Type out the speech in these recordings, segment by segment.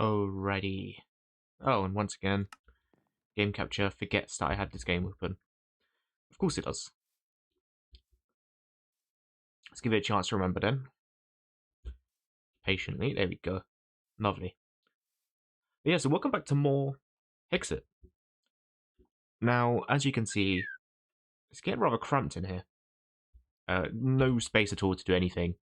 Alrighty. Oh, and once again, game capture forgets that I had this game open. Of course it does. Let's give it a chance to remember then. Patiently. There we go. Lovely. But yeah, so welcome back to more Hexxit. Now, as you can see, it's getting rather cramped in here. No space at all to do anything.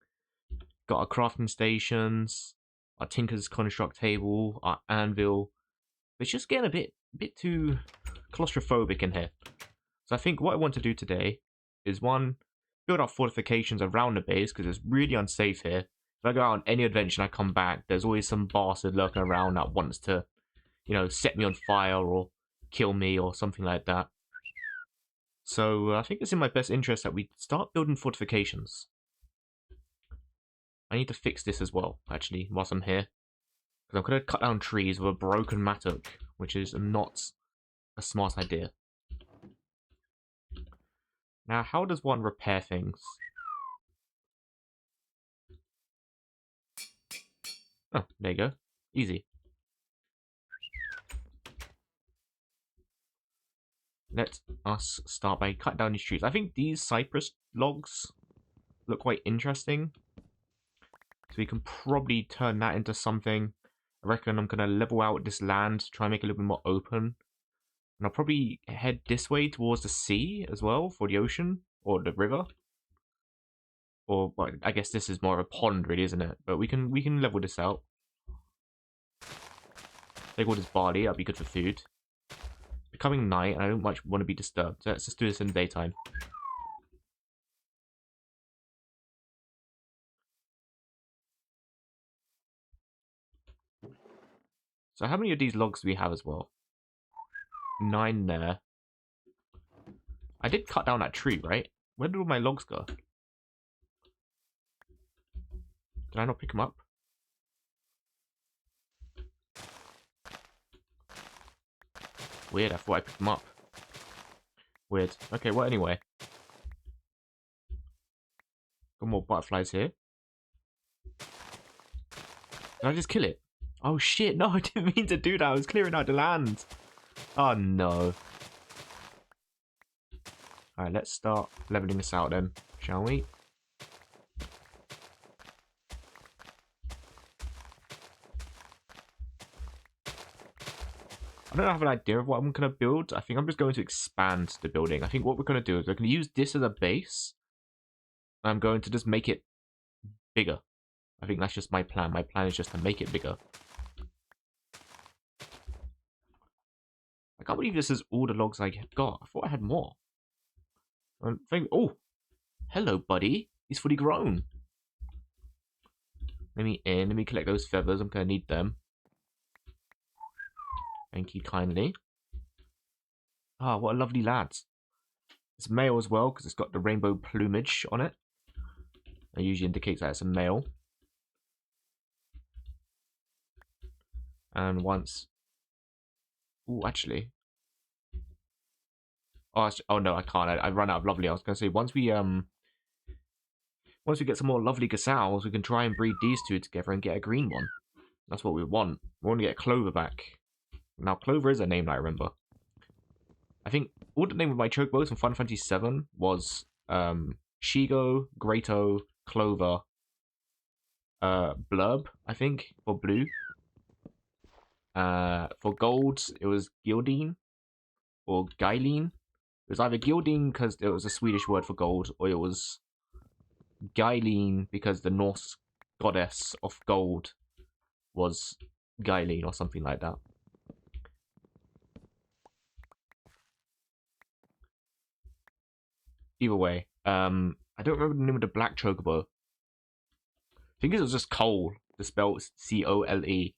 Got our crafting stations, our Tinker's construct table, our anvil. It's just getting a bit too claustrophobic in here. So I think what I want to do today is one, build up fortifications around the base because it's really unsafe here. If I go out on any adventure and I come back, there's always some bastard lurking around that wants to, set me on fire or kill me or something like that. So I think it's in my best interest that we start building fortifications. I need to fix this as well, actually, whilst I'm here. Because I'm going to cut down trees with a broken mattock, which is not a smart idea. Now, how does one repair things? Oh, there you go. Easy. Let us start by cutting down these trees. I think these cypress logs look quite interesting. So we can probably turn that into something. I reckon I'm going to level out this land, try and make it a little bit more open. And I'll probably head this way towards the sea as well for the ocean or the river. Or well, I guess this is more of a pond, really, isn't it? But we can level this out. Take all this barley, that'll be good for food. It's becoming night, and I don't much want to be disturbed. So let's just do this in the daytime. So how many of these logs do we have as well? 9 there. I did cut down that tree, right? Where did all my logs go? Did I not pick them up? Weird, I thought I picked them up. Weird. Okay, well, anyway. Got more butterflies here. Did I just kill it? Oh shit, no, I didn't mean to do that. I was clearing out the land. Oh no. Alright, let's start leveling this out then, shall we? I don't have an idea of what I'm going to build. I think I'm just going to expand the building. I think what we're going to do is we're going to use this as a base. I'm going to just make it bigger. I think that's just my plan. My plan is just to make it bigger. I can't believe this is all the logs I got. I thought I had more. Oh, hello, buddy. He's fully grown. Let me collect those feathers. I'm going to need them. Thank you kindly. Ah, what a lovely lad. It's male as well because it's got the rainbow plumage on it. That usually indicates that it's a male. And once... Oh, actually... Oh no, I can't. I run out of lovely. I was going to say, once we get some more lovely gazelles, we can try and breed these two together and get a green one. That's what we want. We want to get Clover back. Now, Clover is a name that I remember. I think all the name of my chocobos from Final Fantasy VII was Shigo, Greto, Clover, Blurb, I think, for blue. For gold, it was Gildine or Gylene. It was either Gildine because it was a Swedish word for gold, or it was Gylene because the Norse goddess of gold was Gylene or something like that. Either way, I don't remember the name of the black chocobo. I think it was just Cole, the spell C-O-L-E,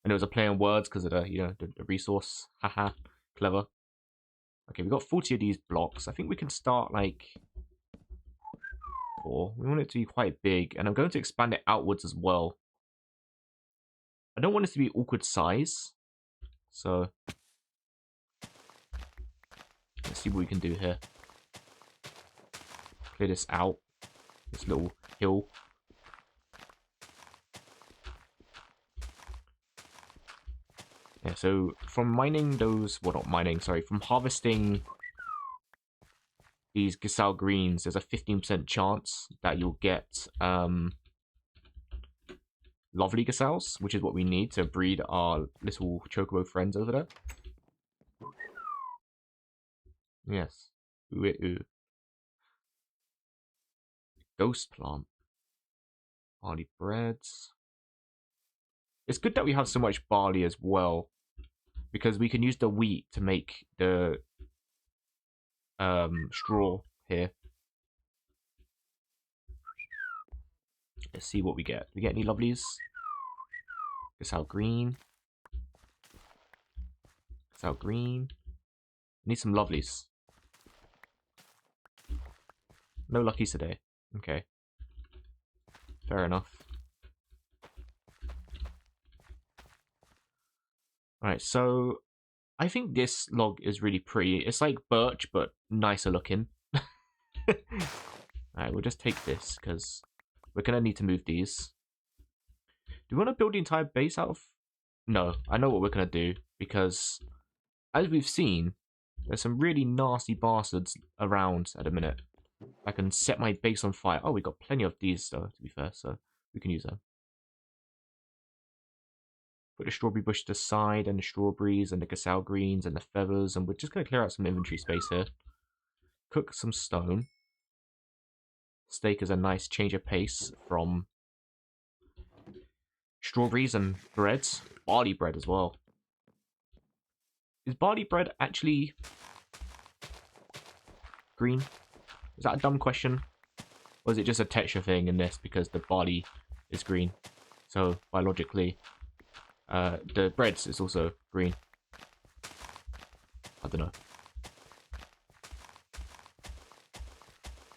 and it was a play on words because of the resource. Haha, clever. Okay, we got 40 of these blocks. I think we can start like 4. We want it to be quite big, and I'm going to expand it outwards as well. I don't want it to be awkward size, so let's see what we can do here. Clear this out. This little hill. Yeah, so from mining those, well, not mining, sorry, from harvesting these Giselle greens, there's a 15% chance that you'll get lovely Giselles, which is what we need to breed our little chocobo friends over there. Yes. Ooh, ooh. Ghost plant. Barley breads. It's good that we have so much barley as well, because we can use the wheat to make the straw here. Let's see what we get. We get any lovelies? Giselle green. Giselle green. Need some lovelies. No luckies today. Okay. Fair enough. Alright, so I think this log is really pretty. It's like birch, but nicer looking. Alright, we'll just take this, because we're going to need to move these. Do we want to build the entire base out of... No, I know what we're going to do, because as we've seen, there's some really nasty bastards around at a minute. I can set my base on fire. Oh, we got plenty of these, though, to be fair, so we can use them. Put the strawberry bush to the side, and the strawberries, and the Giselle greens, and the feathers, and we're just going to clear out some inventory space here. Cook some stone. Steak is a nice change of pace from strawberries and breads. Barley bread as well. Is barley bread actually green? Is that a dumb question? Or is it just a texture thing in this because the barley is green? So, biologically, the breads is also green. I don't know.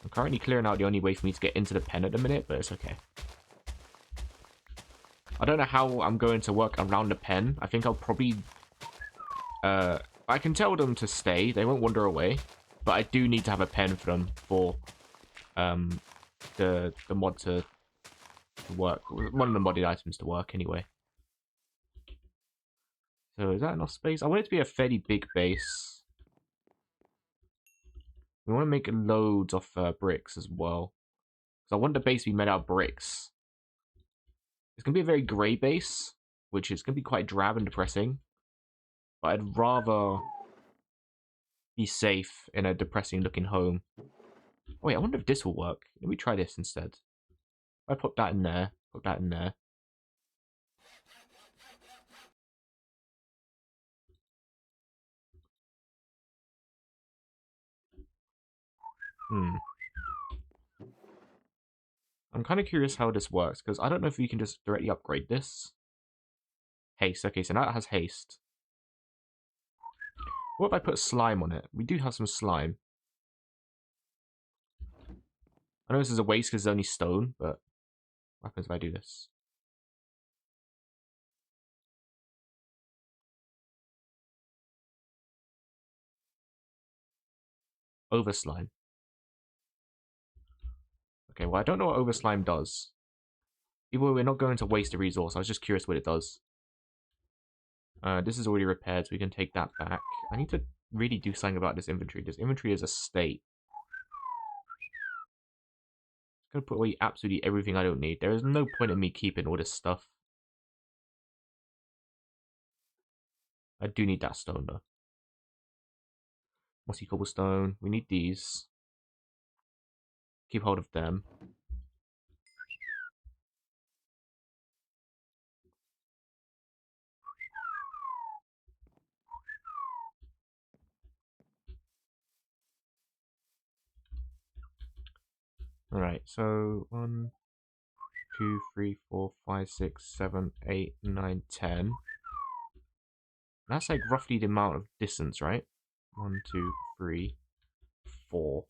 I'm currently clearing out the only way for me to get into the pen at the minute, but it's okay. I don't know how I'm going to work around the pen. I think I'll probably... I can tell them to stay. They won't wander away. But I do need to have a pen for them for the mod to work. One of the modded items to work, anyway. So is that enough space? I want it to be a fairly big base. We want to make loads of bricks as well. So I want the base to be made out of bricks. It's going to be a very grey base, which is going to be quite drab and depressing. But I'd rather be safe in a depressing looking home. Oh, wait, I wonder if this will work. Let me try this instead. I put that in there, put that in there. I'm kind of curious how this works, because I don't know if we can just directly upgrade this. Haste. Okay, so now it has haste. What if I put slime on it? We do have some slime. I know this is a waste because it's only stone, but what happens if I do this? Over slime. Okay, well, I don't know what over slime does. Either way, we're not going to waste a resource. I was just curious what it does. This is already repaired, so we can take that back. I need to really do something about this inventory. This inventory is a state. I'm going to put away absolutely everything I don't need. There is no point in me keeping all this stuff. I do need that stone, though. Mossy cobblestone. We need these. Keep hold of them. Alright, so 1, 2, 3, 4, 5, 6, 7, 8, 9, 10. That's like roughly the amount of distance, right? 1, 2, 3, 4.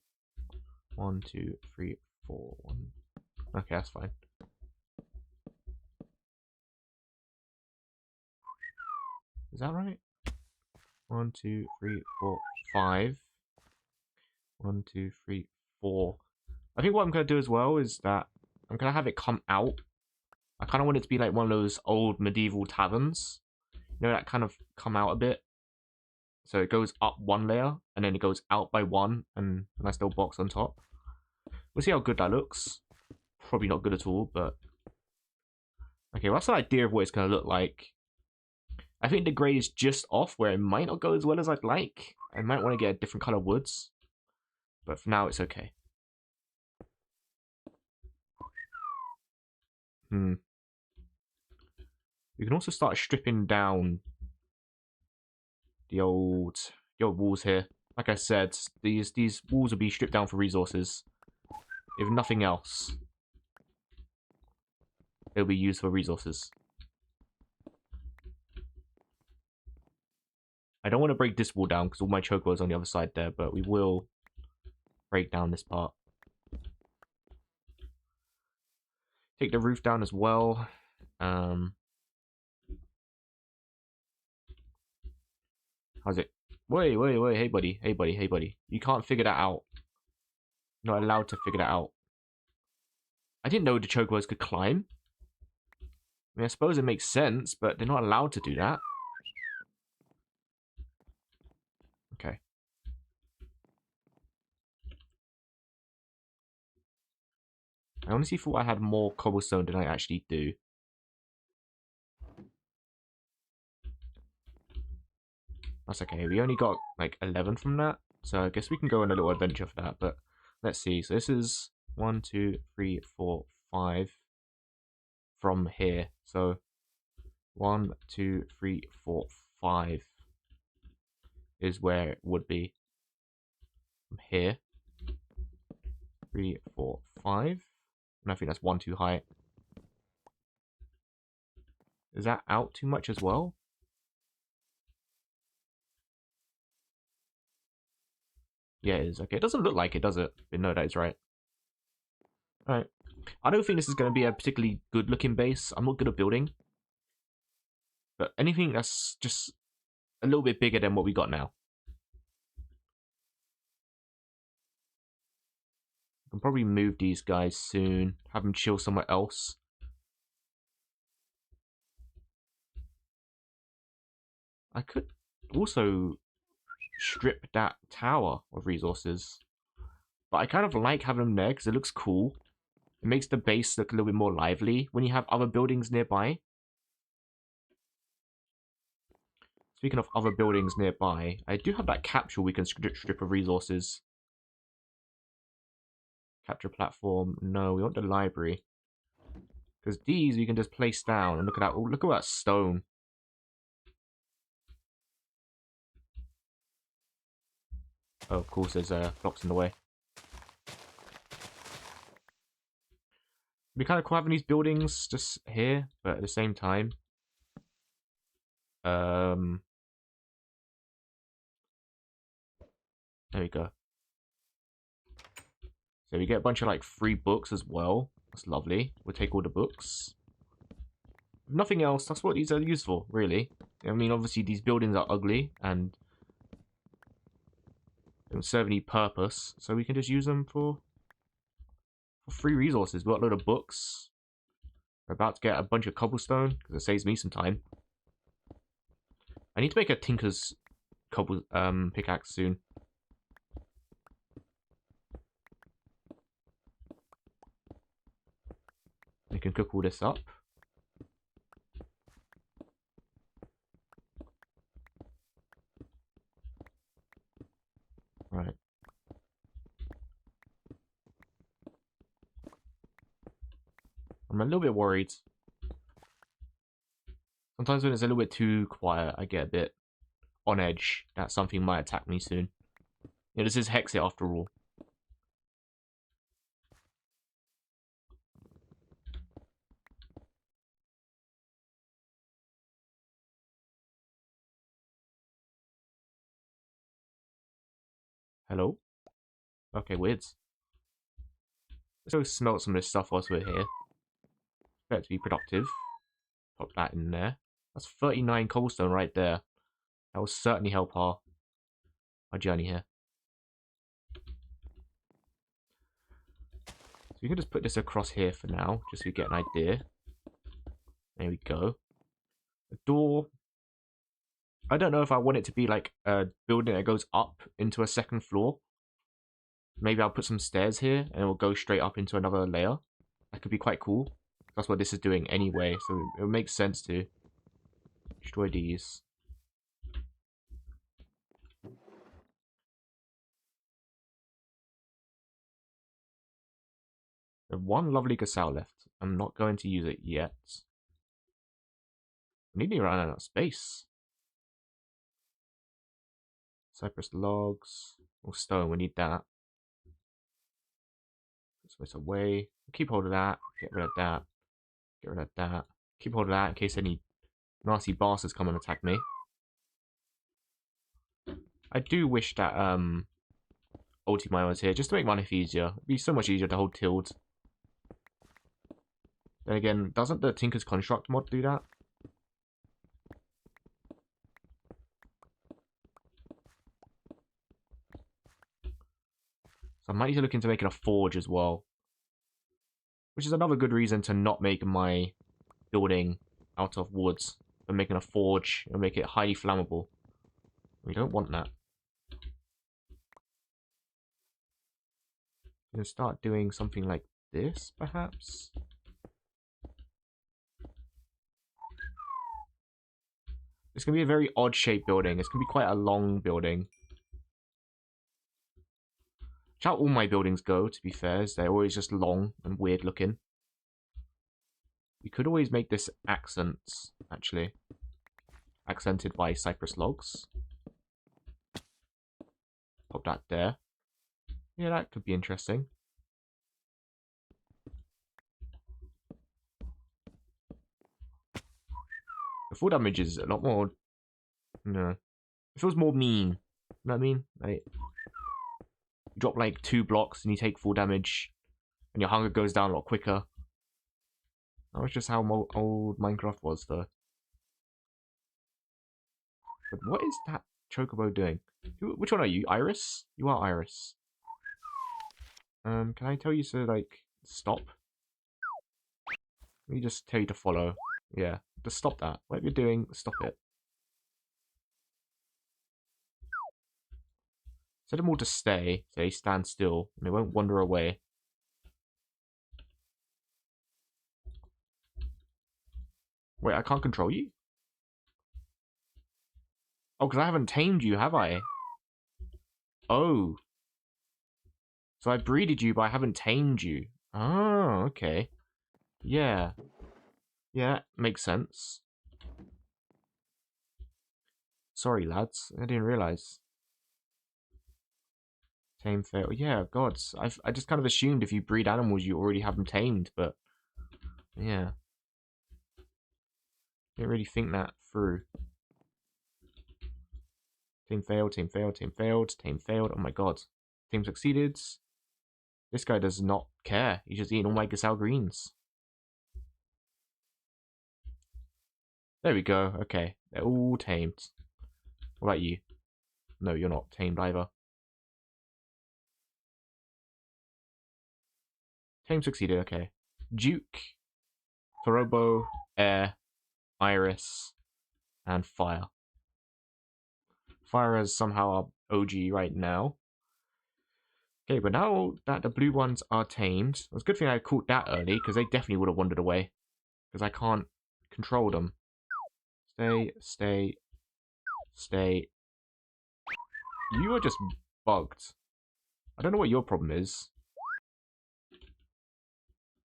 1, 2, 3, 4. 1. Okay, that's fine. Is that right? 1, 2, 3, 4, 5. 1, 2, 3, 4. I think what I'm going to do as well is that I'm going to have it come out. I kind of want it to be like one of those old medieval taverns. You know, that kind of come out a bit. So it goes up one layer, and then it goes out by one, and a nice little box on top. We'll see how good that looks. Probably not good at all, but... Okay, well, that's an idea of what it's going to look like. I think the grey is just off, where it might not go as well as I'd like. I might want to get a different colour woods. But for now, it's okay. We can also start stripping down the old walls here. Like I said, these walls will be stripped down for resources. If nothing else, it'll be used for resources. I don't want to break this wall down because all my chocobo is on the other side there, but we will break down this part. Take the roof down as well. How's it? Wait, hey buddy. You can't figure that out. You're not allowed to figure that out. I didn't know the chocobos could climb. I mean, I suppose it makes sense, but they're not allowed to do that. Okay. I honestly thought I had more cobblestone than I actually do. That's okay. We only got like 11 from that, so I guess we can go on a little adventure for that. But let's see. So this is 1, 2, 3, 4, 5 from here. So 1, 2, 3, 4, 5 is where it would be from here. 3, 4, 5. And I think that's 1 too high. Is that out too much as well? Yeah, it is. Okay, it doesn't look like it, does it? But no, that is right. Alright. I don't think this is going to be a particularly good-looking base. I'm not good at building. But anything that's just a little bit bigger than what we got now. I can probably move these guys soon. Have them chill somewhere else. I could also strip that tower of resources. But I kind of like having them there because it looks cool. It makes the base look a little bit more lively when you have other buildings nearby. Speaking of other buildings nearby, I do have that capsule we can strip of resources. Capture platform. No, we want the library. Because these we can just place down. And look at that. Oh, look at that stone. Oh, of course, there's blocks in the way. It'd be kind of cool having these buildings just here, but at the same time. There we go. So we get a bunch of like free books as well. That's lovely. We'll take all the books. If nothing else, that's what these are used for, really. I mean, obviously these buildings are ugly and they don't serve any purpose, so we can just use them for free resources. We've got a load of books. We're about to get a bunch of cobblestone because it saves me some time. I need to make a tinker's pickaxe soon. We can cook all this up. Right. I'm a little bit worried. Sometimes when it's a little bit too quiet, I get a bit on edge that something might attack me soon. Yeah, this is Hexxit after all. Hello? Okay, weird. Let's go smelt some of this stuff whilst we're here. Expect to be productive. Pop that in there. That's 39 cobblestone right there. That will certainly help our journey here. So we can just put this across here for now, just so we get an idea. There we go. A door. I don't know if I want it to be like a building that goes up into a second floor. Maybe I'll put some stairs here and it will go straight up into another layer. That could be quite cool. That's what this is doing anyway, so it makes sense to destroy these. We have one lovely gazelle left. I'm not going to use it yet. We need to run out of space. Cypress logs. Or stone, we need that. Put away. Keep hold of that. Get rid of that. Get rid of that. Keep hold of that in case any nasty bastards come and attack me. I do wish that Ultimine was here, just to make my life easier. It'd be so much easier to hold tilde. Then again, doesn't the Tinker's Construct mod do that? So I might need to look into making a forge as well. Which is another good reason to not make my building out of woods. But making a forge and make it highly flammable. We don't want that. I'm going to start doing something like this, perhaps? It's going to be a very odd-shaped building. It's going to be quite a long building. That's how all my buildings go, to be fair. They're always just long and weird-looking. We could always make this accents, actually. Accented by cypress logs. Pop that there. Yeah, that could be interesting. The full damage is a lot more... No. It feels more mean. You know what I mean? Like, you drop like 2 blocks and you take full damage. And your hunger goes down a lot quicker. That was just how old Minecraft was, though. But what is that chocobo doing? Which one are you? Iris? You are Iris. Can I tell you to, like, stop? Let me just tell you to follow. Yeah, just stop that. Whatever you're doing, stop it. Set them all to stay, so they stand still, and they won't wander away. Wait, I can't control you? Oh, because I haven't tamed you, have I? Oh. So I breeded you, but I haven't tamed you. Oh, okay. Yeah. Yeah, makes sense. Sorry, lads. I didn't realize. Tame fail. Yeah, gods. I just kind of assumed if you breed animals, you already have them tamed, but... Yeah. Didn't really think that through. Team failed, team failed, team failed, team failed. Oh my god. Team succeeded. This guy does not care. He's just eating all my gazelle greens. There we go. Okay. They're all tamed. What about you? No, you're not tamed either. Tame succeeded. Okay. Duke, Torobo, Air, Iris, and Fire. Fire is somehow our OG right now. Okay, but now that the blue ones are tamed, it was a good thing I caught that early, because they definitely would have wandered away. Because I can't control them. Stay, stay, stay. You are just bugged. I don't know what your problem is.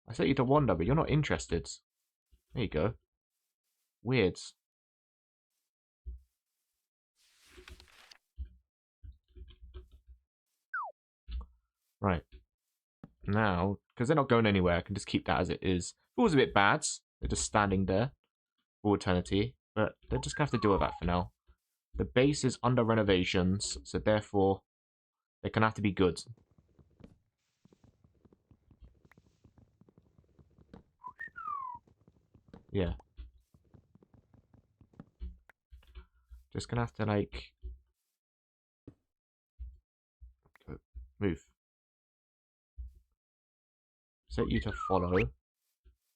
I set you to wander, but you're not interested. There you go. Weird. Right. Now, because they're not going anywhere, I can just keep that as it is. It was a bit bad. They're just standing there for eternity. But they're just going to have to deal with that for now. The base is under renovations, so therefore, they can have to be good. Yeah. Just gonna have to, like... Move. Set you to follow.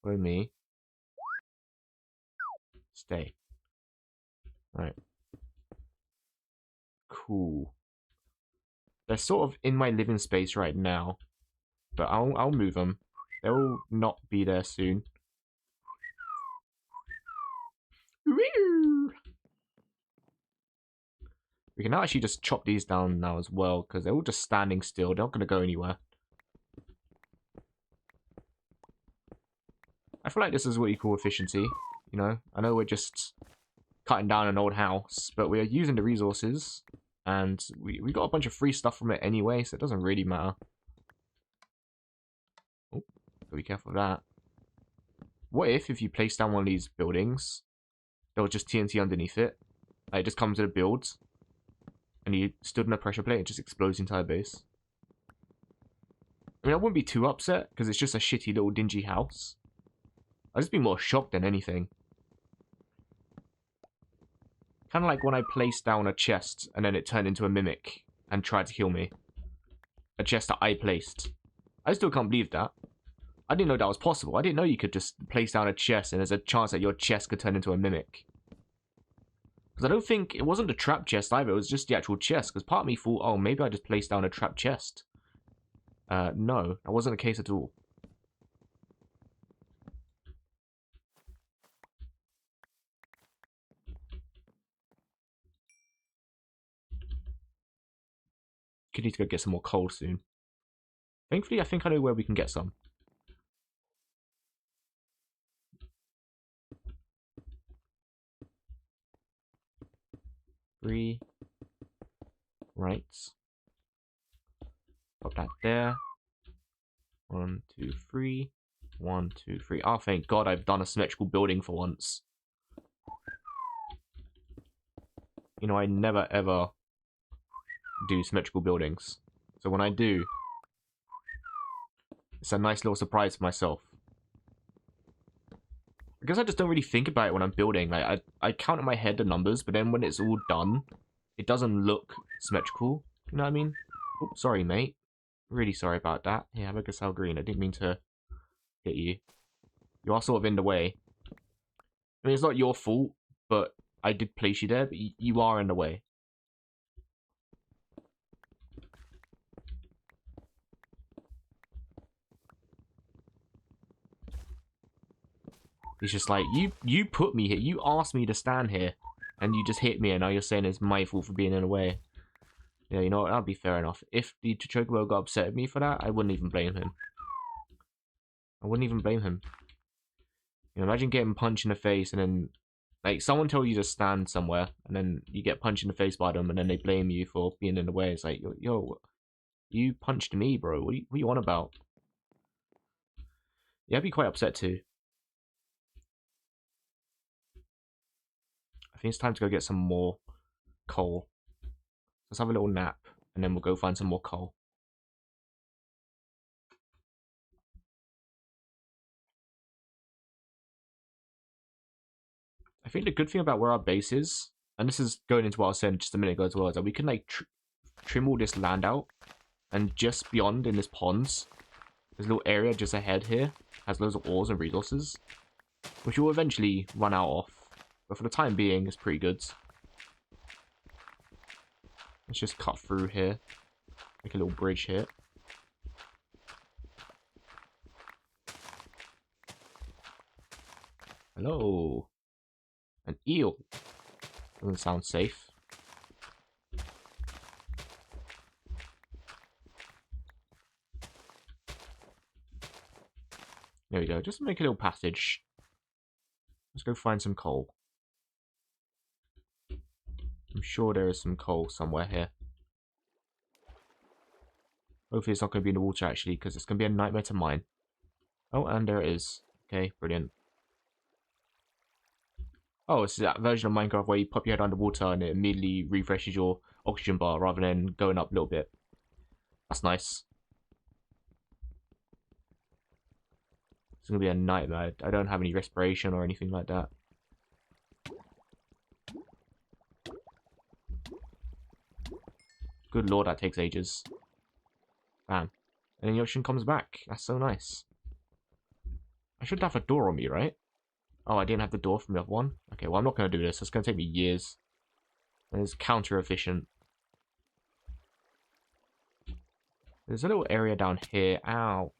Follow me. Stay. Right. Cool. They're sort of in my living space right now, but I'll move them. They'll not be there soon. We can actually just chop these down now as well, because they're all just standing still. They're not going to go anywhere. I feel like this is what you call efficiency, you know? I know we're just cutting down an old house, but we're using the resources, and we got a bunch of free stuff from it anyway, so it doesn't really matter. Oh, gotta be careful of that. What if you place down one of these buildings, there was just TNT underneath it, like it just comes with a build, and you stood in a pressure plate, it just explodes the entire base. I mean, I wouldn't be too upset, because it's just a shitty little dingy house. I'd just be more shocked than anything. Kind of like when I placed down a chest, and then it turned into a mimic, and tried to kill me. A chest that I placed. I still can't believe that. I didn't know that was possible. I didn't know you could just place down a chest, and there's a chance that your chest could turn into a mimic. Because I don't think... It wasn't a trap chest either, it was just the actual chest. Because part of me thought, oh, maybe I just placed down a trap chest. No, that wasn't the case at all. Could need to go get some more coal soon. Thankfully, I think I know where we can get some. Three. Right. Pop that there. 1, 2, 3. 1, 2, 3. Oh, thank God I've done a symmetrical building for once. You know, I never ever do symmetrical buildings. So when I do, it's a nice little surprise for myself. I guess I just don't really think about it when I'm building. Like, I count in my head the numbers, but then when it's all done, it doesn't look symmetrical. You know what I mean? Oh, sorry, mate. Really sorry about that. Yeah, have a Gazelle Green. I didn't mean to hit you. You are sort of in the way. I mean, it's not your fault, but I did place you there, but you are in the way. He's just like, you put me here. You asked me to stand here, and you just hit me, and now you're saying it's my fault for being in the way. Yeah, you know what? That'd be fair enough. If the Chocobo got upset at me for that, I wouldn't even blame him. I wouldn't even blame him. You know, imagine getting punched in the face, and then, like, someone tells you to stand somewhere, and then you get punched in the face by them, and then they blame you for being in the way. It's like, yo, you punched me, bro. What you on about? Yeah, I'd be quite upset too. I think it's time to go get some more coal. Let's have a little nap, and then we'll go find some more coal. I think the good thing about where our base is, and this is going into what I was saying just a minute ago as well, is that we can like trim all this land out, and just beyond in this ponds, there's a little area just ahead here, has loads of ores and resources, which will eventually run out of, but for the time being, it's pretty good. Let's just cut through here, make a little bridge here. Hello. An eel. Doesn't sound safe. There we go. Just make a little passage. Let's go find some coal. I'm sure there is some coal somewhere here. Hopefully it's not going to be in the water, actually, because it's going to be a nightmare to mine. Oh, and there it is. Okay, brilliant. Oh, it's that version of Minecraft where you pop your head underwater and it immediately refreshes your oxygen bar rather than going up a little bit. That's nice. It's going to be a nightmare. I don't have any respiration or anything like that. Good lord, that takes ages. Bam. And then the ocean comes back. That's so nice. I should have a door on me, right? Oh, I didn't have the door from the other one? Okay, well, I'm not going to do this. It's going to take me years. And it's counter-efficient. There's a little area down here. Ow.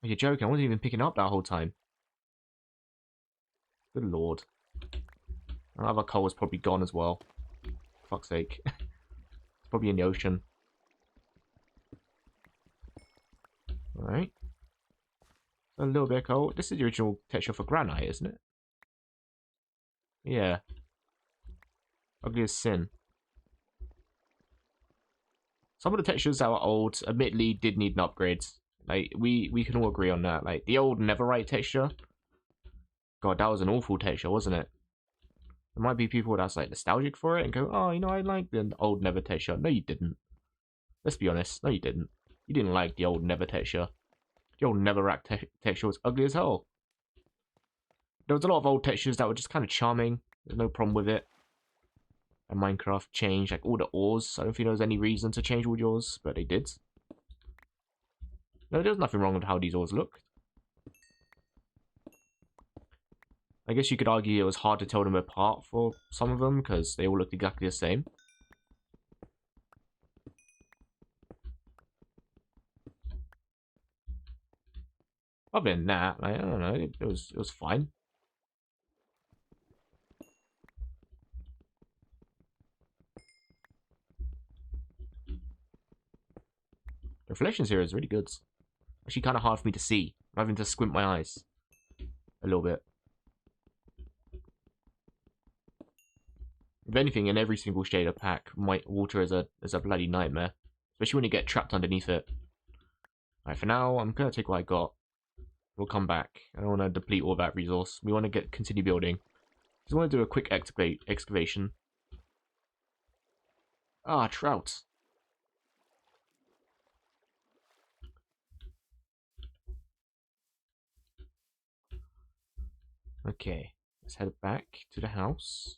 You're joking. I wasn't even picking up that whole time. Good lord. Another coal is probably gone as well. Fuck's sake. It's probably in the ocean. Alright. A little bit of coal. This is the original texture for granite, isn't it? Yeah. Ugly as sin. Some of the textures that were old, admittedly, did need an upgrade. Like, we can all agree on that. Like, the old Neverite texture. God, that was an awful texture, wasn't it? There might be people that's, like, nostalgic for it and go, oh, you know, I like the old Never texture. No, you didn't. Let's be honest. No, you didn't. You didn't like the old Never texture. The old Netherrack texture was ugly as hell. There was a lot of old textures that were just kind of charming. There's no problem with it. And Minecraft changed, like, all the ores. I don't think there was any reason to change all yours, but they did. No, there's nothing wrong with how these ores look. I guess you could argue it was hard to tell them apart for some of them, because they all looked exactly the same. Other than that, like, I don't know, it was fine. The reflections here is really good. Actually kind of hard for me to see. I'm having to squint my eyes. A little bit. If anything, in every single shader pack, water is a bloody nightmare. Especially when you get trapped underneath it. Alright, for now, I'm gonna take what I got. We'll come back. I don't want to deplete all that resource. We want to continue building. Just want to do a quick excavation. Ah, trout. Okay, let's head back to the house.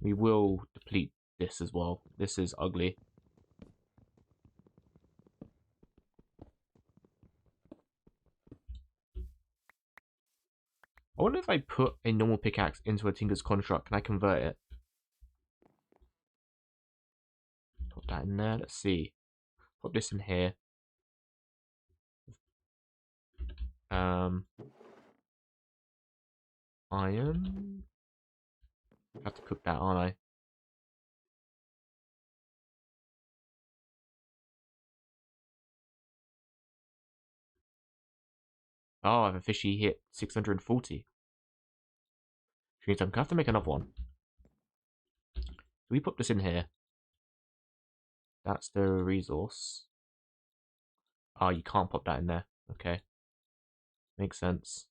We will deplete this as well. This is ugly. I wonder if I put a normal pickaxe into a Tinker's Construct, can I convert it? Put that in there, let's see. Put this in here. Iron. I have to cook that, aren't I? Oh, I've officially hit 640. Which means I'm gonna have to make another one. So we put this in here. That's the resource. Oh, you can't put that in there. Okay. Makes sense.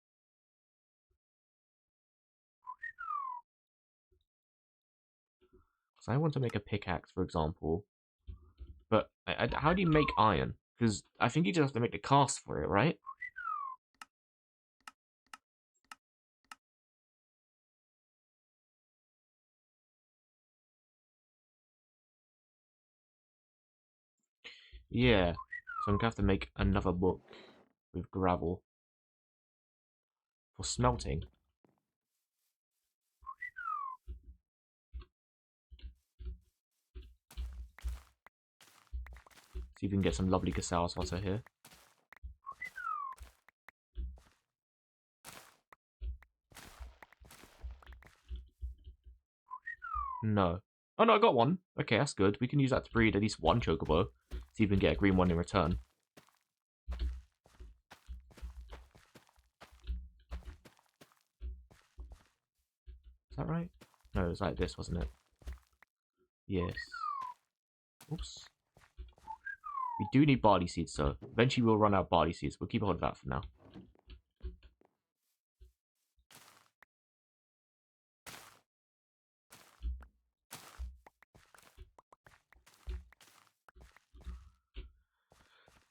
So I want to make a pickaxe, for example. But how do you make iron? Because I think you just have to make the cast for it, right? Yeah. So I'm gonna have to make another book with gravel for smelting. See if we can get some lovely Casaus water here. No. Oh no, I got one. Okay, that's good. We can use that to breed at least one chocobo. See if we can get a green one in return. Is that right? No, it was like this, wasn't it? Yes. Oops. We do need barley seeds, so eventually we'll run out of barley seeds. We'll keep a hold of that for now.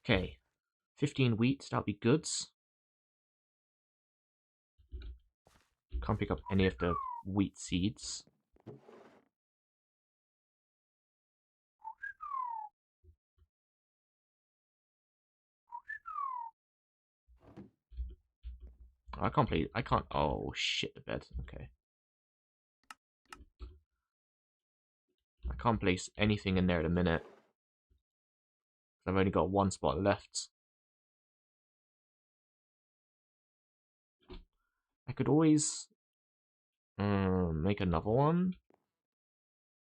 Okay. 15 wheat, that'll be good. Can't pick up any of the wheat seeds. I can't play. I can't. Oh shit! The bed. Okay. I can't place anything in there at a minute. I've only got one spot left. I could always make another one.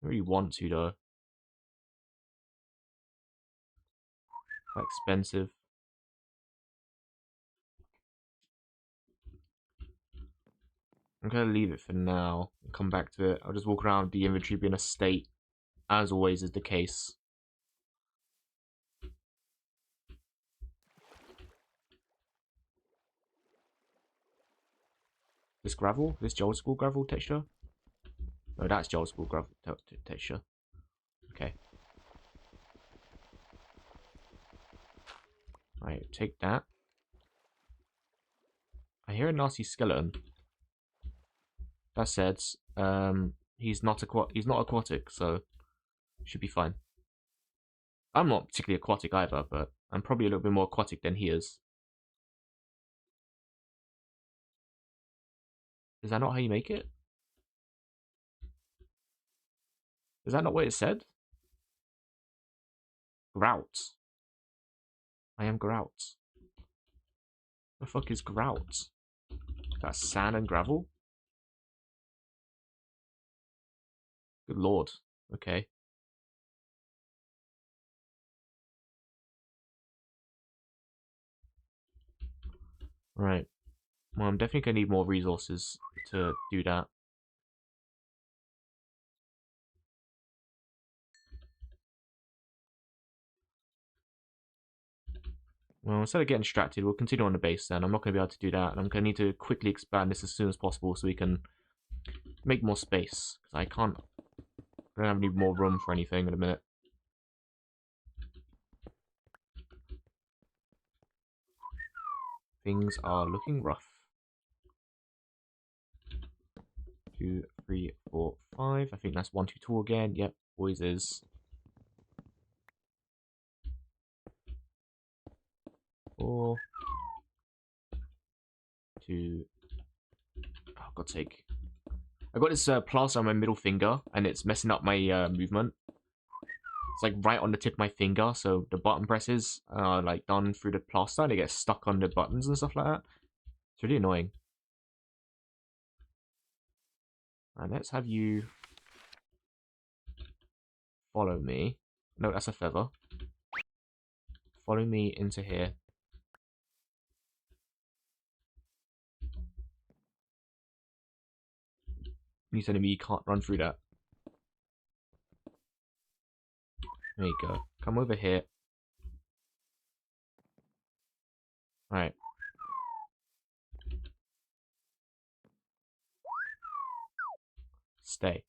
I really want to though. Quite expensive. I'm gonna leave it for now and come back to it. I'll just walk around the inventory being a state, as always is the case. This gravel? This old school gravel texture? No, that's old school gravel texture. Okay. Right, take that. I hear a nasty skeleton. That said, he's not aquatic, so should be fine. I'm not particularly aquatic either, but I'm probably a little bit more aquatic than he is. Is that not how you make it? Is that not what it said? Grout. I am grout. The fuck is grout? That's sand and gravel? Good lord. Okay. Right. Well, I'm definitely going to need more resources to do that. Well, instead of getting distracted, we'll continue on the base then. I'm not going to be able to do that, and I'm going to need to quickly expand this as soon as possible so we can make more space. Because I don't have any more room for anything in a minute. Things are looking rough. 2, 3, 4, 5. I think that's 1 too tall again. Yep, always is. 4, 2. Oh, God's sake. I got this plaster on my middle finger, and it's messing up my movement. It's like right on the tip of my finger, so the button presses are like done through the plaster, and it gets stuck on the buttons and stuff like that. It's really annoying. Alright, let's have you follow me. No, that's a feather. Follow me into here. You telling me you can't run through that? There you go. Come over here. Alright. Stay.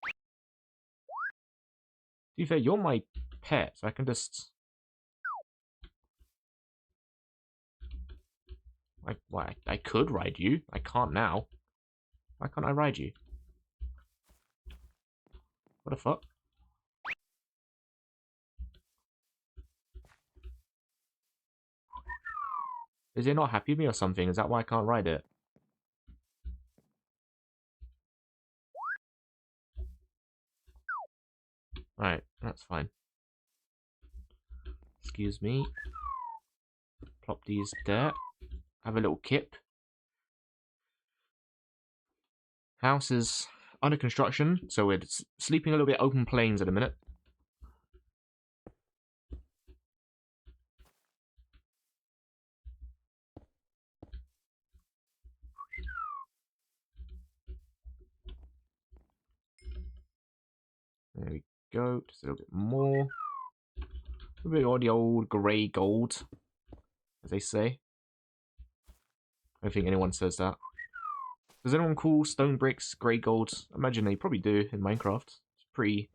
To be fair, you're my pet, so I can just... I could ride you. I can't now. Why can't I ride you? What the fuck? Is it not happy with me or something? Is that why I can't ride it? Alright, that's fine. Excuse me. Plop these there. Have a little kip. House is under construction, so we're sleeping a little bit open plains at a minute. There we go. Just a little bit more. A bit of the old grey gold, as they say. I don't think anyone says that. Does anyone call stone bricks grey gold? I imagine they probably do in Minecraft. It's pretty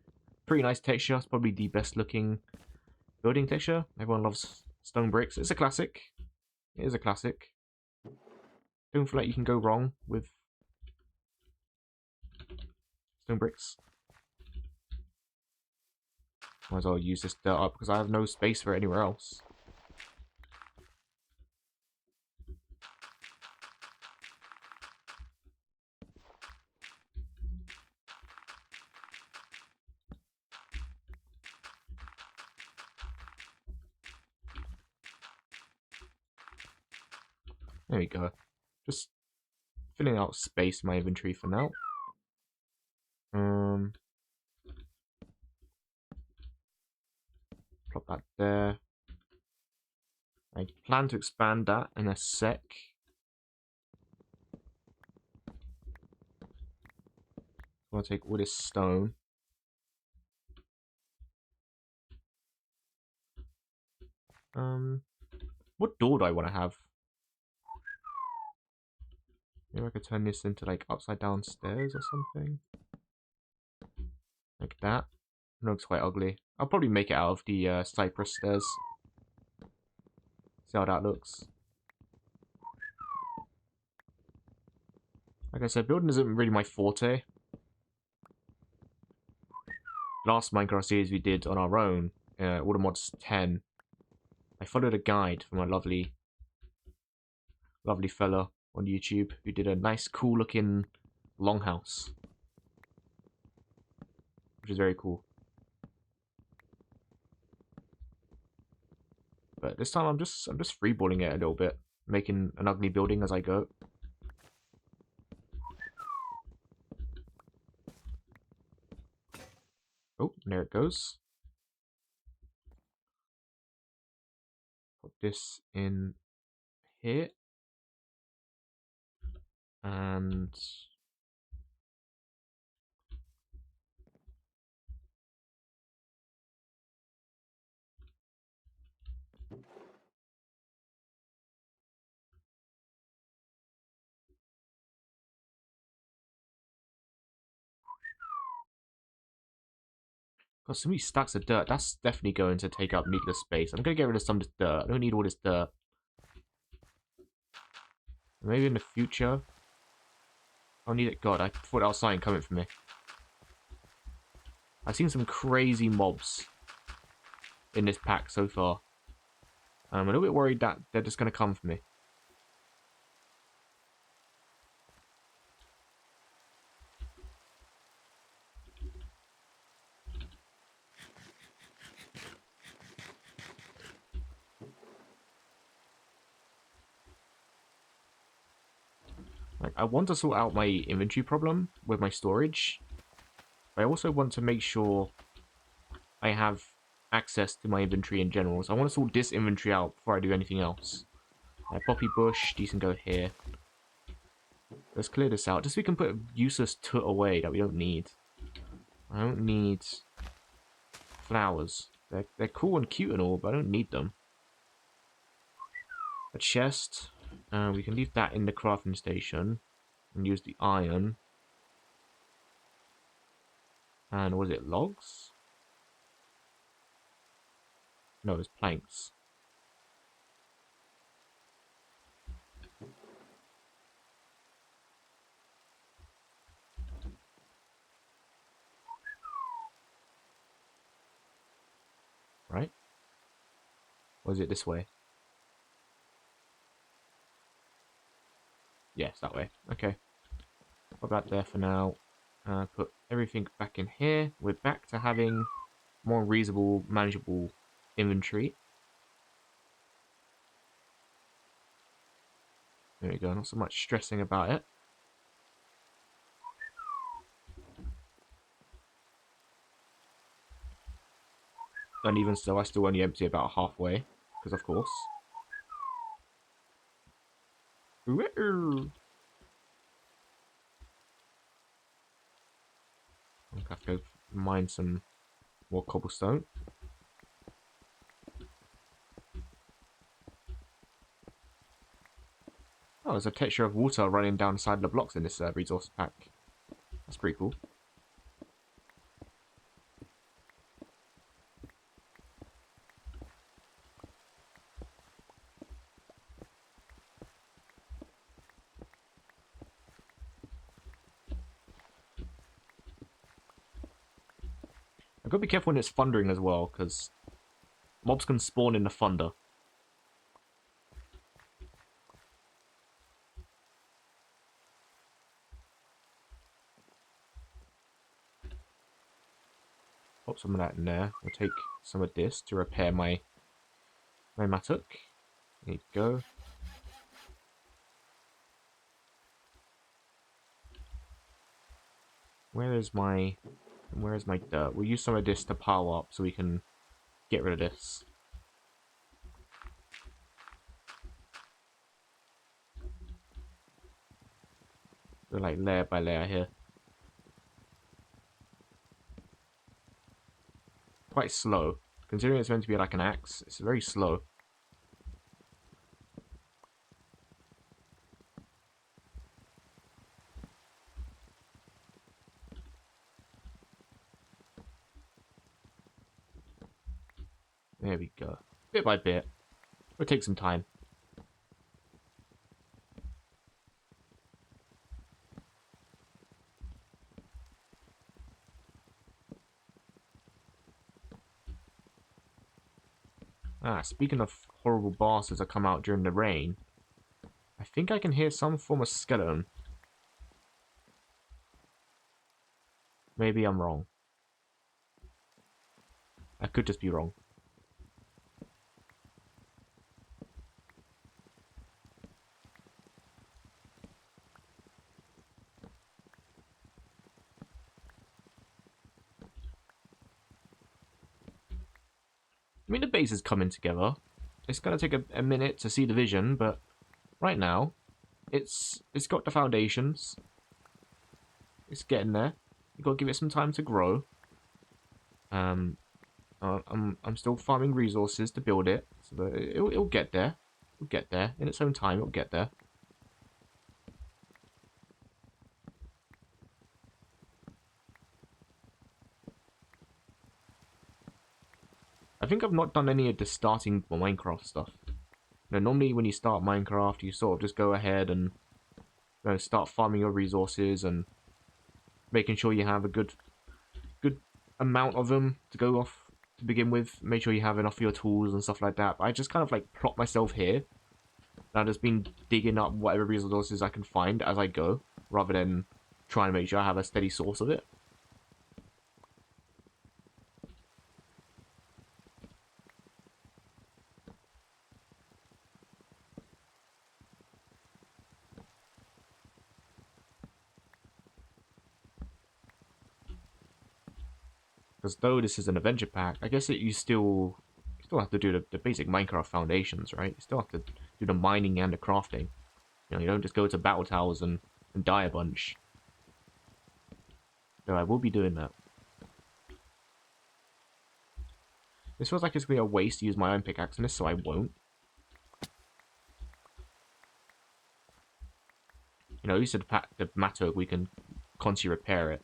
nice texture. It's probably the best looking building texture. Everyone loves stone bricks. It's a classic. It is a classic. Don't feel like you can go wrong with stone bricks. Might as well use this dirt up because I have no space for it anywhere else. There we go. Just filling out space in my inventory for now. Plop that there. I plan to expand that in a sec. I want to take all this stone. What door do I want to have? Maybe I could turn this into like upside down stairs or something. Like that. It looks quite ugly. I'll probably make it out of the cypress stairs. See how that looks. Like I said, building isn't really my forte. Last Minecraft series we did on our own, All the Mods 10, I followed a guide from a lovely fella on YouTube who did a nice, cool looking longhouse, which is very cool. But this time I'm just freeballing it a little bit, making an ugly building as I go. Oh, there it goes. Put this in here. And got so many stacks of dirt. That's definitely going to take up needless space. I'm going to get rid of some of this dirt. I don't need all this dirt. Maybe in the future I'll need it. God, I thought that was something coming for me. I've seen some crazy mobs in this pack so far. I'm a little bit worried that they're just going to come for me. Like, I want to sort out my inventory problem with my storage, but I also want to make sure I have access to my inventory in general. So I want to sort this inventory out before I do anything else. Poppy bush, these can go here. Let's clear this out, just so we can put useless tut away that we don't need. I don't need flowers. They're cool and cute and all, but I don't need them. A chest. We can leave that in the crafting station and use the iron. And was it logs? No, it's planks. Right? Or is it this way? Yes, that way. Okay. Put that there for now. Put everything back in here. We're back to having more reasonable, manageable inventory. There we go. Not so much stressing about it. And even so, I still only empty about halfway. Because of course. I'll have to go mine some more cobblestone. Oh, there's a texture of water running down the side of the blocks in this resource pack. That's pretty cool. I've got to be careful when it's thundering as well, because mobs can spawn in the thunder. Pop some of that in there. I'll take some of this to repair my mattock. There you go. Where is my... Where is my dirt? We'll use some of this to pile up so we can get rid of this. We're like layer by layer here. Quite slow. Considering it's meant to be like an axe, it's very slow. There we go. Bit by bit. It'll take some time. Ah, speaking of horrible bosses that come out during the rain, I think I can hear some form of skeleton. Maybe I'm wrong. I could just be wrong. I mean, the base is coming together. It's gonna take a minute to see the vision, but right now, it's got the foundations. It's getting there. You gotta give it some time to grow. I'm still farming resources to build it, so that it'll get there. It'll get there in its own time. It'll get there. I think I've not done any of the starting Minecraft stuff. Normally when you start Minecraft, you sort of just go ahead and start farming your resources and making sure you have a good amount of them to go off to begin with. Make sure you have enough for your tools and stuff like that. But I just kind of like plot myself here. And I've just been digging up whatever resources I can find as I go, rather than trying to make sure I have a steady source of it. Because though this is an adventure pack, I guess you still have to do the basic Minecraft foundations, right? You still have to do the mining and the crafting. You don't just go to battle towers and die a bunch. Though I will be doing that. This feels like it's going to be a waste to use my own pickaxe in this, so I won't. You said the matter, we can constantly repair it.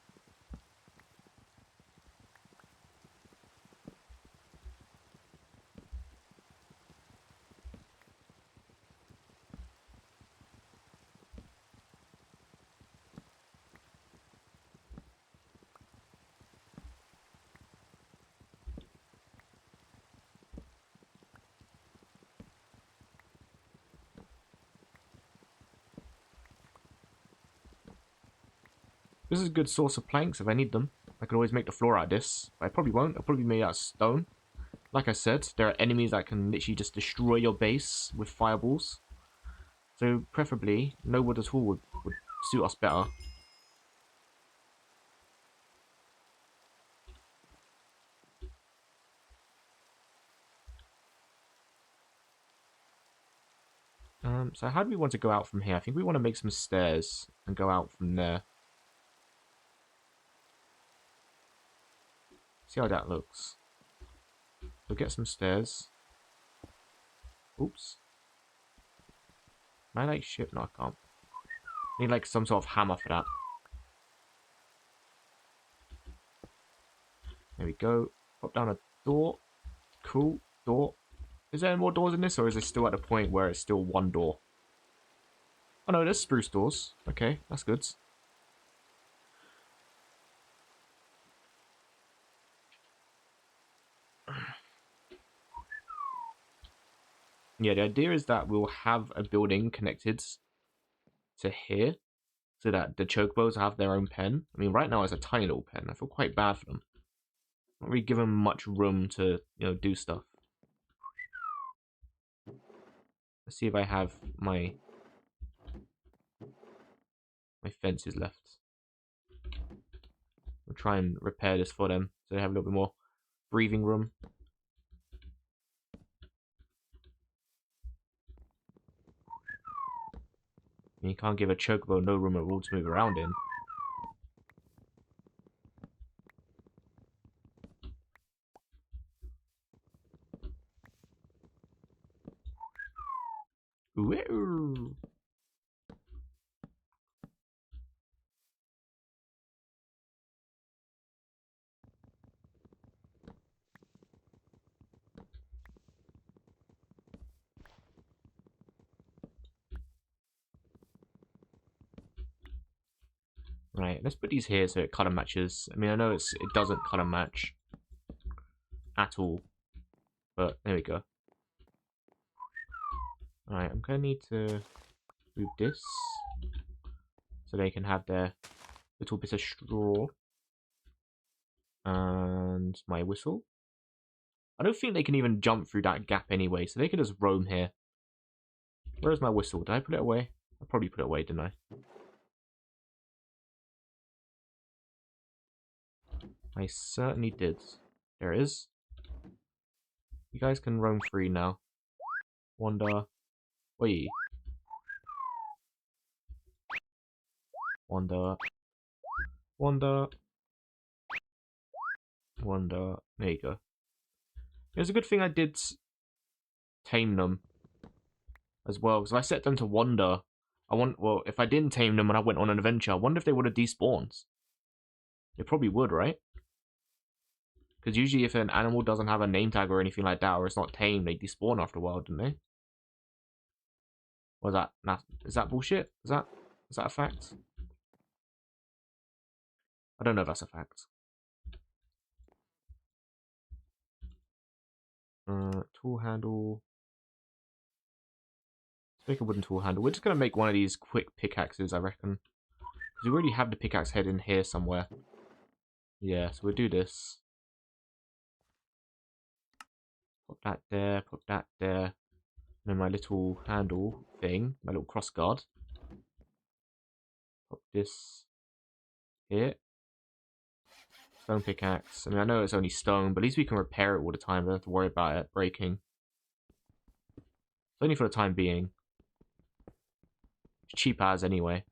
This is a good source of planks if I need them. I could always make the floor out of this, but I probably won't. It'll probably be made out of stone. Like I said, there are enemies that can literally just destroy your base with fireballs. So preferably, no wood at all would suit us better. So how do we want to go out from here? I think we want to make some stairs and go out from there. See how that looks. So get some stairs. Oops. Can I like shit? No, I can't. Need like some sort of hammer for that. There we go. Pop down a door. Cool. Door. Is there any more doors in this, or is it still at the point where it's still one door? Oh no, there's spruce doors. Okay, that's good. Yeah, the idea is that we'll have a building connected to here, so that the chocobos have their own pen. I mean, right now it's a tiny little pen. I feel quite bad for them. Not really give them much room to, do stuff. Let's see if I have my fences left. I'll try and repair this for them so they have a little bit more breathing room. You can't give a chocobo no room at all to move around in. Ooh. Right, let's put these here so it color matches. I mean, I know it doesn't color match at all, but there we go. Alright, I'm gonna need to move this so they can have their little bit of straw. And my whistle. I don't think they can even jump through that gap anyway, so they can just roam here. Where's my whistle? Did I put it away? I probably put it away, didn't I? I certainly did. There it is. You guys can roam free now. Wander. Wait. Wander. Wander. Wander. There you go. It was a good thing I did tame them as well, because if I set them to wander, well, if I didn't tame them and I went on an adventure, I wonder if they would have despawned. They probably would, right? Because usually if an animal doesn't have a name tag or anything like that, or it's not tamed, they despawn after a while, don't they? Or is that bullshit? Is that a fact? I don't know if that's a fact. Tool handle. Let's make a wooden tool handle. We're just gonna make one of these quick pickaxes, I reckon. Because we already have the pickaxe head in here somewhere. Yeah, so we'll do this. Put that there, put that there. And then my little handle thing, my little cross guard. Put this here. Stone pickaxe. I mean, I know it's only stone, but at least we can repair it all the time. We don't have to worry about it breaking. It's only for the time being. It's cheap as anyway.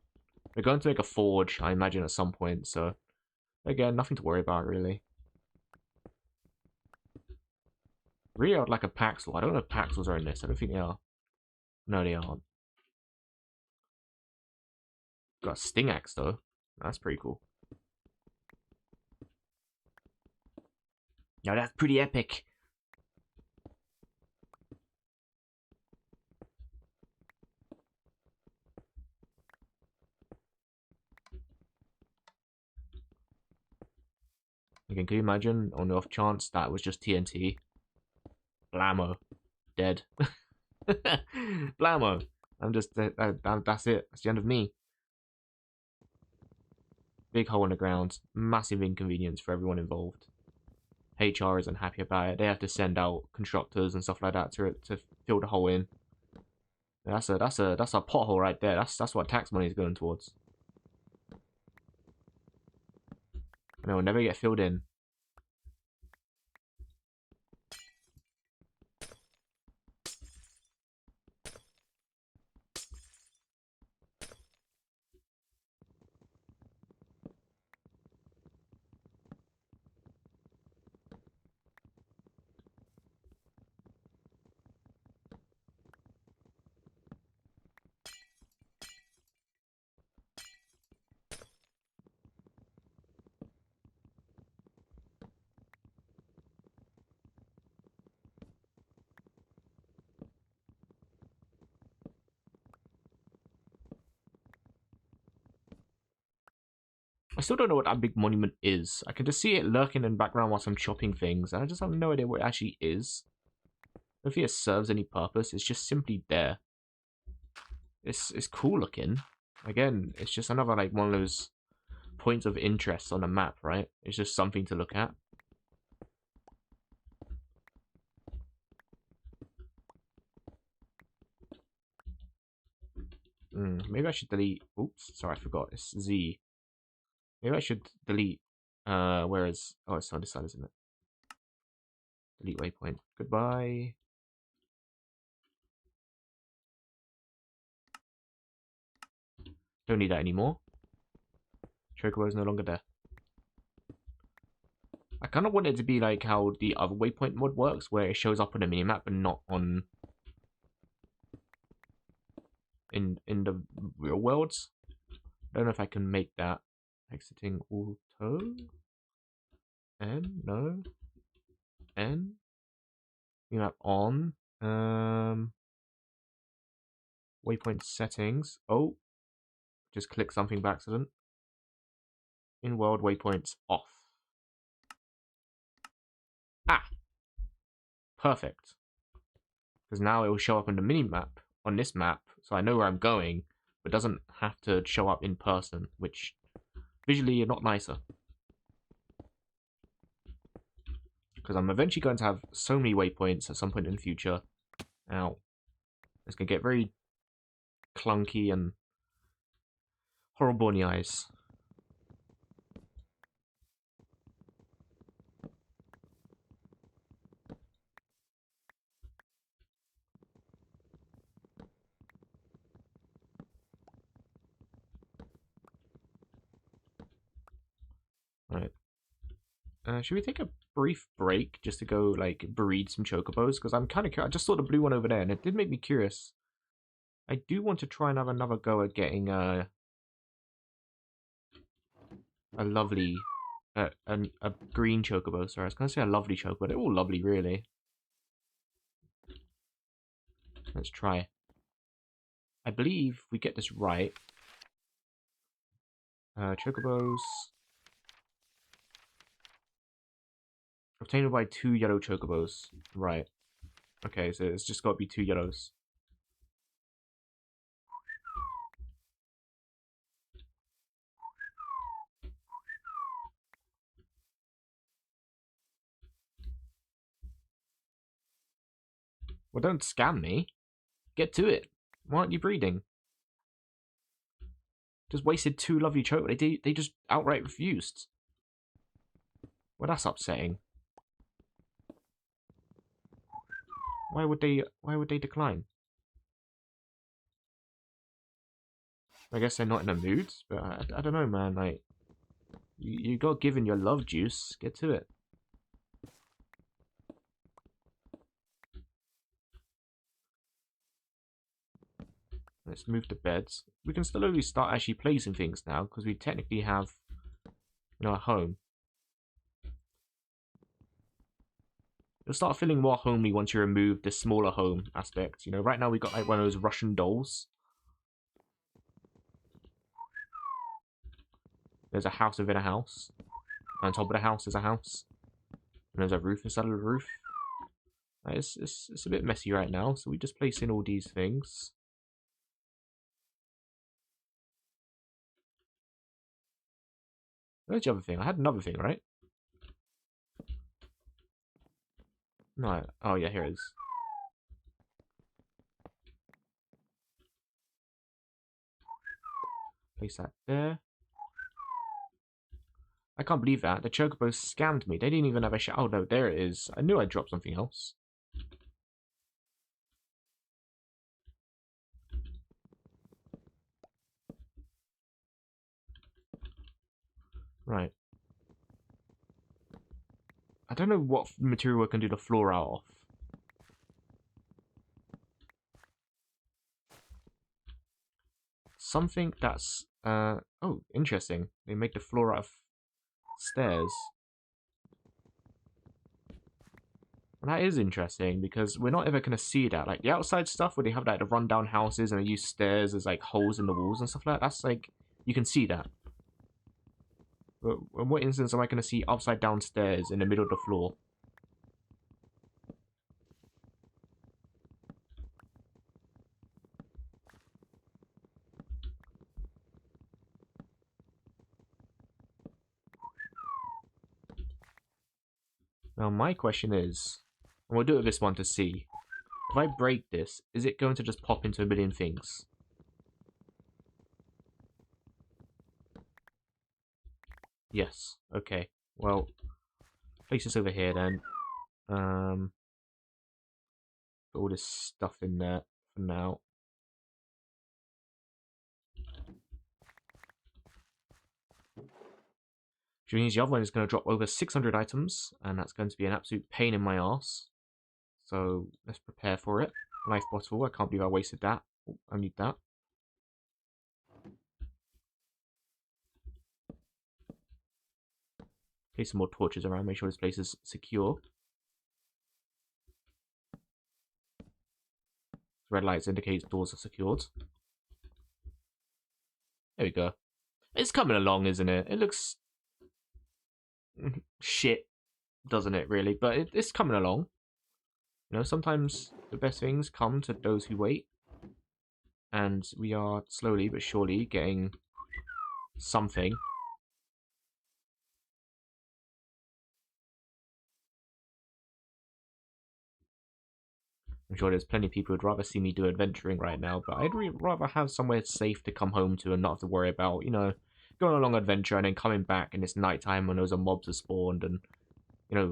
We're going to make a forge, I imagine, at some point, so again, nothing to worry about, really. Really, I would like a Paxel. I don't know if Paxels are in this. I don't think they are. No, they aren't. Got a Sting Axe, though. That's pretty cool. Yeah, that's pretty epic. Again, can you imagine, on the off chance that was just TNT? Blammo. Dead. Blammo. I'm just, that's it. That's the end of me. Big hole in the ground. Massive inconvenience for everyone involved. HR isn't happy about it. They have to send out constructors and stuff like that to fill the hole in. That's a pothole right there. That's what tax money is going towards. And it will never get filled in. I still don't know what that big monument is. I can just see it lurking in the background whilst I'm chopping things, and I just have no idea what it actually is. I don't think it serves any purpose. It's just simply there. It's cool looking. Again, it's just another like one of those points of interest on a map, right? It's just something to look at. Maybe I should delete. Oops, sorry, I forgot. It's Z. Maybe I should delete Where is... Oh, it's on this side, isn't it? Delete waypoint. Goodbye. Don't need that anymore. Chocobo is no longer there. I kind of want it to be like how the other waypoint mod works, where it shows up on the minimap but not on in the real worlds. I don't know if I can make that. Exiting auto. N, no. N. Minimap on. Waypoint settings. Oh, just click something by accident. In world waypoints off. Ah, perfect. Because now it will show up on the minimap on this map, so I know where I'm going, but doesn't have to show up in person, which visually are not nicer. Because I'm eventually going to have so many waypoints at some point in the future. Now, it's going to get very clunky and horrible in the eyes. Alright. Should we take a brief break just to go, like, breed some chocobos? Because I'm kind of curious. I just saw the blue one over there, and it did make me curious. I do want to try and have another go at getting a lovely... a green chocobo. Sorry, I was going to say a lovely chocobo. They're all lovely, really. Let's try. I believe we get this right. Chocobos. Obtained by 2 yellow chocobos. Right. Okay, so it's just got to be 2 yellows. Well, don't scam me. Get to it. Why aren't you breeding? Just wasted 2 lovely chocobos. They just outright refused. Well, that's upsetting. Why would they decline? I guess they're not in a mood, but I don't know, man. Like, you got given your love juice. Get to it. Let's move the beds. We can slowly start actually placing things now, because we technically have, a home. It'll start feeling more homely once you remove the smaller home aspect. Right now we got like one of those Russian dolls. There's a house within a house. On top of the house there's a house. And there's a roof inside of the roof. It's a bit messy right now, so we just place in all these things. Where's the other thing? I had another thing, right? No. Oh yeah, here it is. Place that there. I can't believe that. The chocobos scammed me. They didn't even have a shot. Oh no, there it is. I knew I dropped something else. Right. I don't know what material I can do the floor out of. Something that's... oh, interesting. They make the floor out of stairs. And that is interesting, because we're not ever going to see that. Like, the outside stuff where they have, like, the rundown houses and they use stairs as, like, holes in the walls and stuff like that, that's, like, you can see that. But in what instance am I going to see upside-down stairs in the middle of the floor? Now, my question is, and we'll do it with this one to see, if I break this, is it going to just pop into a million things? Yes. Okay. Well, place this over here then. Um, put all this stuff in there for now. Which means the other one is going to drop over 600 items, and that's going to be an absolute pain in my ass. So let's prepare for it. Life bottle. I can't believe I wasted that. Oh, I need that. Place some more torches around. Make sure this place is secure. Red lights indicate doors are secured. There we go. It's coming along, isn't it? It looks shit, doesn't it, really? But it's coming along. You know, sometimes the best things come to those who wait. And we are slowly but surely getting something. I'm sure there's plenty of people who'd rather see me do adventuring right now, but I'd rather have somewhere safe to come home to and not have to worry about, going on a long adventure and then coming back and it's nighttime when those mobs are spawned and,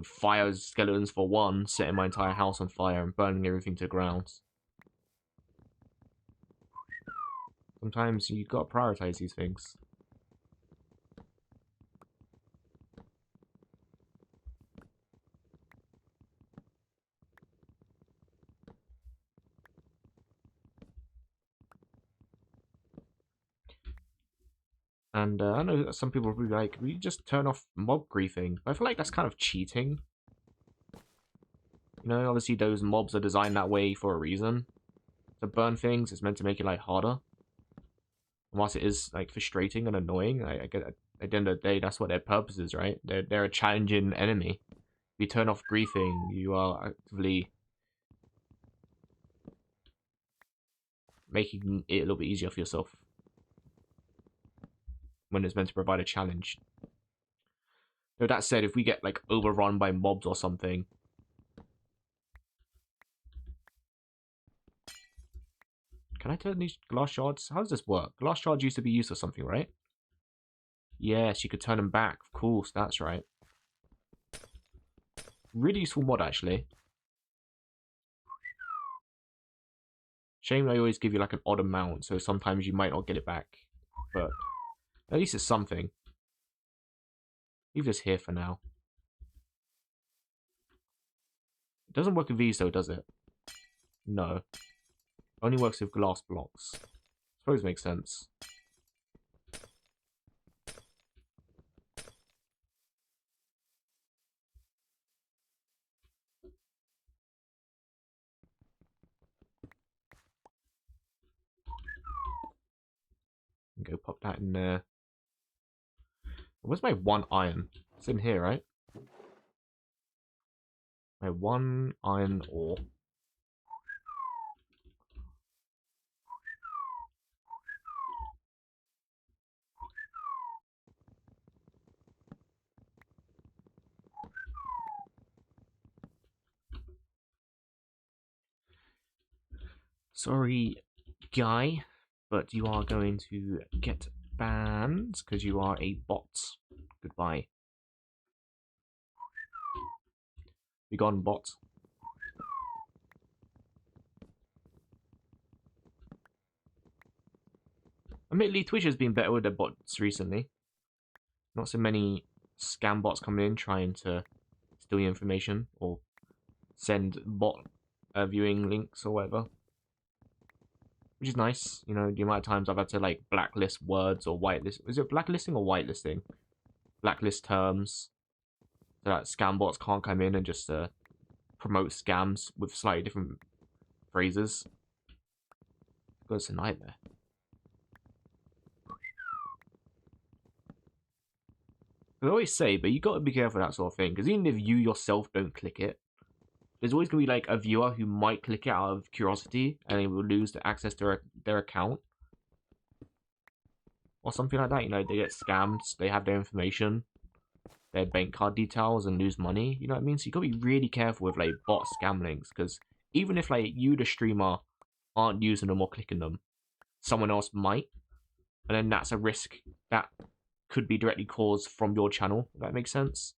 fire skeletons for one, setting my entire house on fire and burning everything to the ground. Sometimes you gotta prioritize these things. And I know that some people will be like, we just turn off mob griefing. But I feel like that's kind of cheating. Obviously those mobs are designed that way for a reason. To burn things, it's meant to make it like harder. And whilst it is like frustrating and annoying, I get at the end of the day, that's what their purpose is, right? They're a challenging enemy. If you turn off griefing, you are actively making it a little bit easier for yourself when it's meant to provide a challenge. Though that said, if we get like overrun by mobs or something, can I turn these glass shards? How does this work? Glass shards used to be used for something, right? Yes, you could turn them back. Of course, that's right. Really useful mod, actually. Shame they always give you like an odd amount, so sometimes you might not get it back. But at least it's something. Leave this here for now. It doesn't work with these though, does it? No. Only works with glass blocks. Suppose makes sense. Go pop that in there. Where's my one iron? It's in here, right? My one iron ore. Sorry, guy, but you are going to get banned because you are a bot. Goodbye. Be gone, bot. Admittedly, Twitch has been better with their bots recently. Not so many scam bots coming in trying to steal your information or send bot viewing links or whatever. Which is nice, the amount of times I've had to like blacklist words or whitelist. Is it blacklisting or whitelisting? Blacklist terms so that scam bots can't come in and just promote scams with slightly different phrases. God, it's a nightmare. I always say, but you got to be careful of that sort of thing because even if you yourself don't click it, there's always gonna be like a viewer who might click it out of curiosity and they will lose the access to their account or something like that. They get scammed. They have their information, their bank card details, and lose money. You know what I mean? So you gotta be really careful with like bot scam links because even if like you, the streamer, aren't using them or clicking them, someone else might, and then that's a risk that could be directly caused from your channel, if that makes sense.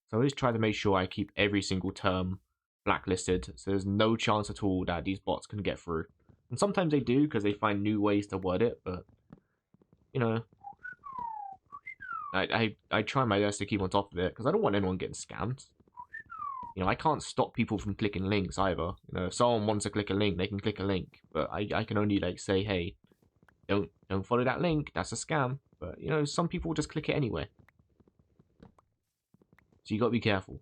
So I always try to make sure I keep every single term blacklisted, so there's no chance at all that these bots can get through. And sometimes they do, because they find new ways to word it, but, you know, I try my best to keep on top of it, because I don't want anyone getting scammed. You know, I can't stop people from clicking links either. You know, if someone wants to click a link, they can click a link, but I can only, like, say, hey, don't follow that link, that's a scam. But, you know, some people just click it anyway. So you gotta be careful.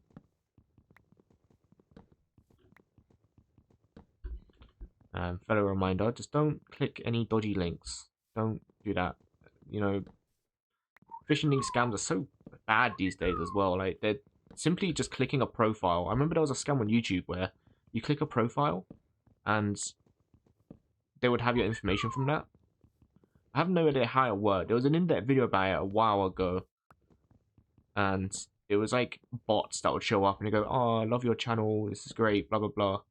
Fellow reminder, just don't click any dodgy links. Don't do that. You know, phishing link scams are so bad these days as well. Like, they're simply just clicking a profile. I remember there was a scam on YouTube where you click a profile and they would have your information from that. I have no idea how it worked. There was an in-depth video about it a while ago, and it was like bots that would show up and they go, "Oh, I love your channel. This is great." Blah blah blah.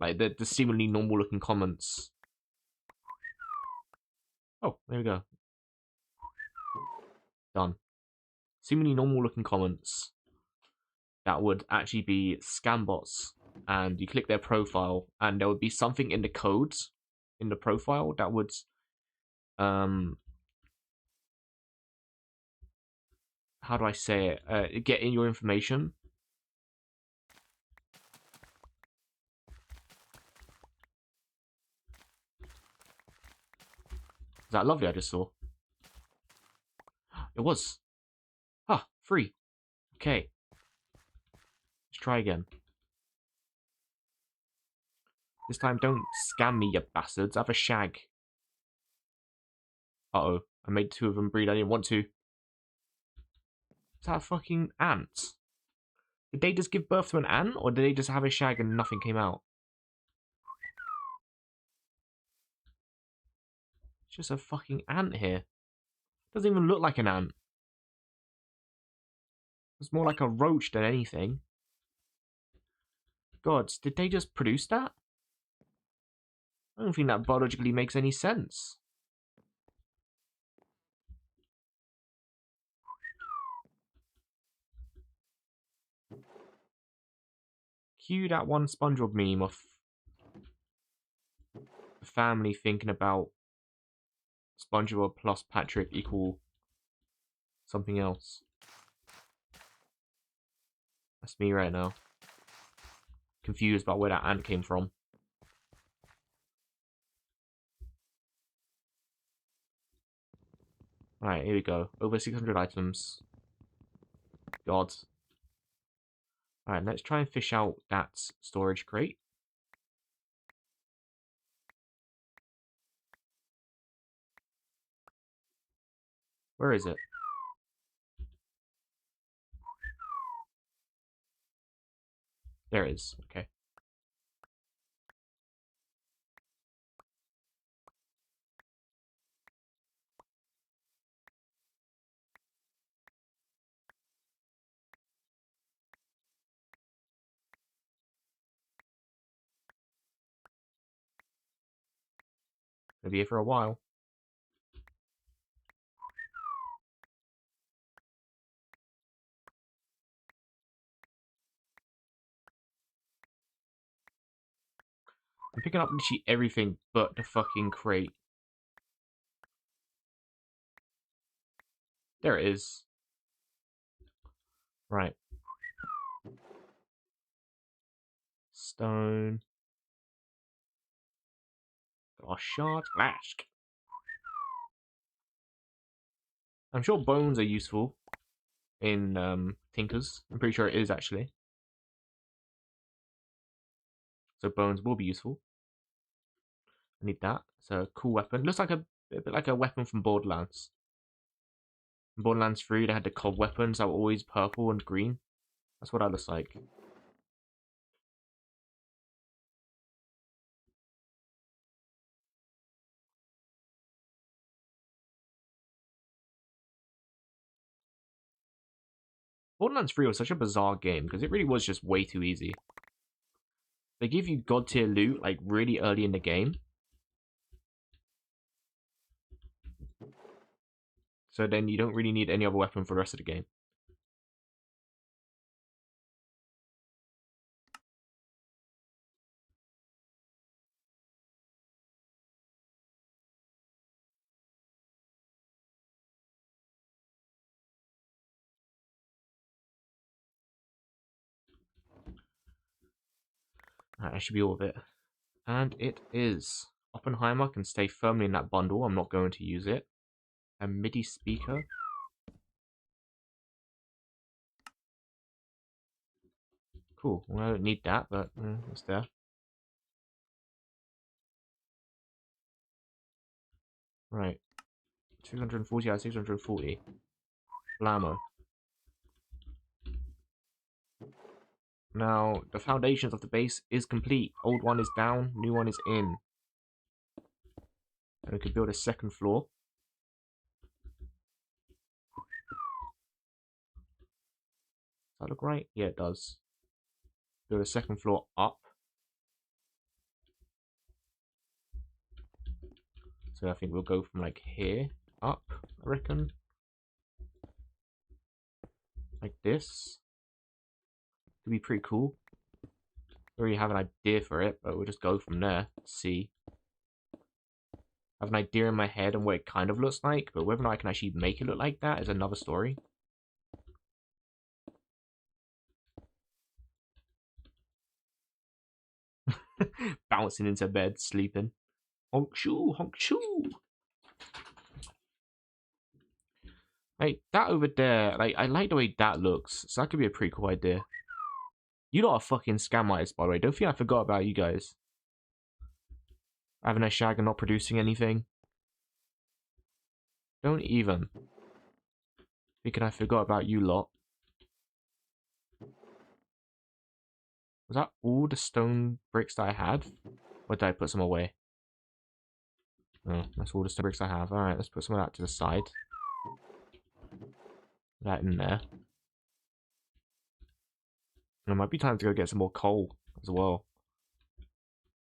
Like the seemingly normal-looking comments. Oh, there we go. Done. Seemingly normal-looking comments that would actually be scam bots, and you click their profile, and there would be something in the codes in the profile that would how do I say it? Get in your information. Is that lovely? I just saw. It was. Ah, free. Okay. Let's try again. This time, don't scam me, you bastards. Have a shag. Uh-oh. I made two of them breed. I didn't want to. Is that a fucking ant? Did they just give birth to an ant? Or did they just have a shag and nothing came out? It's just a fucking ant here. Doesn't even look like an ant. It's more like a roach than anything. God, did they just produce that? I don't think that biologically makes any sense. Cue that one SpongeBob meme of the family thinking about SpongeBob plus Patrick equal something else. That's me right now. Confused about where that ant came from. Alright, here we go. Over 600 items. God. Alright, let's try and fish out that storage crate. Where is it? There it is. Okay. Gonna be here for a while. I'm picking up literally everything but the fucking crate. There it is. Right. Stone. Glass shard. Glass. I'm sure bones are useful in Tinkers. I'm pretty sure it is actually. So bones will be useful. I need that. It's a cool weapon. Looks like a bit like a weapon from Borderlands. In Borderlands 3, they had the cob weapons that were always purple and green. That's what that looks like. Borderlands 3 was such a bizarre game because it really was just way too easy. they give you god tier loot like really early in the game. So then you don't really need any other weapon for the rest of the game. Alright, that should be all of it. And it is. Oppenheimer can stay firmly in that bundle. I'm not going to use it. A MIDI speaker. Cool. Well, I don't need that, but it's there. Right. 640 out of 640. Blammo. Now, the foundations of the base is complete. Old one is down, new one is in. And we could build a second floor. Does that look right? Yeah, it does. Build a second floor up. So I think we'll go from like here up, I reckon. Like this. Could be pretty cool. I already have an idea for it, but we'll just go from there. See. I have an idea in my head on what it kind of looks like, but whether or not I can actually make it look like that is another story. Bouncing into bed, sleeping. Honk shoo, honk shoo. Like, that over there, like, I like the way that looks, so that could be a pretty cool idea. You lot are fucking scam artists, by the way. Don't think I forgot about you guys. Having a shag and not producing anything. Don't even. Thinking I forgot about you lot. Was that all the stone bricks that I had? Or did I put some away? Oh, that's all the stone bricks I have. Alright, let's put some of that to the side. That in there. And it might be time to go get some more coal as well.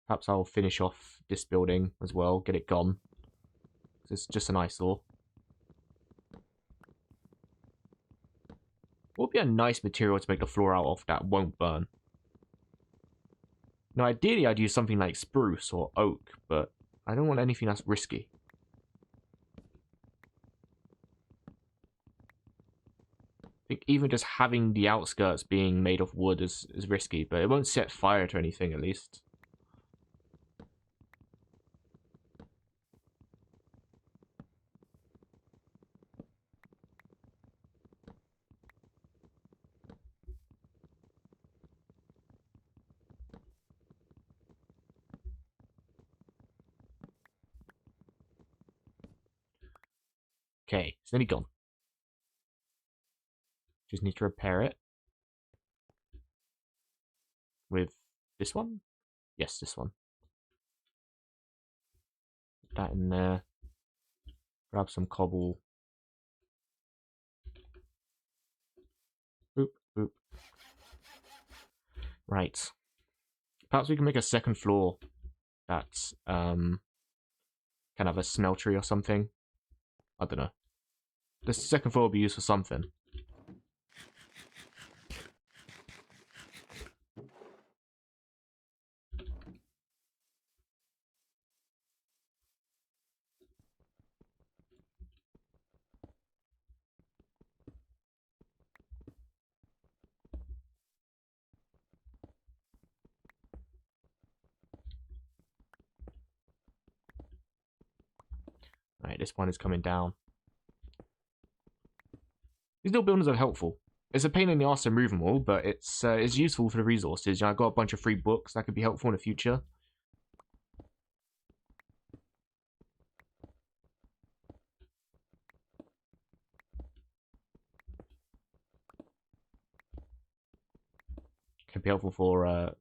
Perhaps I'll finish off this building as well, get it gone. It's just an eyesore. What would be a nice material to make the floor out of that won't burn? Now, ideally, I'd use something like spruce or oak, but I don't want anything that's risky. I think even just having the outskirts being made of wood is risky, but it won't set fire to anything, at least. Okay, it's nearly gone. Just need to repair it. With this one? Yes, this one. Put that in there. Grab some cobble. Boop, boop. Right. Perhaps we can make a second floor that's kind of a smeltery or something. I don't know. The second floor will be used for something. Right, this one is coming down. These little buildings are helpful. It's a pain in the arse to move them all, but it's useful for the resources. You know, I got a bunch of free books that could be helpful in the future. Can be helpful for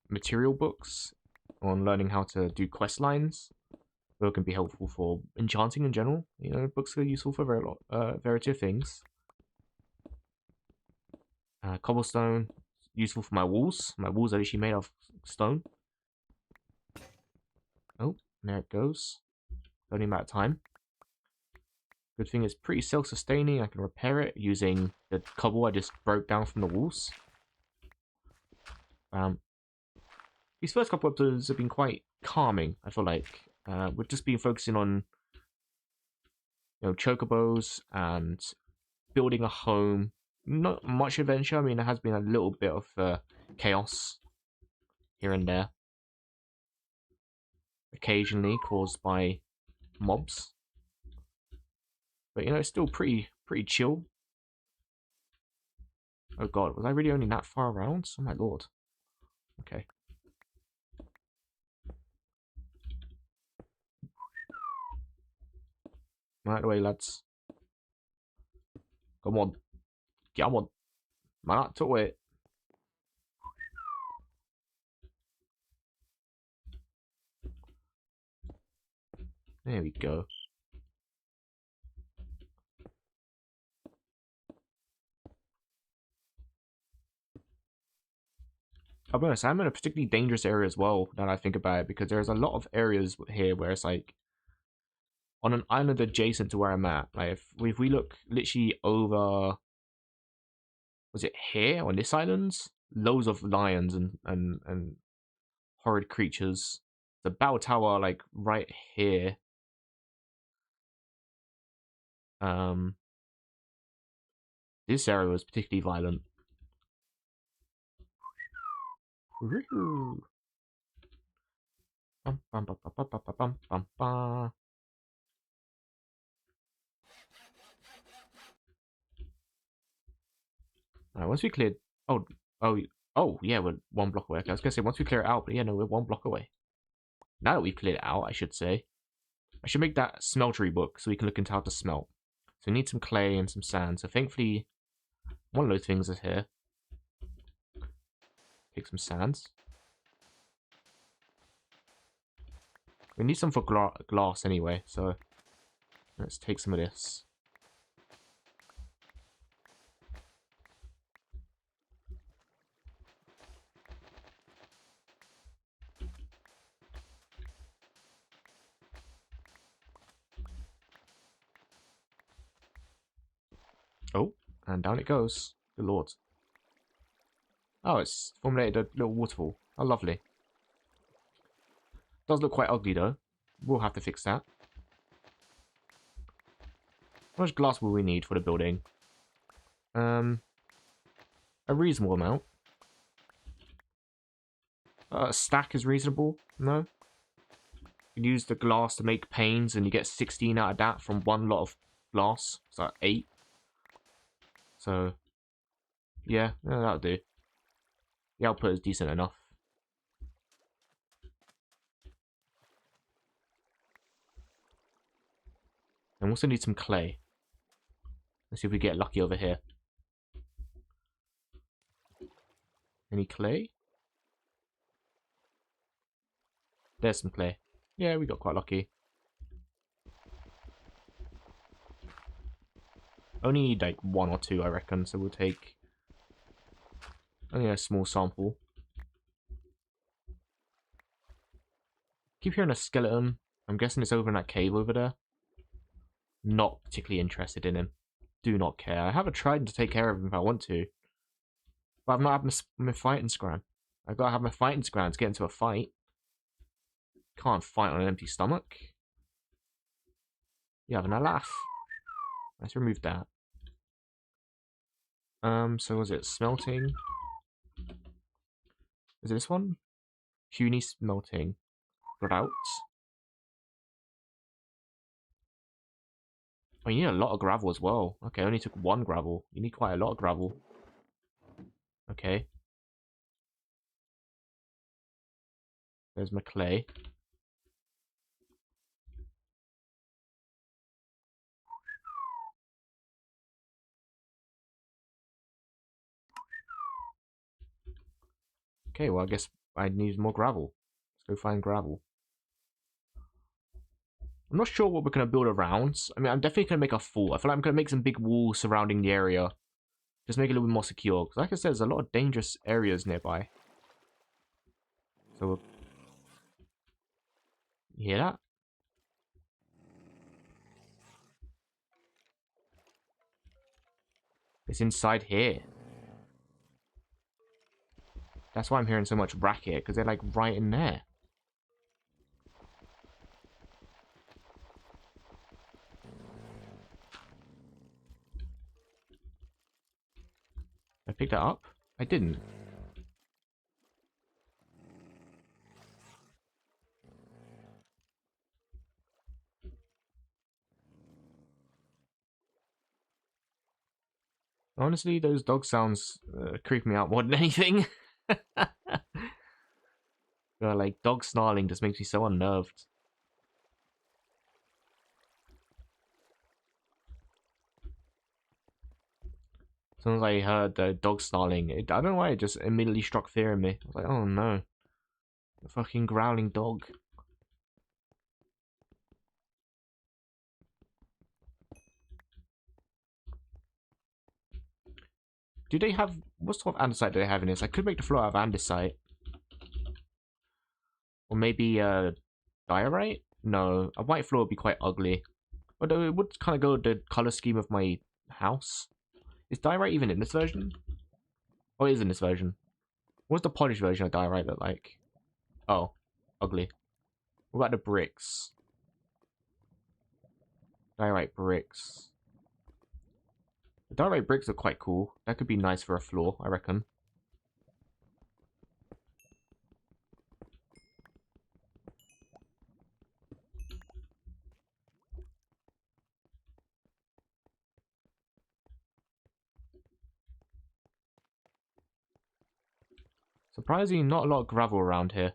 material books on learning how to do quest lines. Or can be helpful for enchanting in general. You know, books are useful for a variety of things. Cobblestone, useful for my walls. My walls are actually made of stone. Oh, there it goes. Only a matter of time. Good thing it's pretty self-sustaining. I can repair it using the cobble I just broke down from the walls. These first couple episodes have been quite calming, I feel like. We've just been focusing on, chocobos and building a home. Not much adventure. I mean, there has been a little bit of chaos here and there, occasionally caused by mobs. But it's still pretty chill. Oh god, was I really only that far around? Oh my lord. Okay. Right away, lads. Come on. Come on. Man, out to it. There we go. I'll be honest, I'm in a particularly dangerous area as well, now that I think about it, because there's a lot of areas here where it's like on an island adjacent to where I'm at. Like if we look literally over, was it here on this island? Loads of lions and horrid creatures. The battle tower like right here. This area was particularly violent. Bum, bum, bum, bum, bum, bum, bum, bum. Alright, once we cleared... Oh, oh, oh, yeah, we're one block away. Okay, I was going to say, once we clear it out, but yeah, no, we're one block away. Now that we've cleared it out, I should say. I should make that smeltery book so we can look into how to smelt. So we need some clay and some sand. So thankfully, one of those things is here. Take some sands. We need some for glass anyway, so let's take some of this. Oh, and down it goes. Good lord. Oh, it's formulated a little waterfall. Oh, lovely. Does look quite ugly though. We'll have to fix that. How much glass will we need for the building? A reasonable amount. A stack is reasonable. No? You use the glass to make panes, and you get 16 out of that from one lot of glass. So 8. So, yeah, that'll do. The output is decent enough. And we also need some clay. Let's see if we get lucky over here. Any clay? There's some clay. Yeah, we got quite lucky. Only need like 1 or 2, I reckon, so we'll take only a small sample. Keep hearing a skeleton. I'm guessing it's over in that cave over there. Not particularly interested in him. Do not care. I have a trident to take care of him if I want to. But I've not had my fighting scram. I've got to have my fighting scram to get into a fight. Can't fight on an empty stomach. You having a laugh? Let's remove that. So was it smelting? Is it this one? Puny smelting. Grout. Oh, you need a lot of gravel as well. Okay, I only took 1 gravel. You need quite a lot of gravel. Okay. There's my clay. Okay, well, I guess I need more gravel. Let's go find gravel. I'm not sure what we're going to build around. I mean, I'm definitely going to make a fort. I feel like I'm going to make some big walls surrounding the area. Just make it a little bit more secure. Because like I said, there's a lot of dangerous areas nearby. So, you hear that? It's inside here. That's why I'm hearing so much racket, because they're like right in there. I picked that up? I didn't. Honestly, those dog sounds creep me out more than anything. Like, dog snarling just makes me so unnerved. As soon as I heard the dog snarling, I don't know why, it just immediately struck fear in me. I was like, oh no. A fucking growling dog. Do they have... What sort of andesite do they have in this? I could make the floor out of andesite. Or maybe, diorite? No, a white floor would be quite ugly. Although it would kind of go with the color scheme of my house. Is diorite even in this version? Oh, it is in this version. What's the polished version of diorite look like? Oh, ugly. What about the bricks? Diorite bricks. The diorite bricks are quite cool. That could be nice for a floor, I reckon. Surprisingly, not a lot of gravel around here.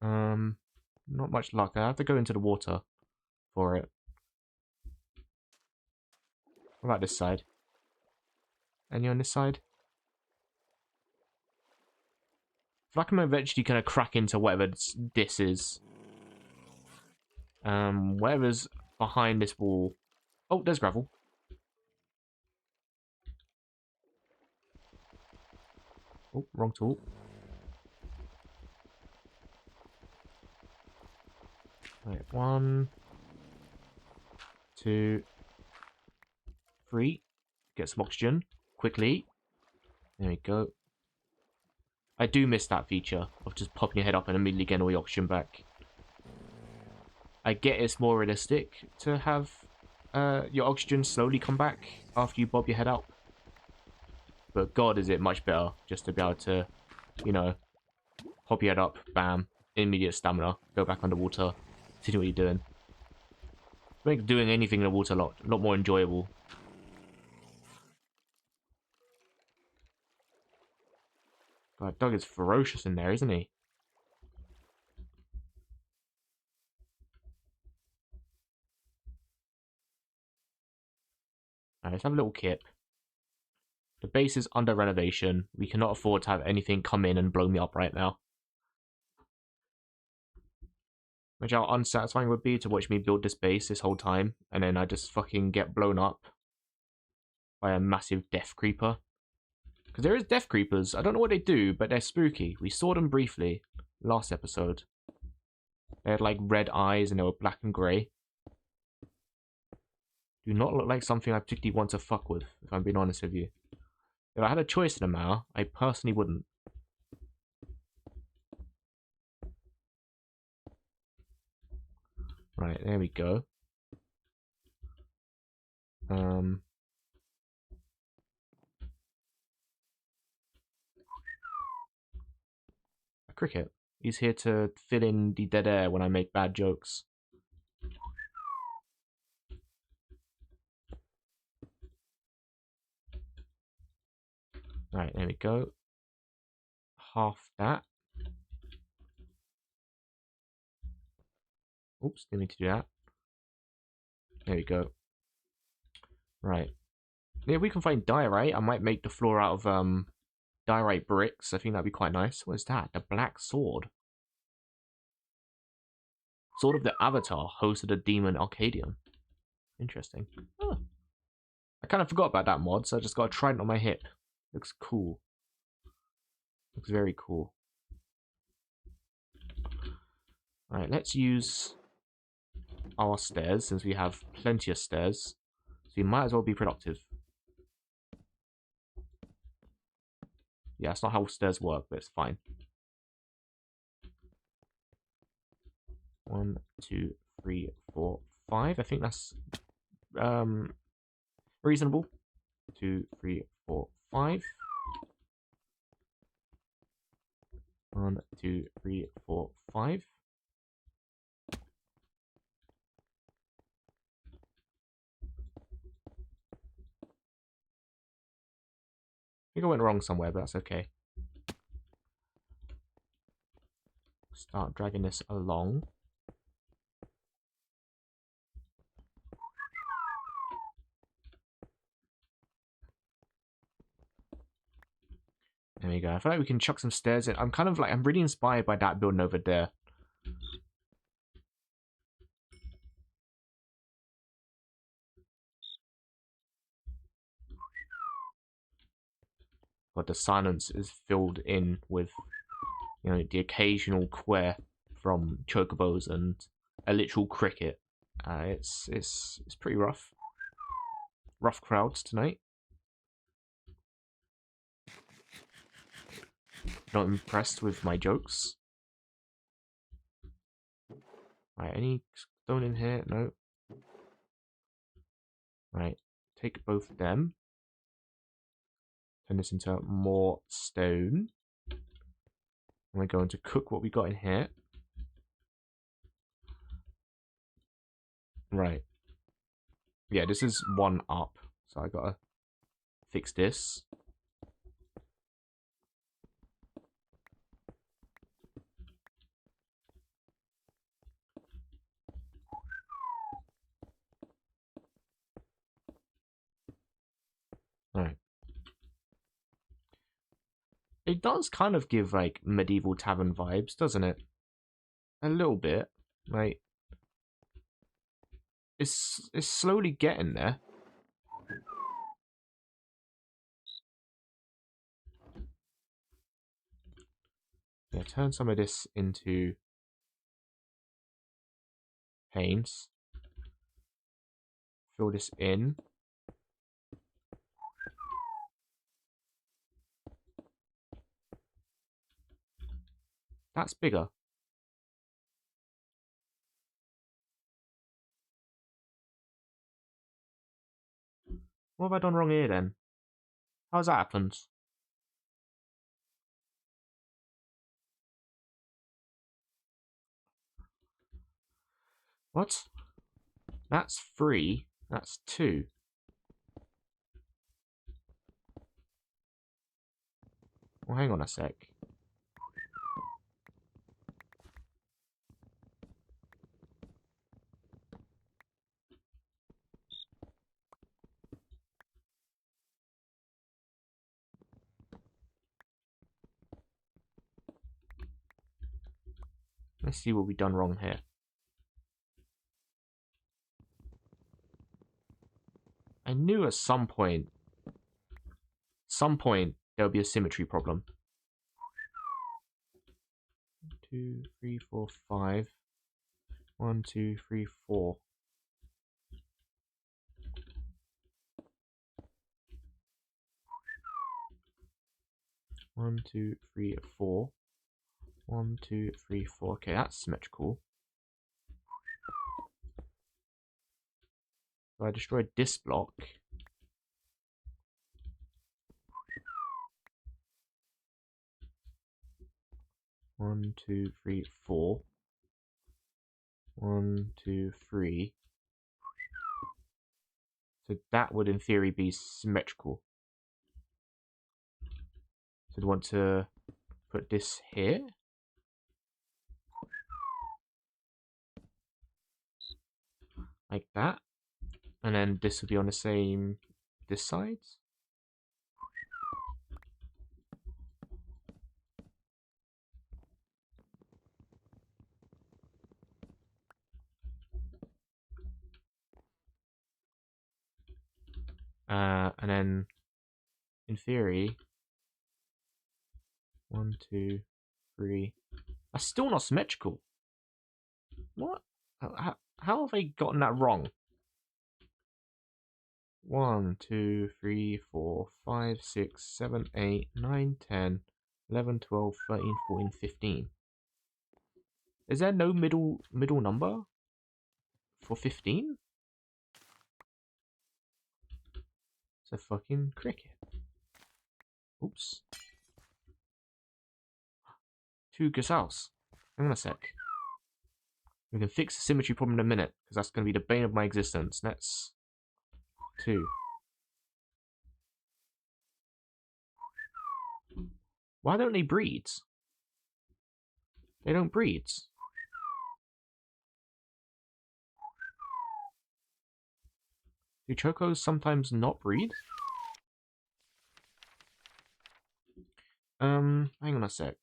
Not much luck. I have to go into the water for it. What about this side? Any on this side? I feel like I'm eventually gonna crack into whatever this is. Whatever's behind this wall. Oh, there's gravel. Oh, wrong tool. Right, 1, 2, 3. Get some oxygen quickly. There we go. I do miss that feature of just popping your head up and immediately getting all your oxygen back. I get it's more realistic to have your oxygen slowly come back after you bob your head up. But God, is it much better just to be able to, you know, pop your head up, bam, immediate stamina, go back underwater, see what you're doing. Makes doing anything in the water a lot more enjoyable. God, Doug is ferocious in there, isn't he? Alright, let's have a little kip. The base is under renovation. We cannot afford to have anything come in and blow me up right now. Imagine how unsatisfying it would be to watch me build this base this whole time, and then I just fucking get blown up by a massive death creeper. Because there is death creepers. I don't know what they do, but they're spooky. We saw them briefly last episode. They had like red eyes and they were black and grey. Do not look like something I particularly want to fuck with, if I'm being honest with you. If I had a choice in the matter, I personally wouldn't. Right, there we go. A cricket. He's here to fill in the dead air when I make bad jokes. Right, there we go. Half that. Oops, didn't mean to do that. There we go. Right. Yeah, we can find diorite. I might make the floor out of diorite bricks. I think that'd be quite nice. What is that? The black sword. Sword of the Avatar, host of the demon Arcadium. Interesting. Oh. I kind of forgot about that mod, so I just got a trident on my hip. Looks cool. Looks very cool. Alright, let's use our stairs, since we have plenty of stairs. So we might as well be productive. Yeah, that's not how stairs work, but it's fine. 1, 2, 3, 4, 5. I think that's reasonable. 2, 3, 4, 5. 1, 2, 3, 4, 5. I think I went wrong somewhere, but that's okay. Start dragging this along. There we go. I feel like we can chuck some stairs in. I'm really inspired by that building over there. But the silence is filled in with, the occasional queer from chocobos and a literal cricket. It's pretty rough. Rough crowds tonight. Not impressed with my jokes. Right, any stone in here? No. Right, take both of them. Turn this into more stone. And we're going to cook what we got in here. Right. Yeah, this is one up. So I gotta fix this. Alright. It does kind of give, like, medieval tavern vibes, doesn't it? A little bit. Like, it's slowly getting there. Yeah, turn some of this into panes. Fill this in. That's bigger. What have I done wrong here then? How's that happened? What? That's 3. That's 2. Well, hang on a sec. Let's see what we've done wrong here. I knew at some point, there'll be a symmetry problem. 2, 3, 4, 5. 1, 2, 3, 4. 1, 2, 3, 4. 1, 2, 3, 4. Okay, that's symmetrical. So I destroyed this block. One, 2, 3, 4. 1, 2, 3. So that would, in theory, be symmetrical. So I'd want to put this here. Like that. And then this would be on the same, this side. And then, in theory, 1, 2, 3. That's still not symmetrical. What? How have they gotten that wrong? 1, 2, 3, 4, 5, 6, 7, 8, 9, 10, 11, 12, 13, 14, 15. Is there no middle number for 15? It's a fucking cricket. Oops. 2 gazelles. Hang on a sec. We can fix the symmetry problem in a minute, because that's going to be the bane of my existence. That's 2. Why don't they breed? They don't breed. Do chocos sometimes not breed? Hang on a sec.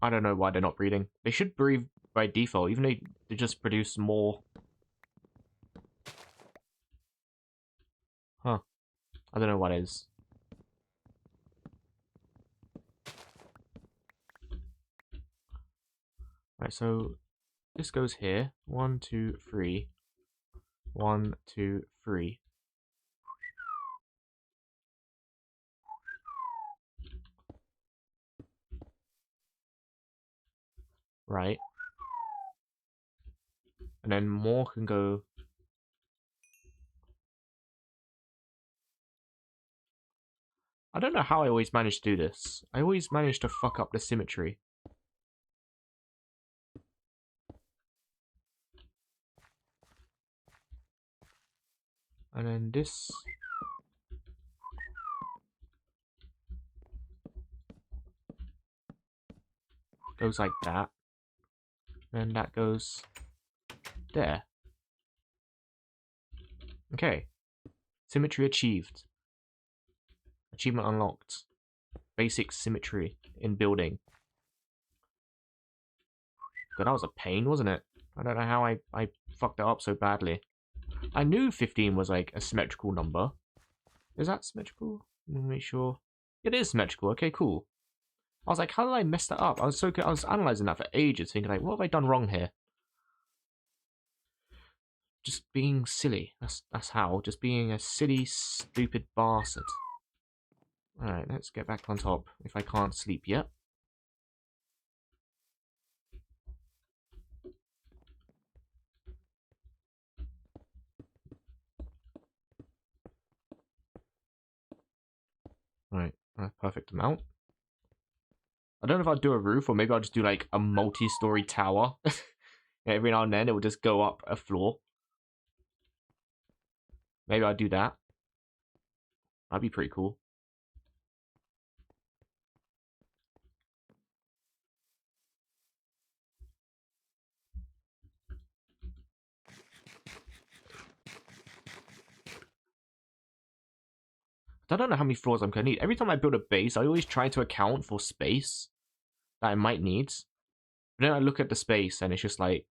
I don't know why they're not breeding. They should breed by default, even though they just produce more. Huh. I don't know what it is. Right, so this goes here. 1, 2, 3. 1, 2, 3. Right. And then more can go. I don't know how I always manage to do this. I always manage to fuck up the symmetry. And then this goes like that. And that goes there. Okay. Symmetry achieved. Achievement unlocked. Basic symmetry in building. God, that was a pain, wasn't it? I don't know how I fucked it up so badly. I knew 15 was like a symmetrical number. Is that symmetrical? Let me make sure. It is symmetrical. Okay, cool. I was like, how did I mess that up? I was analyzing that for ages, thinking like, what have I done wrong here? Just being silly. That's how. Just being a silly, stupid bastard. Alright, let's get back on top if I can't sleep yet. Alright, perfect amount. I don't know if I'll do a roof or maybe I'll just do like a multi-story tower. Every now and then it will just go up a floor. Maybe I'll do that. That'd be pretty cool. I don't know how many floors I'm gonna need. Every time I build a base, I always try to account for space that I might need. But then I look at the space and it's just like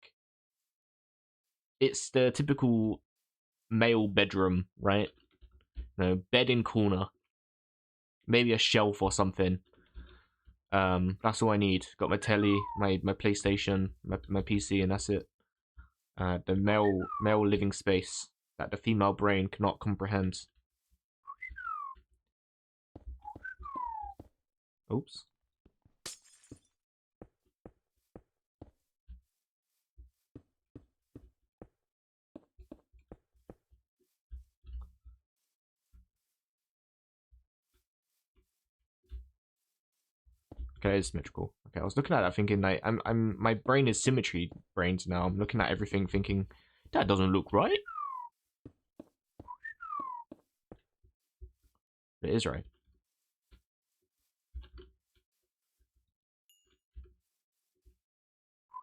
it's the typical male bedroom, right? Bed in corner. Maybe a shelf or something. That's all I need. Got my telly, my PlayStation, my PC, and that's it. The male living space that the female brain cannot comprehend. Oops. Okay, it's symmetrical. Okay, I was looking at that thinking like my brain is symmetry brains now. I'm looking at everything thinking that doesn't look right. It is right.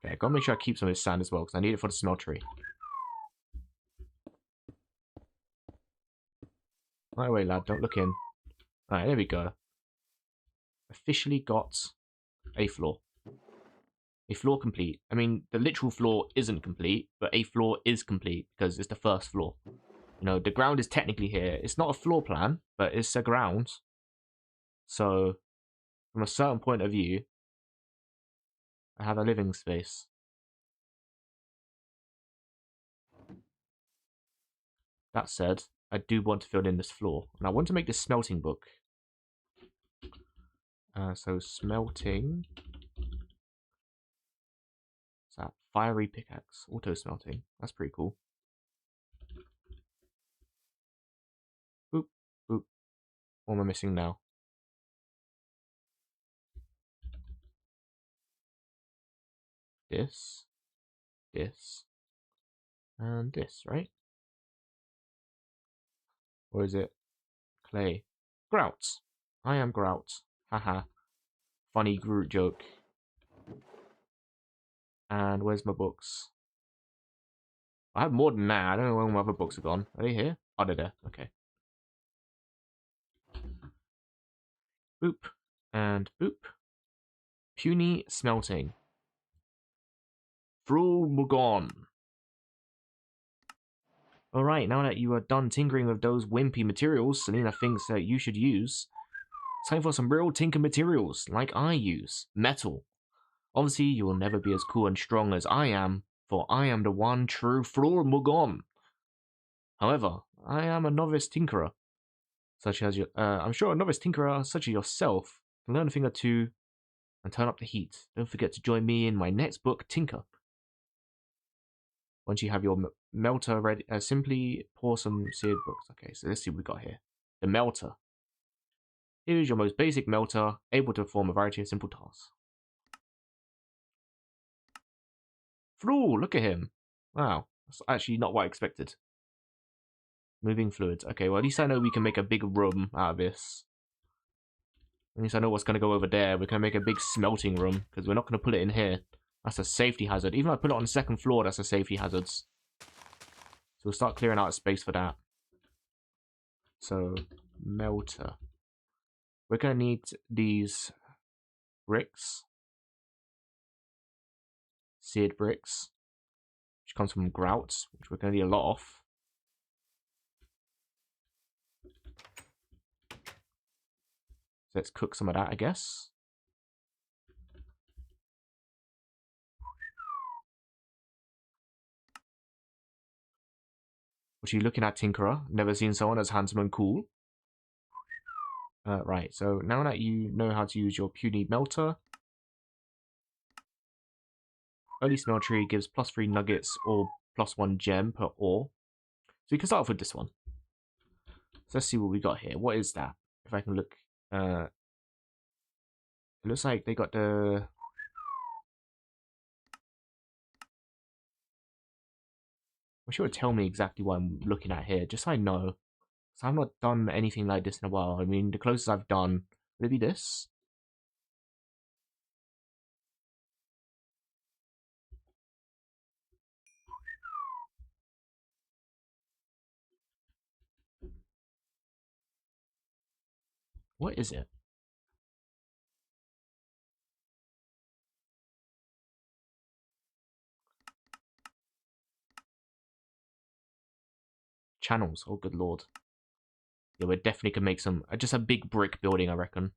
Okay, I gotta make sure I keep some of this sand as well, because I need it for the smeltery. Right away, lad, don't look in. Alright, there we go. Officially got a floor. A floor complete. I mean, the literal floor isn't complete, but a floor is complete because it's the first floor. You know, the ground is technically here. It's not a floor plan, but it's a ground. So, from a certain point of view, I have a living space. That said, I do want to fill in this floor, and I want to make this smelting book. So smelting. What's that? Fiery pickaxe, auto smelting. That's pretty cool. Boop, boop. What am I missing now? This, and this, right? Or is it clay? Grout. I am Grout. Haha. Funny Groot joke. And where's my books? I have more than that. I don't know where my other books are gone. Are they here? Oh, they're there. Okay. Boop. And boop. Puny smelting. Through Mugon. Alright, now that you are done tinkering with those wimpy materials Selena thinks that you should use, time for some real tinker materials, like I use. Metal. Obviously, you will never be as cool and strong as I am, for I am the one true Flor Mugon. However, I am a novice tinkerer, such as I'm sure a novice tinkerer such as yourself can learn a thing or two and turn up the heat. Don't forget to join me in my next book, Tinker. Once you have your melter ready, simply pour some seared books. Okay, so let's see what we got here. The melter. Here is your most basic melter, able to perform a variety of simple tasks. Flu, look at him. Wow, that's actually not what I expected. Moving fluids. Okay, well at least I know we can make a big room out of this. At least I know what's going to go over there. We're going to make a big smelting room, because we're not going to put it in here. That's a safety hazard. Even if I put it on the second floor, that's a safety hazard. So we'll start clearing out space for that. So, melter. We're going to need these bricks. Seared bricks. Which comes from grout, which we're going to need a lot of. So let's cook some of that, I guess. What are you looking at, Tinkerer? Never seen someone as handsome and cool. Right, so now that you know how to use your puny melter, early smeltery gives +3 nuggets or +1 gem per ore. So we can start off with this one. So let's see what we got here. What is that? If I can look. It looks like they got the... I wish you would tell me exactly what I'm looking at here, just so I know. So I've not done anything like this in a while. I mean, the closest I've done, would it be this? What is it? Channels. Oh, good lord. Yeah, we definitely can make some... just a big brick building, I reckon.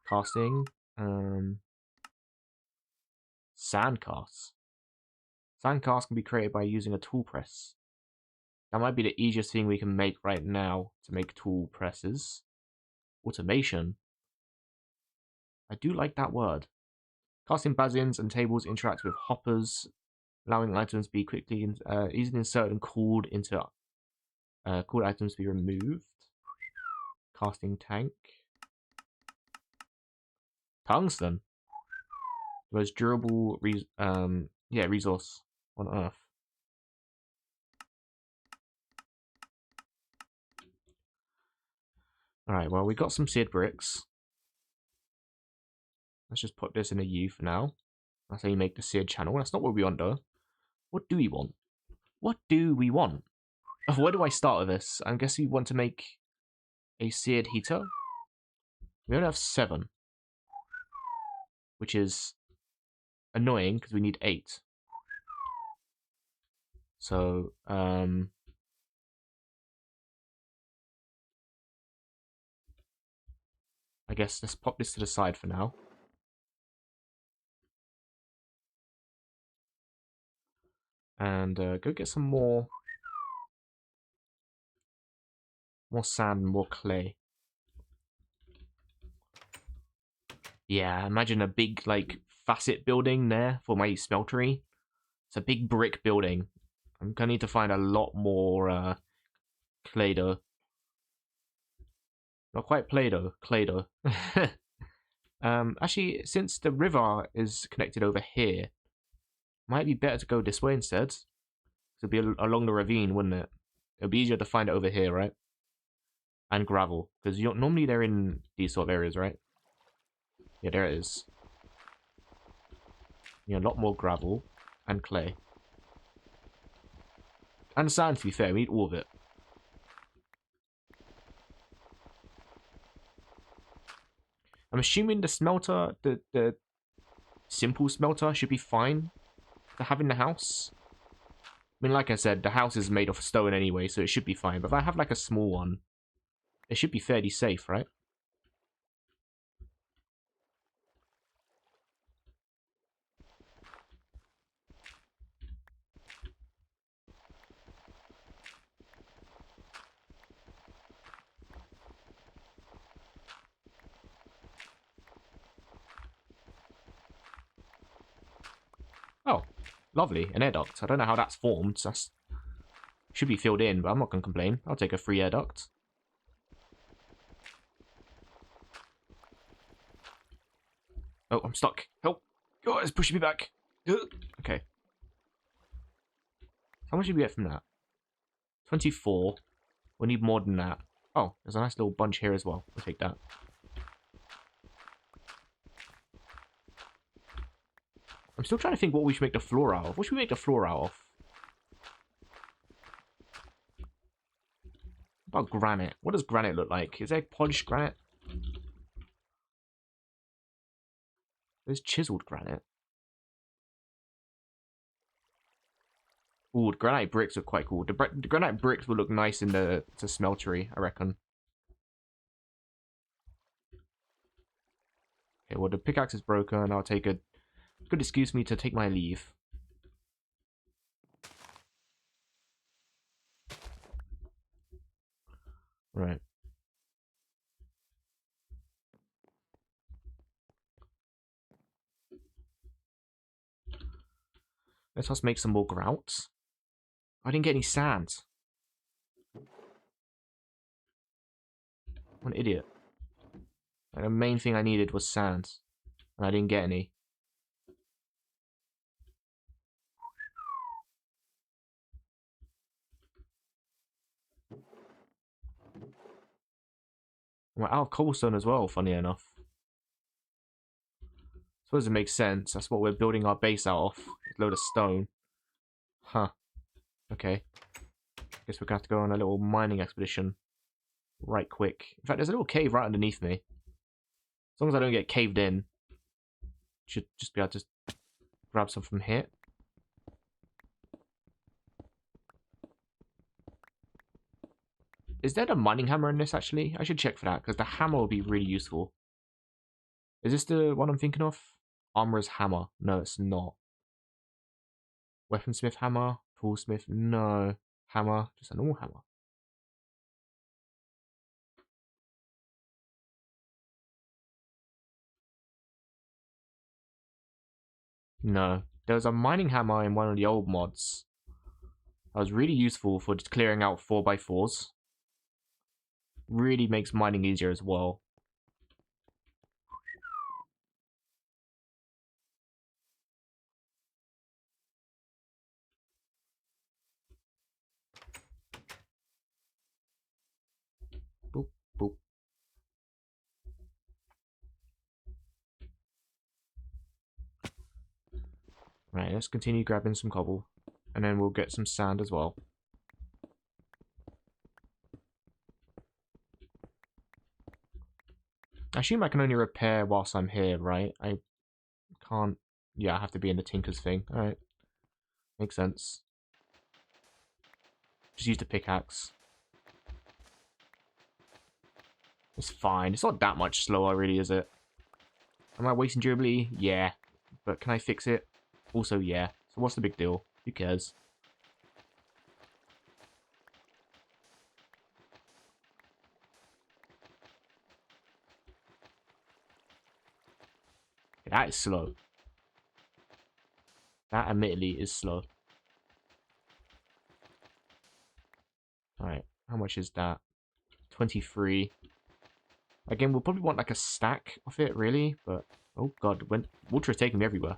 Casting. Sandcasts. Sandcasts can be created by using a tool press. That might be the easiest thing we can make right now to make tool presses. Automation. I do like that word. Casting basins and tables interact with hoppers, allowing items to be quickly easily inserted and cooled into cooled items to be removed. Casting tank. Tungsten. The most durable resource on Earth. Alright, well, we got some seared bricks. Let's just put this in a U for now. That's how you make the seared channel. That's not what we want, though. What do we want? What do we want? Where do I start with this? I guess we want to make a seared heater. We only have 7, which is annoying because we need 8. So, I guess let's pop this to the side for now. And go get some more sand, more clay. Yeah, imagine a big, like, facet building there for my smeltery. It's a big brick building. I'm gonna need to find a lot more clay-doh. Not quite play-doh, clay-doh. Actually, since the river is connected over here, might be better to go this way instead. It'd be along the ravine, wouldn't it? It'd be easier to find it over here, right? And gravel, because normally they're in these sort of areas, right? Yeah, there it is. Yeah, a lot more gravel and clay. And sand, to be fair, we need all of it. I'm assuming the smelter, the simple smelter should be fine to have in the house. I mean, like I said, the house is made of stone anyway, so it should be fine. But if I have like a small one, it should be fairly safe, right? Oh, lovely. An air duct. I don't know how that's formed. That's should be filled in, but I'm not going to complain. I'll take a free air duct. Oh, I'm stuck. Help. Oh, it's pushing me back. Okay. How much did we get from that? 24. We need more than that. Oh, there's a nice little bunch here as well. We'll take that. I'm still trying to think what we should make the floor out of. What should we make the floor out of? What about granite? What does granite look like? Is there polished granite? There's chiseled granite. Ooh, the granite bricks are quite cool. The granite bricks will look nice in the smeltery, I reckon. Okay, well, the pickaxe is broken. I'll take a good excuse me to take my leave. Right. Let us make some more grout. I didn't get any sand. What an idiot. Like, the main thing I needed was sand. And I didn't get any. We're out of cobblestone as well, funny enough. Suppose it makes sense. That's what we're building our base out of. A load of stone. Huh. Okay. Guess we're gonna have to go on a little mining expedition. Right quick. In fact, there's a little cave right underneath me. As long as I don't get caved in. Should just be able to grab some from here. Is there a mining hammer in this, actually? I should check for that, because the hammer will be really useful. Is this the one I'm thinking of? Armorer's hammer. No, it's not. Weaponsmith hammer. Toolsmith. No. Hammer. Just a normal hammer. No. There was a mining hammer in one of the old mods. That was really useful for just clearing out 4x4s. Really makes mining easier as well. Boop, boop. Right, let's continue grabbing some cobble. And then we'll get some sand as well. I assume I can only repair whilst I'm here, right? I can't... Yeah, I have to be in the Tinker's thing. Alright. Makes sense. Just use the pickaxe. It's fine. It's not that much slower, really, is it? Am I wasting durability? Yeah. But can I fix it? Also, yeah. So what's the big deal? Who cares? That is slow. That admittedly is slow. Alright. How much is that? 23. Again, we'll probably want like a stack of it, really. But, oh god, when water is taking me everywhere.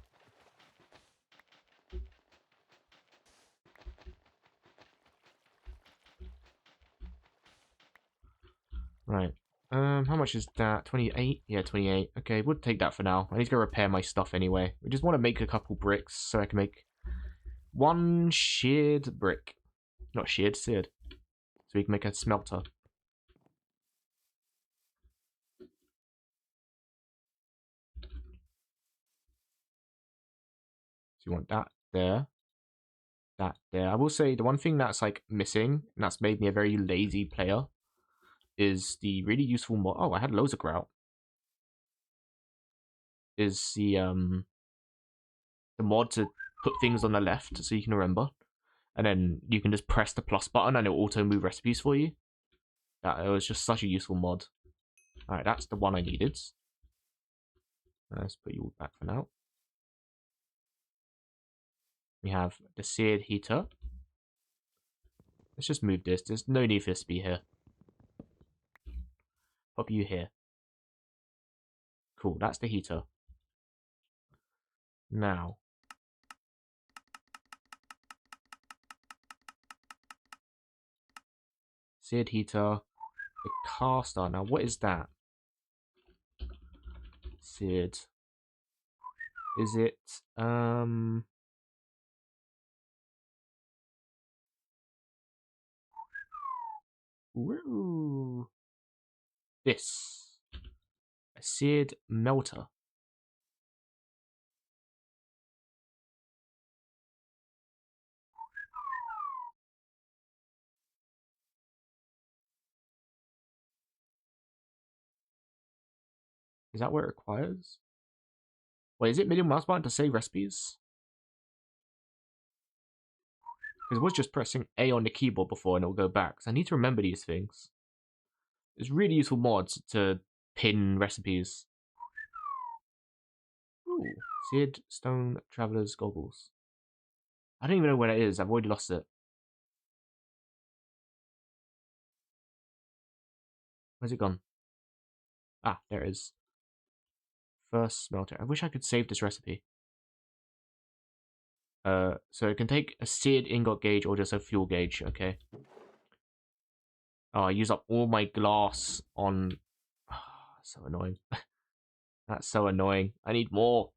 Right. How much is that? 28? Yeah, 28. Okay, we'll take that for now. I need to go repair my stuff anyway. We just want to make a couple bricks so I can make one sheared brick. Not sheared, seared. So we can make a smelter. So you want that there. That there. I will say the one thing that's like missing, and that's made me a very lazy player, is the really useful mod. Oh, I had loads of grout. Is the mod to put things on the left so you can remember, and then you can just press the plus button and it will auto move recipes for you. That it was just such a useful mod. All right, that's the one I needed. Let's put you all back for now. We have the seared heater. Let's just move this. There's no need for this to be here. Pop you here. Cool, that's the heater. Now, seared heater, the caster. Now, what is that? Seared. Is it, woo. This. A seared melter. Is that what it requires? Wait, is it middle mouse button to save recipes? Because it was just pressing A on the keyboard before and it'll go back. So I need to remember these things. It's really useful mods to pin recipes. Ooh, seared stone traveler's goggles. I don't even know where that is. I've already lost it. Where's it gone? Ah, there it is. First smelter. I wish I could save this recipe. So it can take a seared ingot gauge or just a fuel gauge. Okay. Oh, I use up all my glass on. Oh, so annoying. That's so annoying. I need more.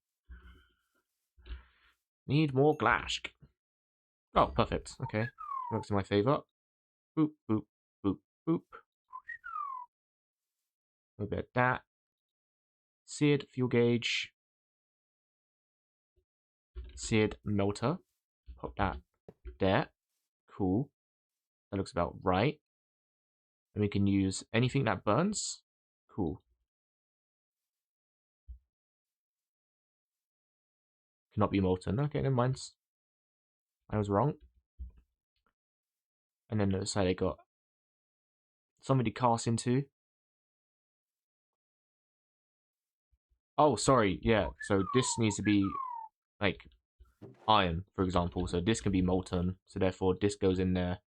Need more glass. Oh, perfect. Okay. Works in my favor. Boop, boop, boop, boop. A bit of that. Seared fuel gauge. Seared melter. Pop that there. Cool. That looks about right. And we can use anything that burns. Cool. Cannot be molten. Okay, never mind. I was wrong. And then the other side I got somebody cast into. Oh, sorry. Yeah. So this needs to be like iron, for example. So this can be molten. So therefore this goes in there.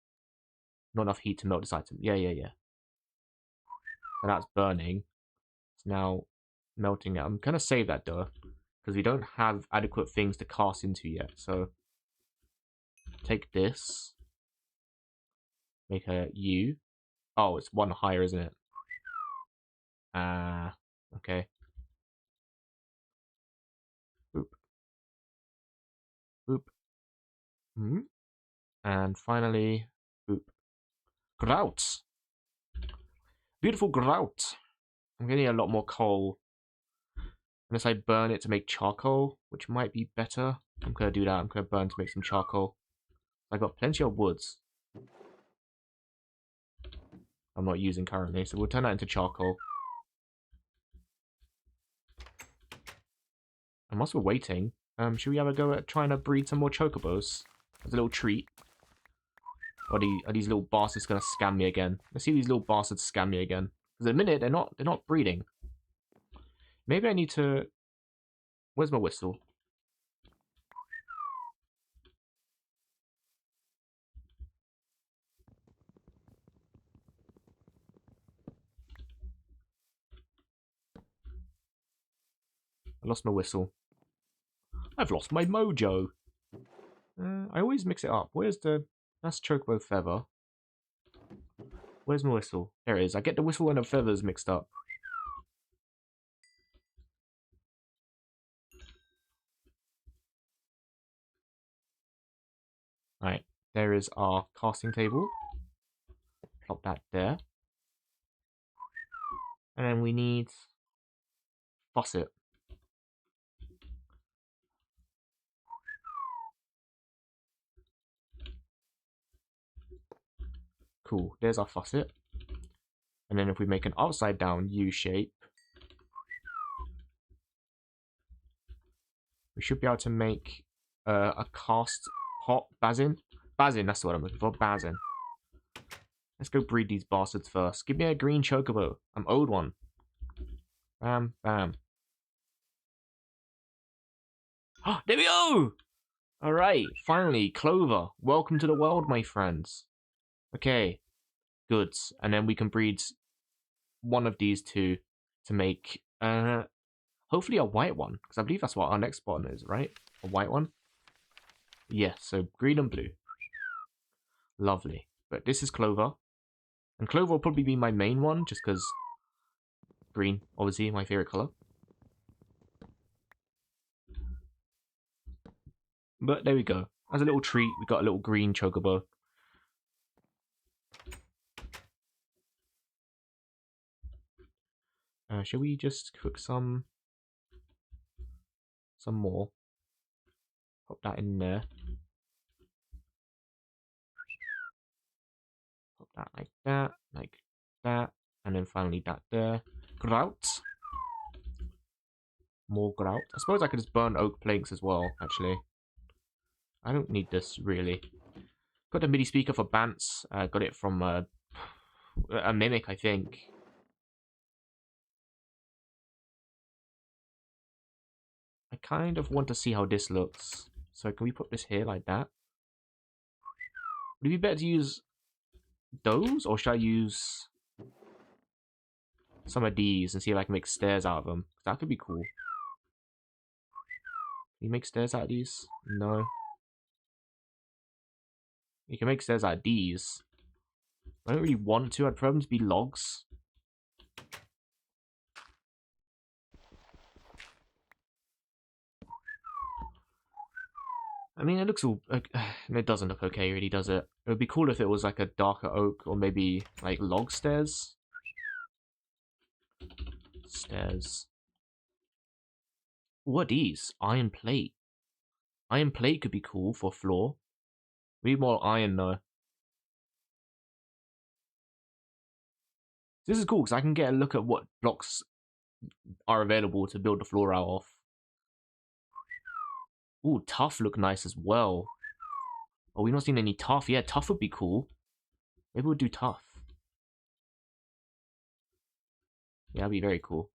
Not enough heat to melt this item. Yeah, yeah, yeah. So that's burning. It's now melting it. I'm gonna save that though, because we don't have adequate things to cast into yet. So take this, make a U. Oh, it's one higher, isn't it? Okay. Boop. And finally, boop. Grout. Beautiful grout. I'm getting a lot more coal. Unless I burn it to make charcoal, which might be better. I'm gonna do that. I'm gonna burn to make some charcoal. I got plenty of woods. I'm not using currently, so we'll turn that into charcoal. And whilst we're waiting, should we have a go at trying to breed some more chocobos? As a little treat. Or are these little bastards gonna scam me again? Let's see if these little bastards scam me again. Because at the minute they're not breeding. Maybe I need to. Where's my whistle? I lost my whistle. I've lost my mojo. I always mix it up. Where's the... That's chocobo feather. Where's my whistle? There it is. I get the whistle and the feathers mixed up. Right. There is our casting table. Plop that there. And then we need... faucet. Cool. There's our faucet. And then if we make an upside down U shape, we should be able to make a cast pot basin. Basin, that's what I'm looking for. Basin. Let's go breed these bastards first. Give me a green chocobo. I'm owed one. Bam, bam. Oh, there we go! Alright, finally, Clover. Welcome to the world, my friends. Okay, good. And then we can breed one of these two to make, hopefully a white one. Because I believe that's what our next spawn is, right? A white one? Yeah, so green and blue. Lovely. But this is Clover. And Clover will probably be my main one, just because green, obviously, my favorite color. But there we go. As a little treat, we got a little green chocobo. Shall we just cook some more? Pop that in there. Pop that, like that, and then finally that there. Grout. More grout. I suppose I could just burn oak planks as well, actually. I don't need this, really. Got the MIDI speaker for Bants. Got it from a Mimic, I think. I kind of want to see how this looks. So can we put this here like that? Would it be better to use those, or should I use some of these and see if I can make stairs out of them? That could be cool. Can you make stairs out of these? No. You can make stairs out of these. I don't really want to. I'd prefer them to be logs. I mean, it looks all... it doesn't look okay, really, does it? It would be cool if it was like a darker oak, or maybe like log stairs. Stairs. What are these? Iron plate. Iron plate could be cool for floor. We need more iron, though. This is cool, because I can get a look at what blocks are available to build the floor out of. Ooh, tough look nice as well. Oh, we've not seen any tough. Yeah, tough would be cool. Maybe we'll do tough. Yeah, that'd be very cool.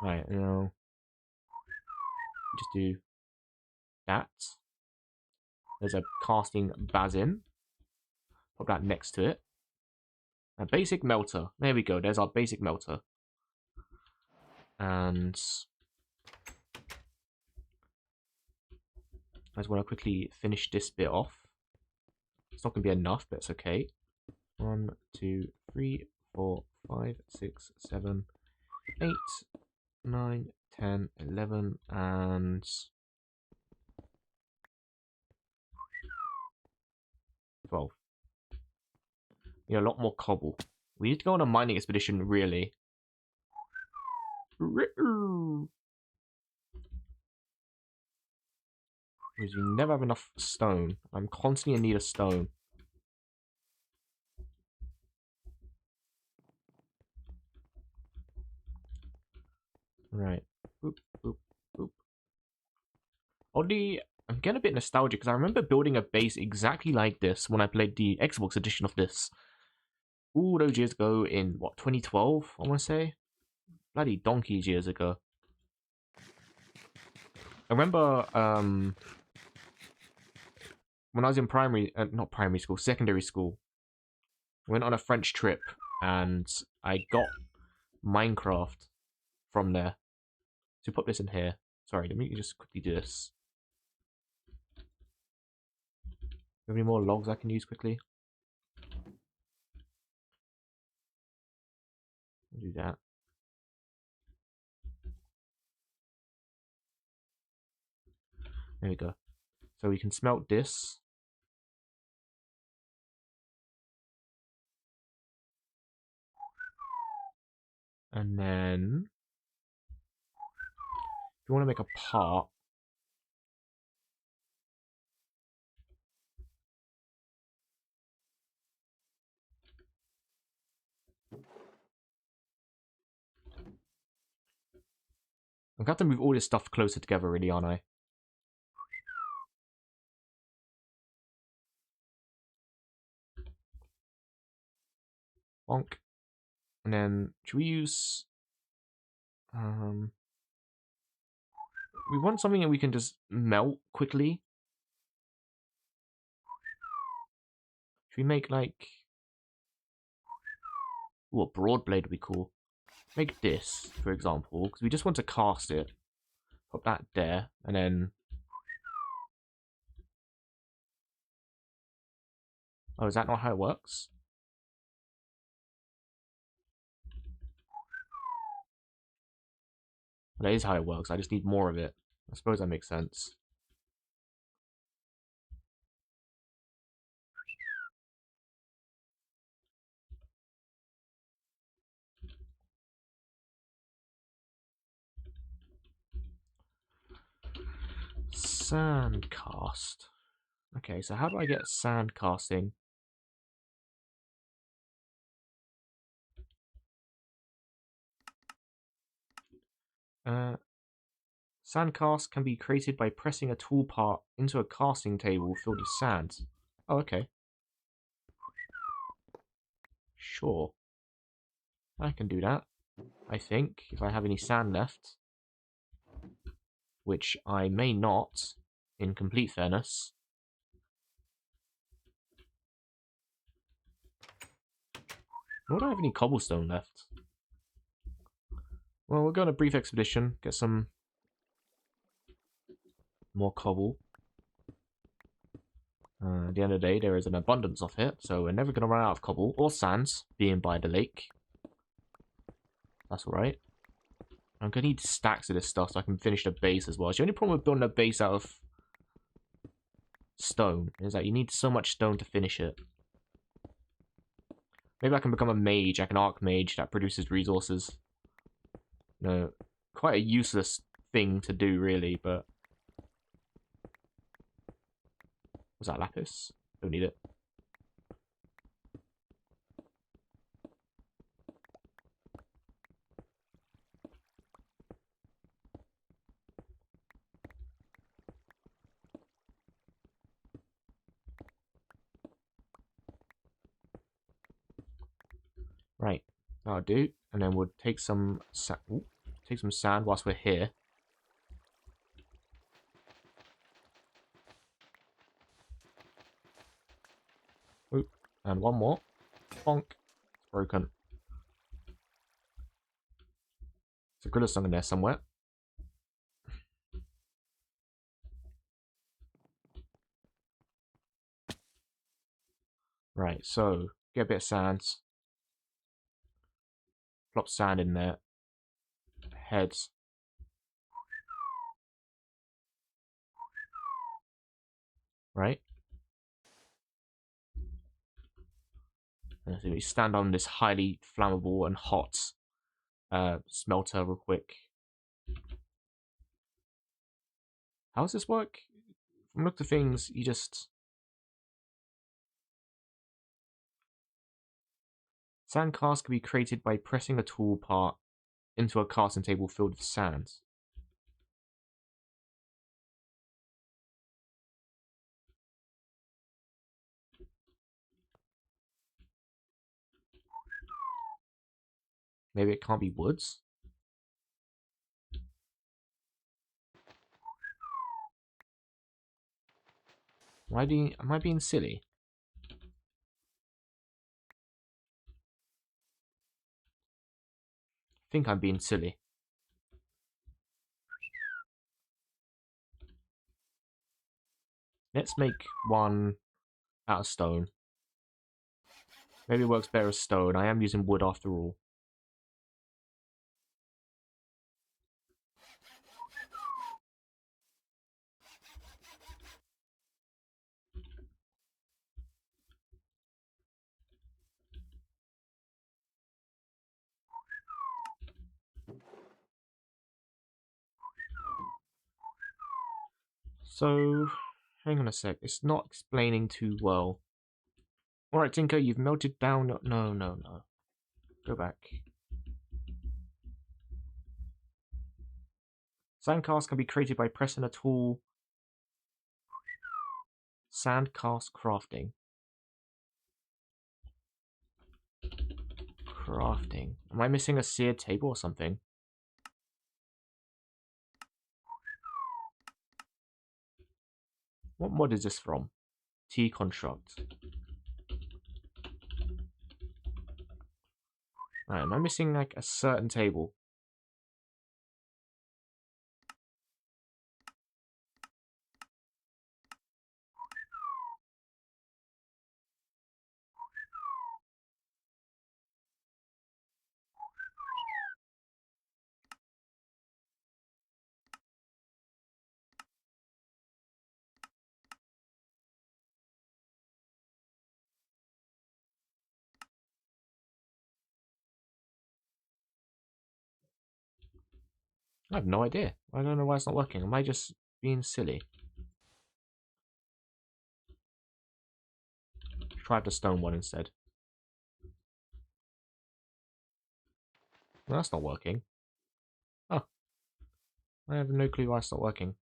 Alright, now... just do that. There's a casting basin. Put that next to it. A basic melter. There we go. There's our basic melter. And I just want to quickly finish this bit off. It's not going to be enough, but it's okay. 1, 2, 3, 4, 5, 6, 7, 8, 9, 10, 11, and 12. We need a lot more cobble. We need to go on a mining expedition, really. Because we never have enough stone. I'm constantly in need of stone. Right. Boop, boop, boop. Oddly, I'm getting a bit nostalgic because I remember building a base exactly like this when I played the Xbox edition of this. All those years ago in, what, 2012, I want to say? Bloody donkeys years ago. I remember when I was in not primary school, secondary school, I went on a French trip and I got Minecraft from there. So put this in here. Sorry, let me just quickly do this. Have any more logs I can use quickly? I'll do that. There we go. So we can smelt this. And then if you want to make a part, I'm going to have to move all this stuff closer together, really, aren't I? Bonk. And then, should we use... we want something that we can just melt quickly. Should we make, like... Ooh, a broad blade would be cool. Make this, for example, because we just want to cast it. Put that there, and then... Oh, is that not how it works? Well, that is how it works. I just need more of it. I suppose that makes sense. Sandcast. Okay, so how do I get sand casting? Sandcast can be created by pressing a toolpath into a casting table filled with sand. Oh, okay. Sure. I can do that. I think, if I have any sand left. Which I may not, in complete fairness. Nor do I have any cobblestone left. Well, we'll go on a brief expedition, get some more cobble. At the end of the day, there is an abundance of it, so we're never going to run out of cobble or sands, being by the lake. That's alright. I'm going to need stacks of this stuff so I can finish the base as well. It's the only problem with building a base out of stone is that you need so much stone to finish it. Maybe I can become a mage, like an archmage that produces resources. You know, quite a useless thing to do, really, but... Was that lapis? Don't need it. Right, that'll do. And then we'll take some sand whilst we're here. Oop, and one more. Bonk. It's broken. There's a gorilla song in there somewhere. Right, so get a bit of sand. Plop sand in there. Heads. Right. So we stand on this highly flammable and hot smelter real quick. How does this work? From look to things, you just... Sand cast can be created by pressing a tool part into a casting table filled with sand. Maybe it can't be woods? Am I being silly? I think I'm being silly. Let's make one out of stone. Maybe it works better as stone. I am using wood after all. So, hang on a sec. It's not explaining too well. Alright, Tinker, you've melted down... No, no, no. Go back. Sandcast can be created by pressing a tool. Sandcast crafting. Crafting. Am I missing a seared table or something? What mod is this from? T-Construct. Right, am I missing like a certain table? I have no idea. I don't know why it's not working. Am I just being silly? Try the stone one instead. Well, that's not working. Oh, I have no clue why it's not working.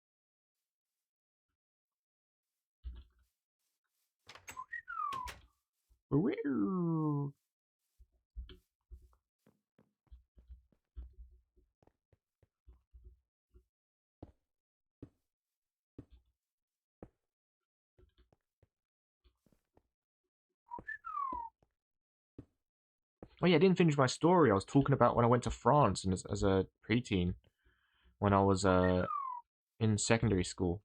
Oh yeah, I didn't finish my story. I was talking about when I went to France and as a preteen, when I was in secondary school.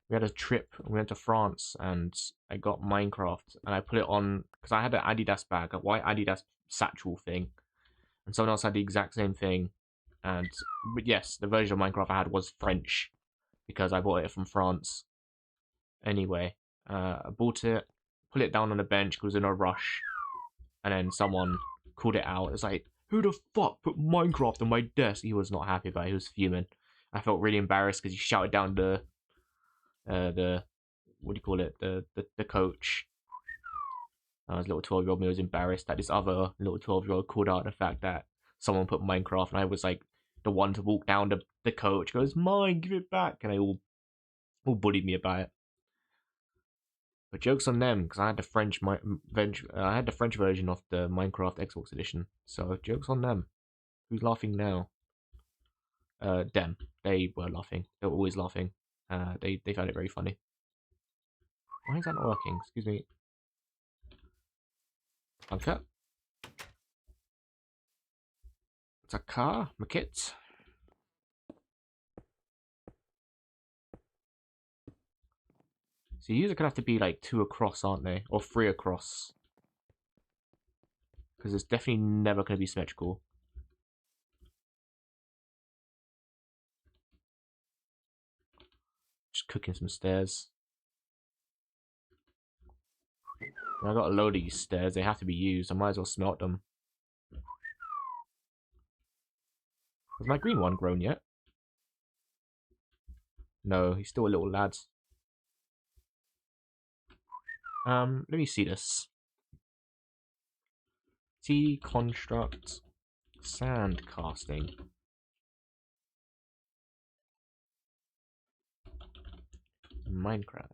We had a trip. We went to France and I got Minecraft and I put it on because I had an Adidas bag, a white Adidas satchel thing, and someone else had the exact same thing. And but yes, the version of Minecraft I had was French because I bought it from France. Anyway, I bought it, put it down on a bench because I was in a rush, and then someone called it out. It's like, who the fuck put Minecraft on my desk? He was not happy about it. He was fuming. I felt really embarrassed because he shouted down the what do you call it? The coach. His little 12-year-old me was embarrassed that this other little 12-year-old called out the fact that someone put Minecraft, and I was like the one to walk down the coach, goes, mine, give it back, and they all bullied me about it. But jokes on them, because I had the I had the French version of the Minecraft Xbox edition. So jokes on them. Who's laughing now? Them. They were laughing. They were always laughing. They found it very funny. Why is that not working? Excuse me. Okay. It's a car, my kits. So these are gonna have to be like 2 across, aren't they? Or 3 across. Because it's definitely never gonna be symmetrical. Just cooking some stairs. I got a load of these stairs. They have to be used. I might as well smelt them. Has my green one grown yet? No, he's still a little lad. Let me see this. T construct sand casting. Minecraft.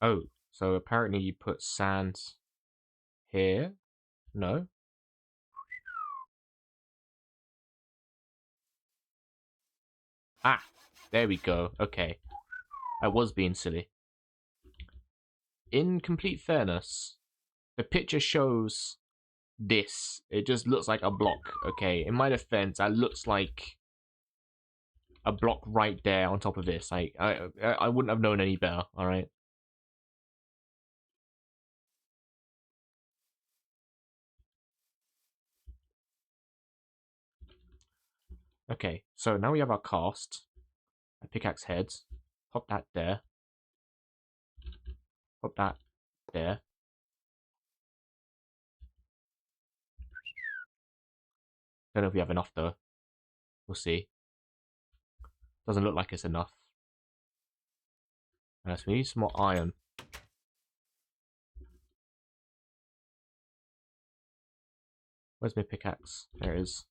Oh, so apparently you put sand here? No? Ah, there we go. Okay. I was being silly. In complete fairness, the picture shows this. It just looks like a block. Okay, in my defense, that looks like a block right there on top of this. I wouldn't have known any better, alright? Okay, so now we have our cast. A pickaxe heads. Pop that there. Pop that there. Don't know if we have enough though. We'll see. Doesn't look like it's enough. So we need some more iron. Where's my pickaxe? There it is.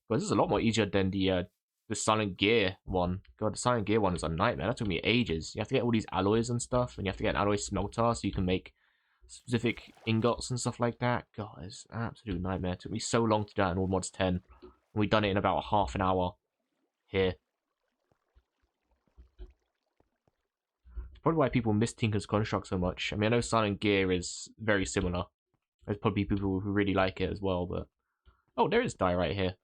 But this is a lot more easier than the Silent Gear one. God, the Silent Gear one is a nightmare. That took me ages. You have to get all these alloys and stuff, and you have to get an alloy smelter so you can make specific ingots and stuff like that. God, it's an absolute nightmare. It took me so long to do that in All Mods 10. And we done it in about half an hour here. It's probably why people miss Tinker's Construct so much. I mean, I know Silent Gear is very similar. There's probably people who really like it as well, but... Oh, there is dye right here.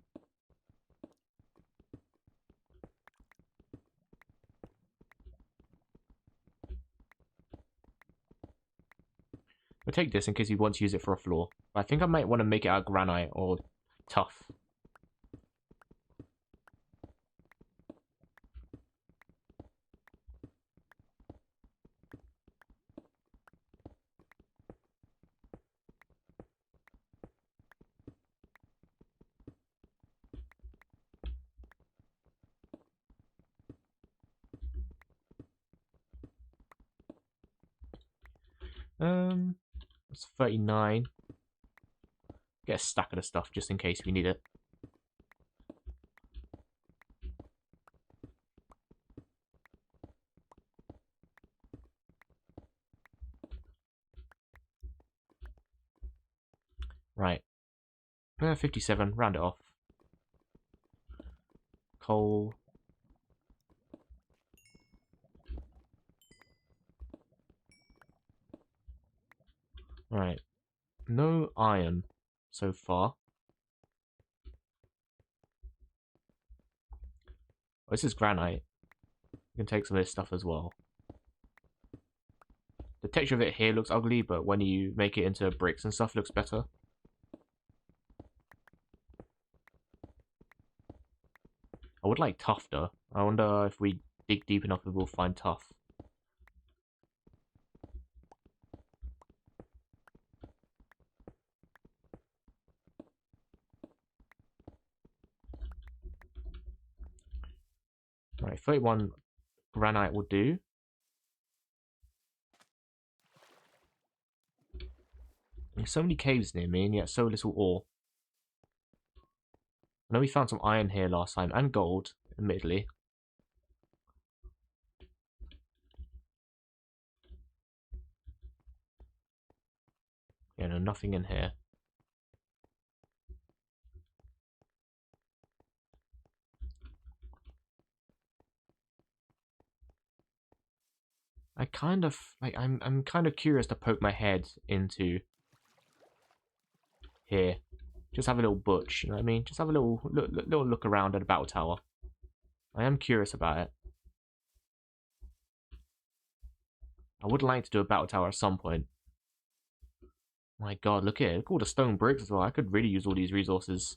I'll take this in case you want to use it for a floor. But I think I might want to make it out of granite or tough. That's 39. Get a stack of the stuff just in case we need it. Right. 57, round it off. Coal. Right. No iron so far. Oh, this is granite. You can take some of this stuff as well. The texture of it here looks ugly, but when you make it into bricks and stuff, it looks better. I would like tough though. I wonder if we dig deep enough if we'll find tough. Right, 31 granite will do. There's so many caves near me and yet so little ore. I know we found some iron here last time, and gold, admittedly. Yeah, no, nothing in here. I kind of like I'm kind of curious to poke my head into here. Just have a little butch, you know what I mean? Just have a little look around at a battle tower. I am curious about it. I would like to do a battle tower at some point. My god, look here. Look at all the stone bricks as well. I could really use all these resources.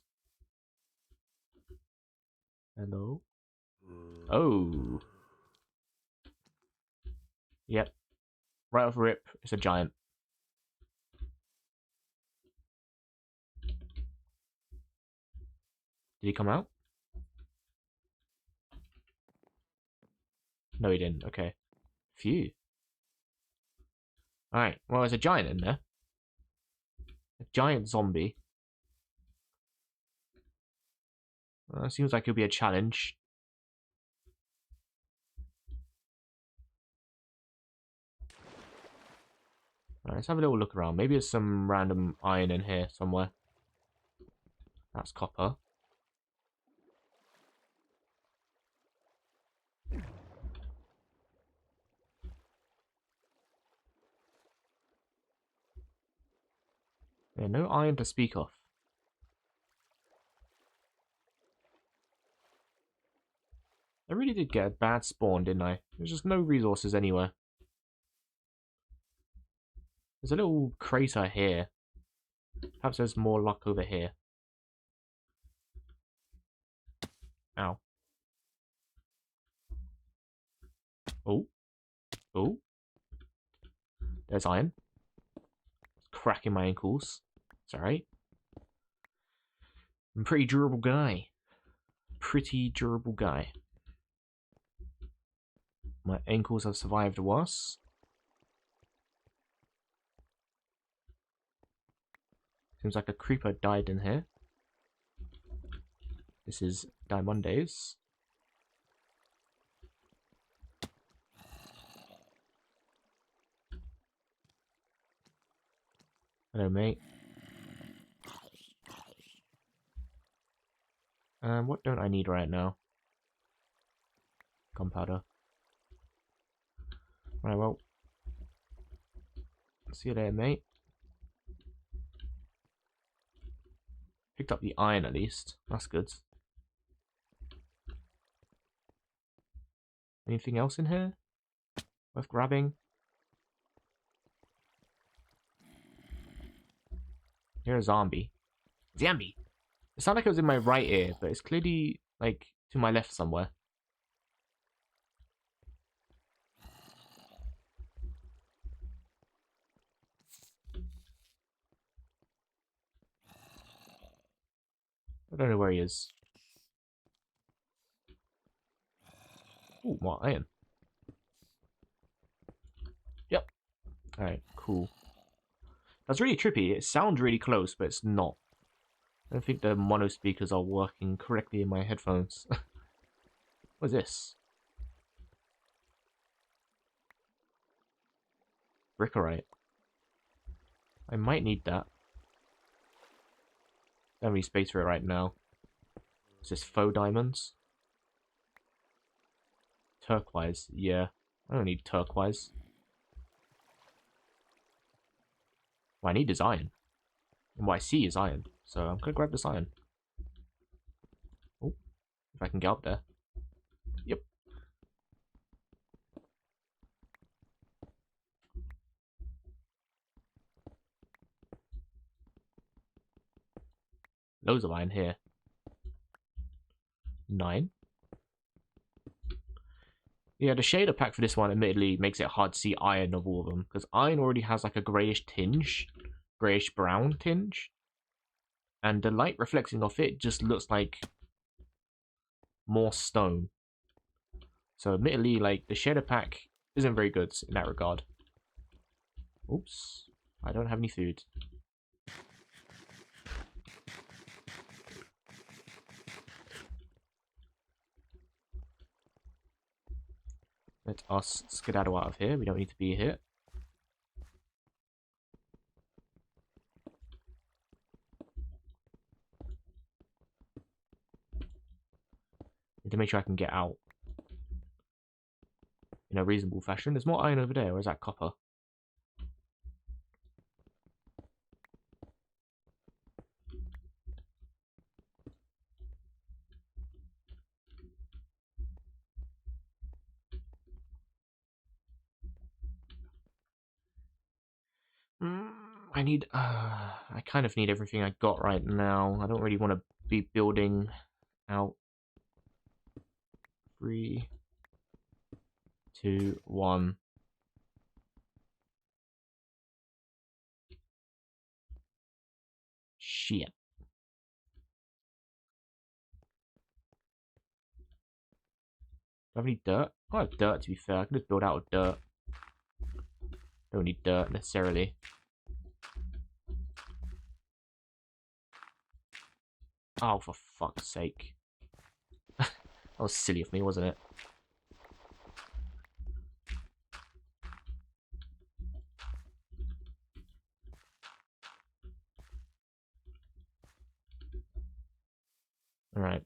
Hello? Oh. Yep. Right off rip, it's a giant. Did he come out? No, he didn't. Okay. Phew. Alright, well, there's a giant in there. A giant zombie. Seems like it'll be a challenge. Alright, let's have a little look around. Maybe there's some random iron in here somewhere. That's copper. Yeah, no iron to speak of. I really did get a bad spawn, didn't I? There's just no resources anywhere. There's a little crater here. Perhaps there's more luck over here. Ow. Oh. Oh. There's iron. Cracking my ankles. It's alright. I'm a pretty durable guy. Pretty durable guy. My ankles have survived worse. Seems like a creeper died in here. This is Diamondays. Hello, mate. What don't I need right now? Gunpowder. Right, well. See you later, mate. Picked up the iron at least. That's good. Anything else in here? Worth grabbing? You're a zombie. Zombie! It sounded like it was in my right ear, but it's clearly, like, to my left somewhere. I don't know where he is. Ooh, more iron. Yep. Alright, cool. That's really trippy. It sounds really close, but it's not. I don't think the mono speakers are working correctly in my headphones. What's this? Brickerite. I might need that. Don't have any space for it right now. Is this faux diamonds? Turquoise, yeah. I don't need turquoise. What I need is iron. And what I see is iron. So I'm gonna grab this iron. Oh, if I can get up there. Yep. Loads of iron here. 9. Yeah, the shader pack for this one admittedly makes it hard to see iron of all of them, because iron already has like a greyish tinge, greyish brown tinge, and the light reflecting off it just looks like more stone. So admittedly, like, the shader pack isn't very good in that regard. Oops, I don't have any food. Let us skedaddle out of here. We don't need to be here. Need to make sure I can get out in a reasonable fashion. There's more iron over there, or is that copper? I need. I kind of need everything I got right now. I don't really want to be building out. 3, 2, 1. Shit. Do I have any dirt? I have dirt, to be fair. I can just build out of dirt. Don't need dirt necessarily. Oh, for fuck's sake. That was silly of me, wasn't it? Alright.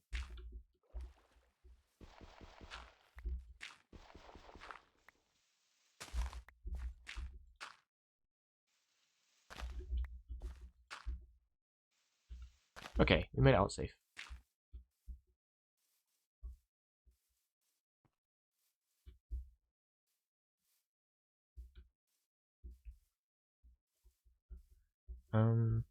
Okay, we made it out safe. Um.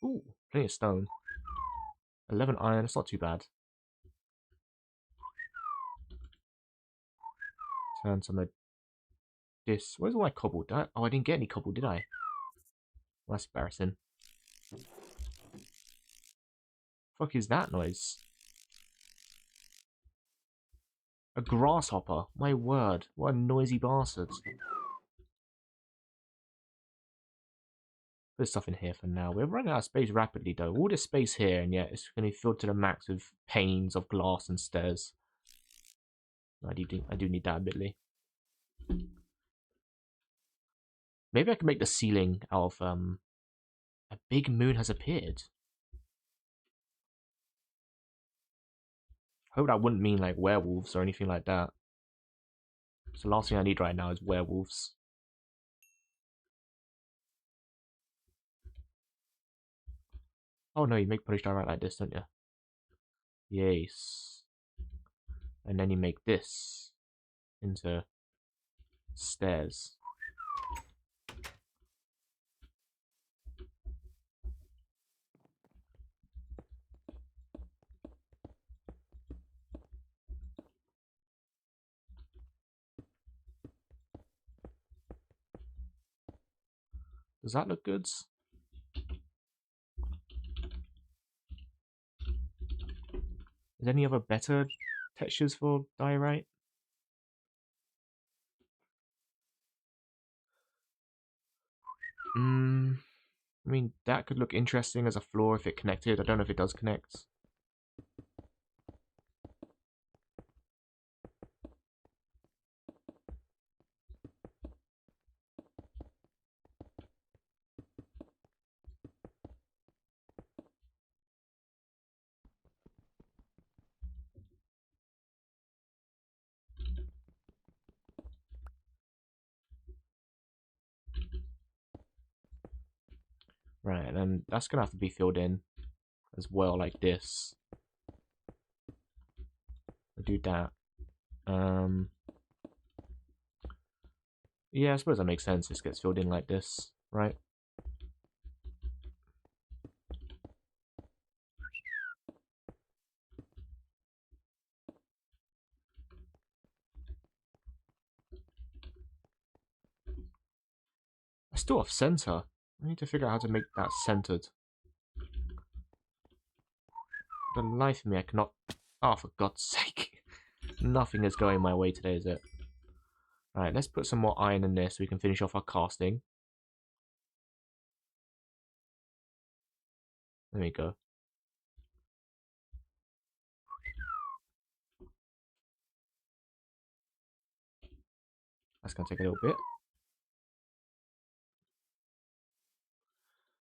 Ooh, plenty of stone. 11 iron, it's not too bad. Turn some of this. Where's all my cobble? Oh, I didn't get any cobble, did I? Well, that's embarrassing. Fuck is that noise? A grasshopper. My word. What a noisy bastard. Put stuff in here for now. We're running out of space rapidly, though. All this space here, and yet it's going to be filled to the max with panes of glass and stairs. I do need that admittedly. Maybe I can make the ceiling out of a big moon has appeared. Hope that wouldn't mean like werewolves or anything like that. So the last thing I need right now is werewolves. Oh no, you make polished iron like this, don't you? Yes. And then you make this into stairs. Does that look good? Is any other better textures for diorite? I mean, that could look interesting as a floor if it connected. I don't know if it does connect. Right, and then that's gonna have to be filled in as well, like this. I'll do that. Yeah, I suppose that makes sense. This gets filled in like this, right? I still off center. I need to figure out how to make that centered. The life of me, I cannot. Oh, for God's sake! Nothing is going my way today, is it? Alright, let's put some more iron in this so we can finish off our casting. There we go. That's gonna take a little bit.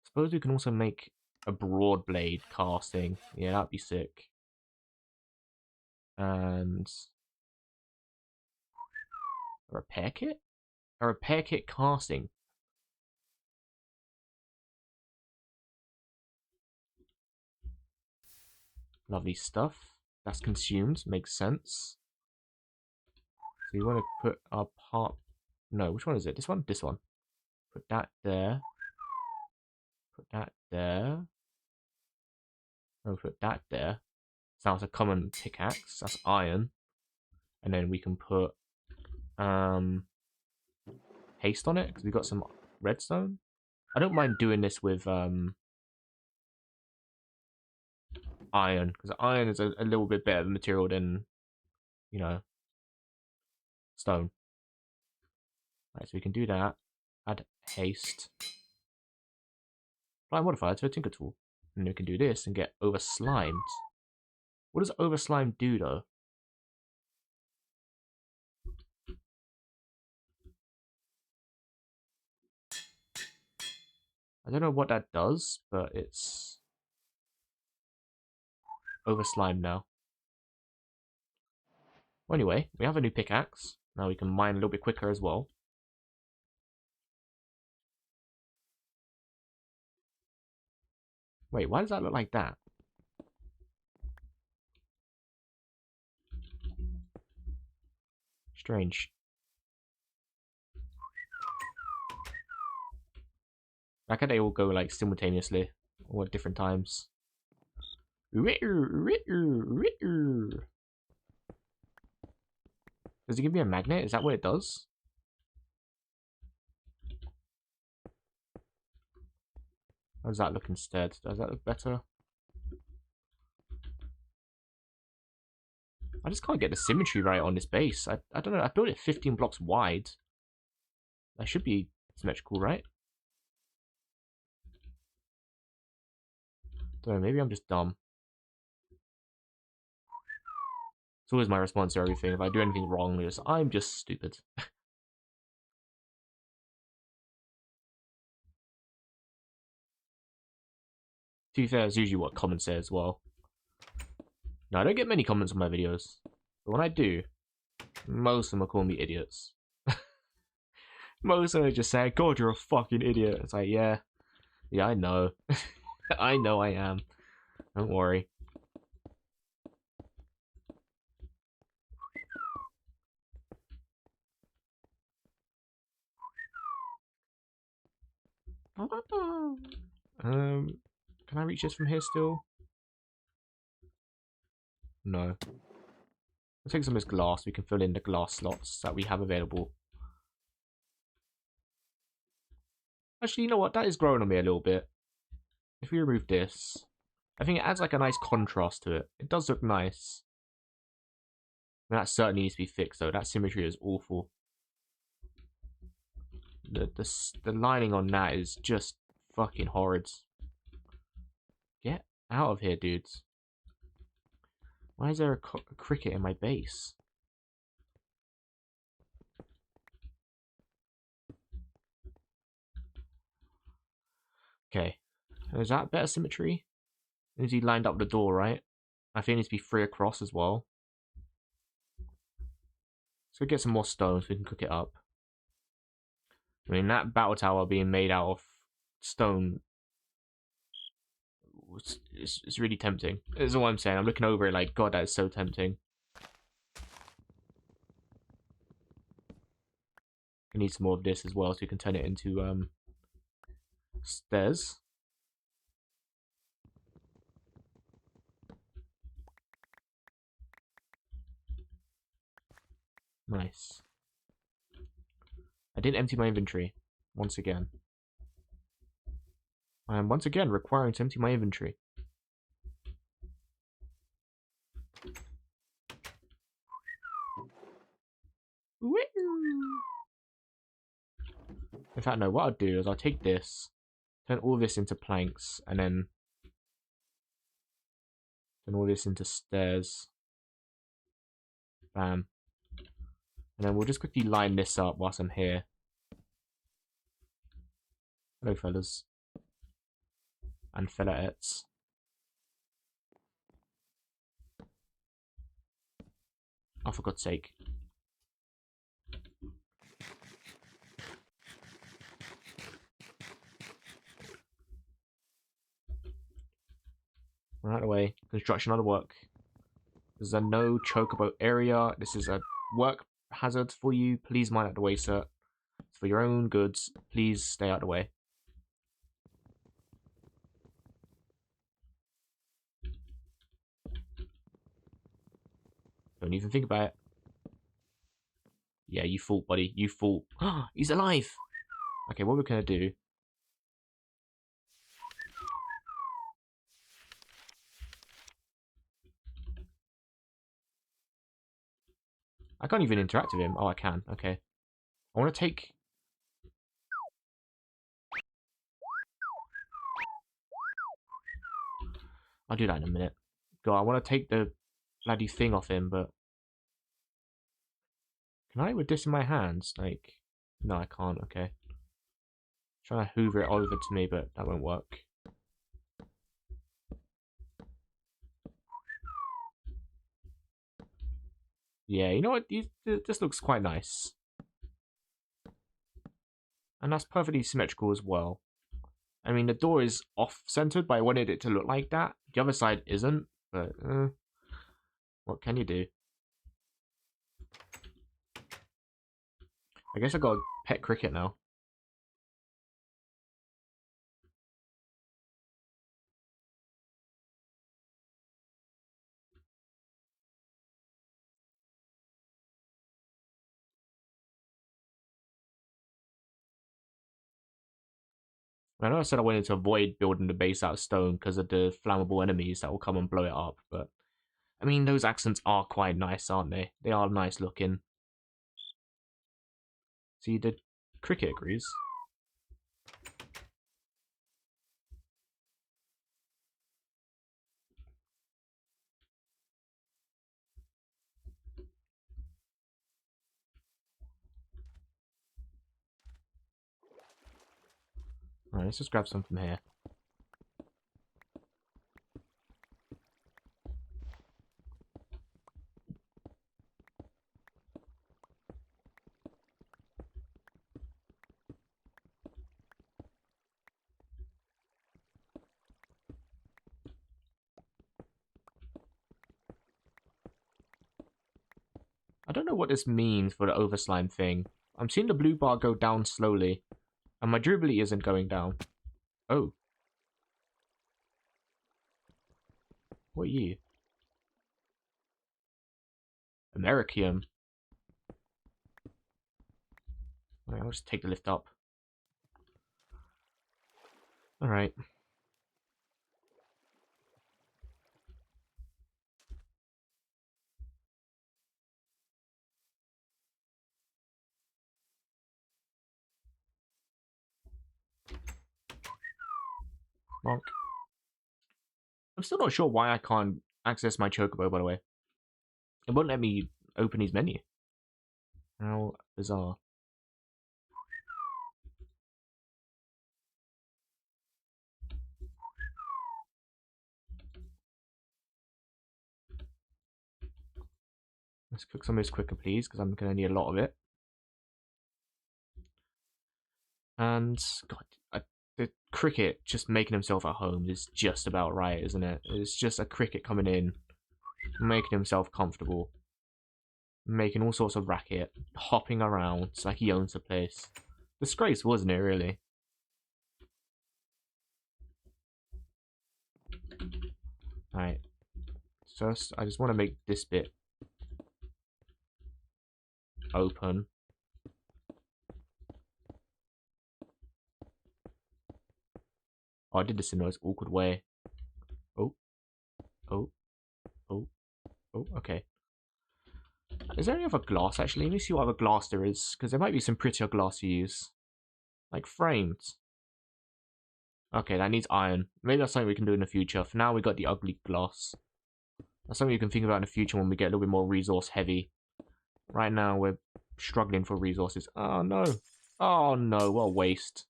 Suppose we can also make a broad blade casting. Yeah, that'd be sick. And a repair kit? A repair kit casting. Lovely stuff. That's consumed. Makes sense. we want to put our part... No, which one is it? This one? This one. Put that there. Put that there. Oh, put that there. So that's a common pickaxe. That's iron. And then we can put haste on it because we got some redstone. I don't mind doing this with iron because iron is a little bit better material than, you know, stone. Right, so we can do that. Add haste. Apply modifier to a tinker tool. And then we can do this and get over slimed. What does over slime do though? I don't know what that does, but it's over slime now. Well, anyway, we have a new pickaxe. Now we can mine a little bit quicker as well. Wait, why does that look like that? Strange. Like how they all go like simultaneously or at different times. Does it give me a magnet? Is that what it does? How does that look instead? Does that look better? I just can't get the symmetry right on this base. I don't know. I built it 15 blocks wide. That should be symmetrical, right? Don't know, maybe I'm just dumb. It's always my response to everything. If I do anything wrong, I'm just stupid. To be fair, it's usually what comments say as well. No, I don't get many comments on my videos. But when I do, most of them are calling me idiots. Most of them are just saying, God, you're a fucking idiot. It's like, yeah, I know. I know I am. Don't worry. Can I reach this from here still? No. Let's take some of this glass. We can fill in the glass slots that we have available. Actually, you know what? That is growing on me a little bit. If we remove this, I think it adds like a nice contrast to it. It does look nice. And that certainly needs to be fixed though. That symmetry is awful. The lining on that is just fucking horrid. Get out of here, dudes. Why is there a cricket in my base? Okay. Is that better symmetry? Is he lined up the door, right? I think it needs to be 3 across as well. So we get some more stones so we can cook it up. I mean, that battle tower being made out of stone, it's really tempting. That's all I'm saying. I'm looking over it like, God, that is so tempting. I need some more of this as well so we can turn it into stairs. Nice. I did empty my inventory once again. I am once again requiring to empty my inventory. In fact, no, what I'll do is I'll take this, turn all this into planks, and then turn all this into stairs. Bam. And then we'll just quickly line this up whilst I'm here. Hello, fellas. And fellaettes. Oh, for God's sake. Right away. Construction on the work. This is a no chocobo area. This is a work hazard for you. Please mind out the way, sir. It's for your own goods. Please stay out of the way. Don't even think about it. Yeah, you fought, buddy. You fought. He's alive! Okay, what we're gonna do... I can't even interact with him. Oh, I can. Okay. I want to take... I'll do that in a minute. God, I want to take the bloody thing off him, but... Can I with this in my hands? Like... No, I can't. Okay. Trying to hoover it over to me, but that won't work. Yeah, you know what? This looks quite nice. And that's perfectly symmetrical as well. I mean, the door is off-centered, but I wanted it to look like that. The other side isn't, but what can you do? I guess I got a pet cricket now. I know I said I wanted to avoid building the base out of stone because of the flammable enemies that will come and blow it up, but I mean, those accents are quite nice, aren't they? They are nice looking. See, the cricket agrees. Alright, let's just grab some from here. I don't know what this means for the overslime thing. I'm seeing the blue bar go down slowly, and my durability isn't going down. Oh. What are you? Americium. Alright, I'll just take the lift up. Alright. Monk. I'm still not sure why I can't access my chocobo, by the way. It won't let me open his menu. How bizarre. Let's cook some of this quicker, please, because I'm going to need a lot of it. And, God, the cricket just making himself at home is just about right, isn't it? It's just a cricket coming in, making himself comfortable, making all sorts of racket, hopping around. It's like he owns the place. Disgraceful, wasn't it, really? Alright. First, I just want to make this bit open. Oh, I did this in the most awkward way. Oh. Oh. Oh. Oh, okay. Is there any other glass, actually? Let me see what other glass there is, because there might be some prettier glass to use. Like frames. Okay, that needs iron. Maybe that's something we can do in the future. For now, we got the ugly glass. That's something you can think about in the future when we get a little bit more resource heavy. Right now, we're struggling for resources. Oh, no. Oh, no. What a waste.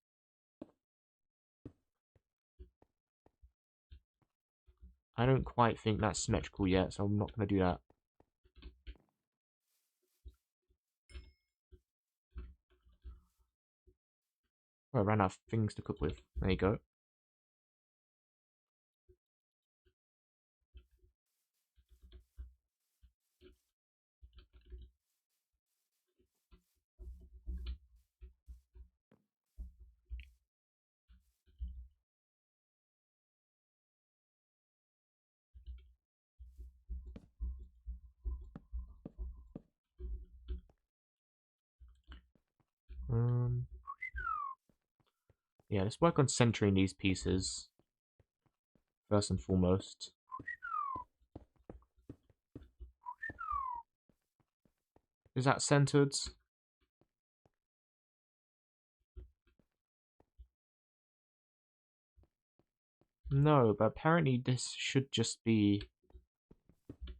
I don't quite think that's symmetrical yet, so I'm not going to do that. Oh, I ran out of things to cook with. There you go. Yeah, let's work on centering these pieces first and foremost. Is that centered? No, but apparently this should just be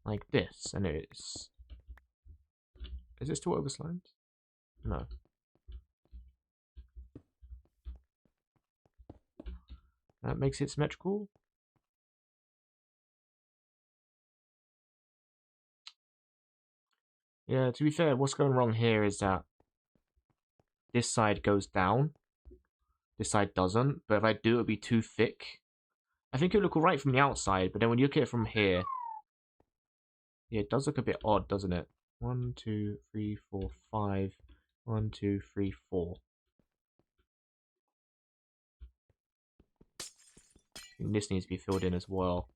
like this, and it's... Is it still overslimed? No. That makes it symmetrical? Yeah, to be fair, what's going wrong here is that this side goes down, this side doesn't, but if I do, it would be too thick. I think it would look alright from the outside, but then when you look at it from here, yeah, it does look a bit odd, doesn't it? 1, 2, 3, 4, 5. 1, 2, 3, 4. I think this needs to be filled in as well.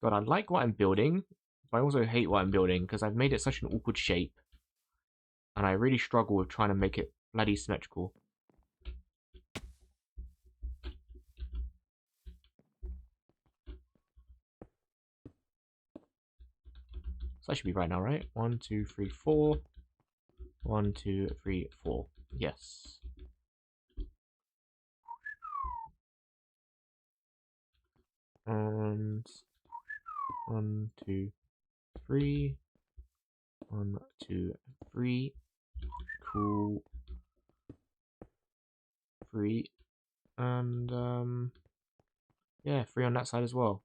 God, I like what I'm building, but I also hate what I'm building because I've made it such an awkward shape. And I really struggle with trying to make it bloody symmetrical. So that should be right now, right? 1, 2, 3, 4. 1, 2, 3, 4. Yes. And 1, 2, 3. 1, 2, 3. Cool. 3. And yeah, 3 on that side as well.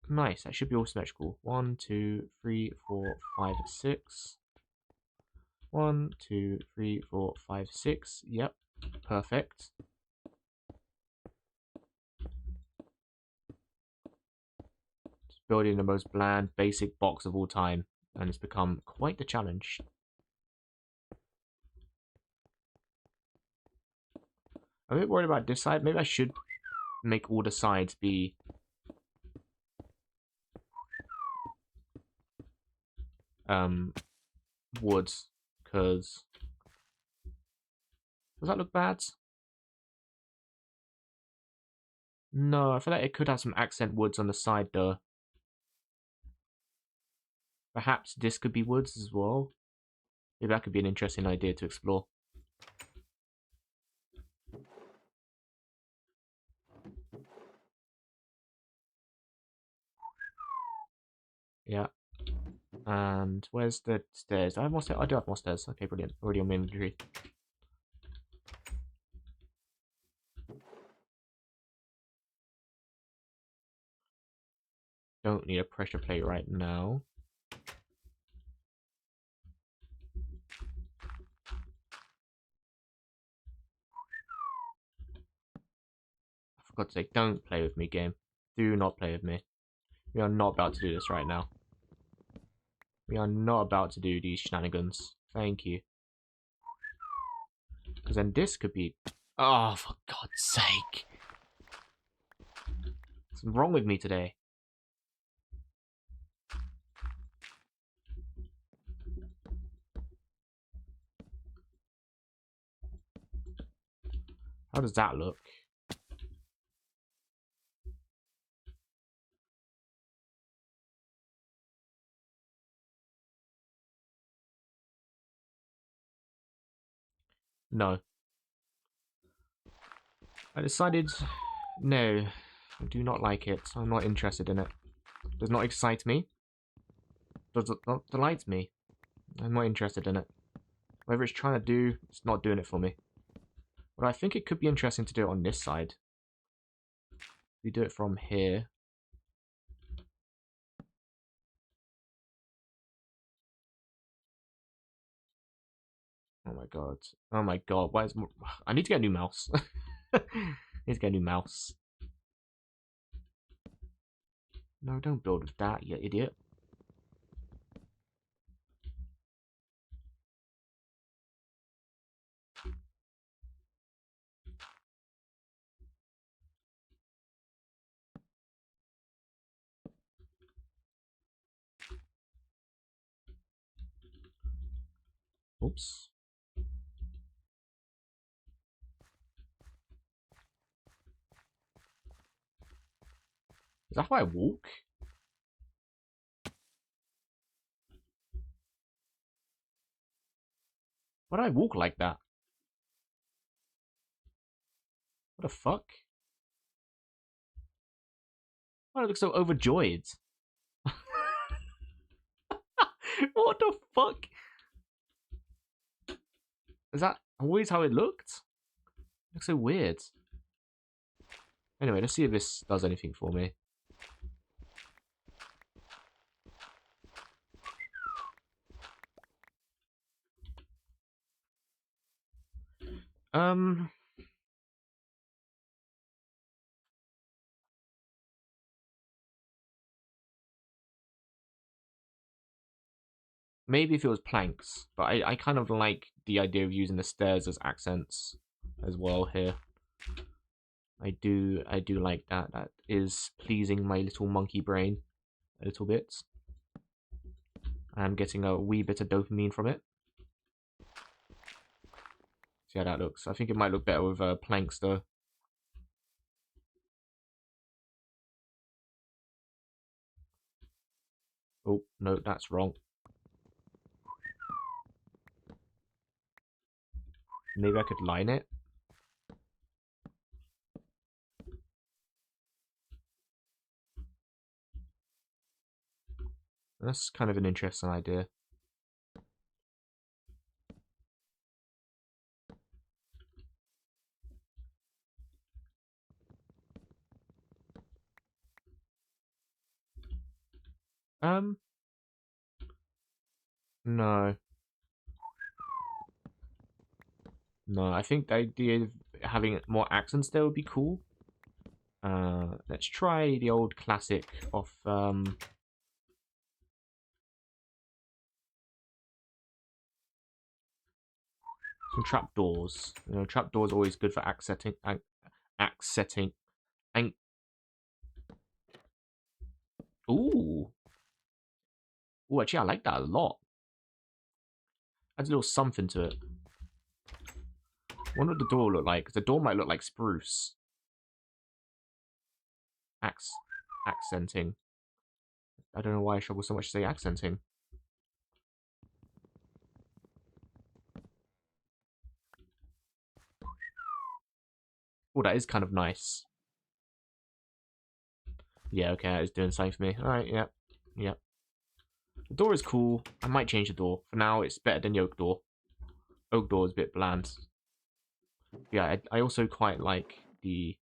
Nice, that should be all symmetrical. 1, 2, 3, 4, 5, 6. 1, 2, 3, 4, 5, 6. Yep, perfect. Just building the most bland, basic box of all time, and it's become quite the challenge. I'm a bit worried about this side. Maybe I should make all the sides be woods, because does that look bad? No, I feel like it could have some accent woods on the side though. Perhaps this could be woods as well. Maybe that could be an interesting idea to explore. Yeah. And where's the stairs? Do I have more stairs? I do have more stairs. Okay, brilliant. Already on my inventory. Don't need a pressure plate right now. For God's sake, don't play with me, game. Do not play with me. We are not about to do this right now. We are not about to do these shenanigans. Thank you. Because then this could be... Oh, for God's sake. What's wrong with me today? How does that look? No. I decided... No. I do not like it. I'm not interested in it. Does not excite me. Does not delight me. I'm not interested in it. Whatever it's trying to do, it's not doing it for me. But I think it could be interesting to do it on this side. We do it from here. Oh my god. Oh my god. Why is... I need to get a new mouse. I need to get a new mouse. No, don't build with that, you idiot. Oops. Is that how I walk? Why do I walk like that? What the fuck? Why do I look so overjoyed? What the fuck? Is that always how it looked? It looks so weird. Anyway, let's see if this does anything for me. Maybe if it was planks, but I kind of like the idea of using the stairs as accents as well here. I do like that. That is pleasing my little monkey brain a little bit. I'm getting a wee bit of dopamine from it. See how that looks. I think it might look better with planks though. Oh, no, that's wrong. Maybe I could line it. That's kind of an interesting idea. No. No, I think the idea of having more accents there would be cool. Let's try the old classic of some trapdoors. You know, trapdoors are always good for accenting. Accenting. And ooh, ooh, actually, I like that a lot. Adds a little something to it. What would the door look like? Because the door might look like spruce. Accenting. I don't know why I struggle so much to say accenting. Oh, that is kind of nice. Yeah, okay, that is doing something for me. Alright, yep. Yep. The door is cool. I might change the door. For now, it's better than the oak door. Oak door is a bit bland. Yeah, I also quite like the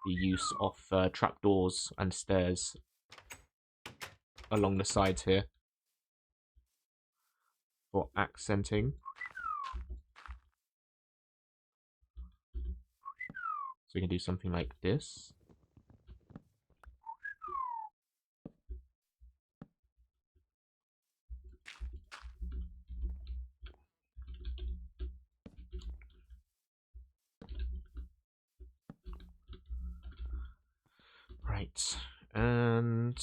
use of trapdoors and stairs along the sides here for accenting. So we can do something like this. Right, and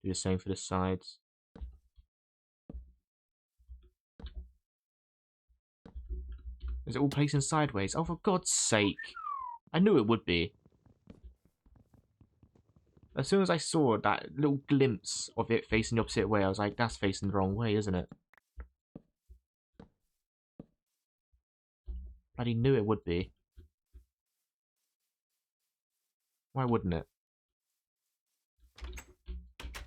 do the same for the sides. Is it all placing sideways? Oh, for God's sake. I knew it would be. As soon as I saw that little glimpse of it facing the opposite way, I was like, that's facing the wrong way, isn't it? Bloody knew it would be. Why wouldn't it?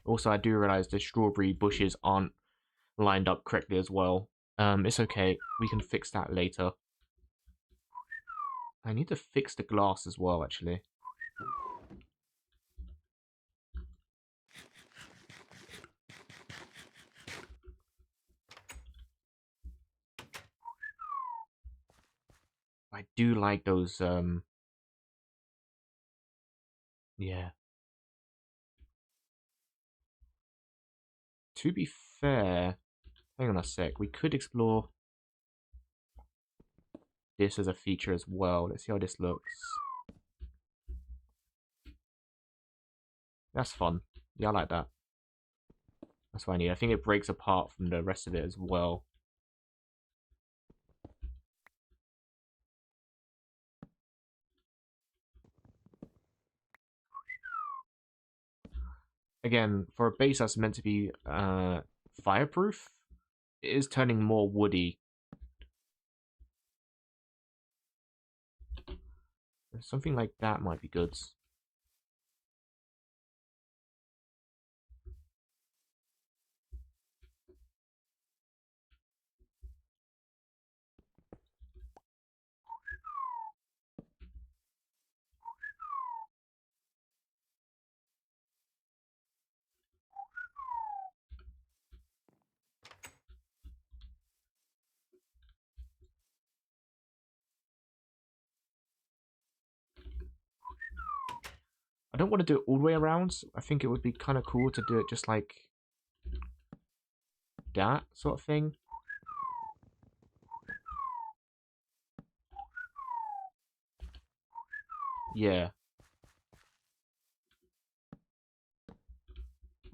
Also, I do realise the strawberry bushes aren't lined up correctly as well. It's okay. We can fix that later. I need to fix the glass as well, actually. I do like those, yeah. To be fair, hang on a sec. We could explore this as a feature as well. Let's see how this looks. That's fun. Yeah, I like that. That's what I need. I think it breaks apart from the rest of it as well. Again, for a base that's meant to be fireproof, it is turning more woody. Something like that might be good. I don't want to do it all the way around. I think it would be kind of cool to do it just like that sort of thing. Yeah.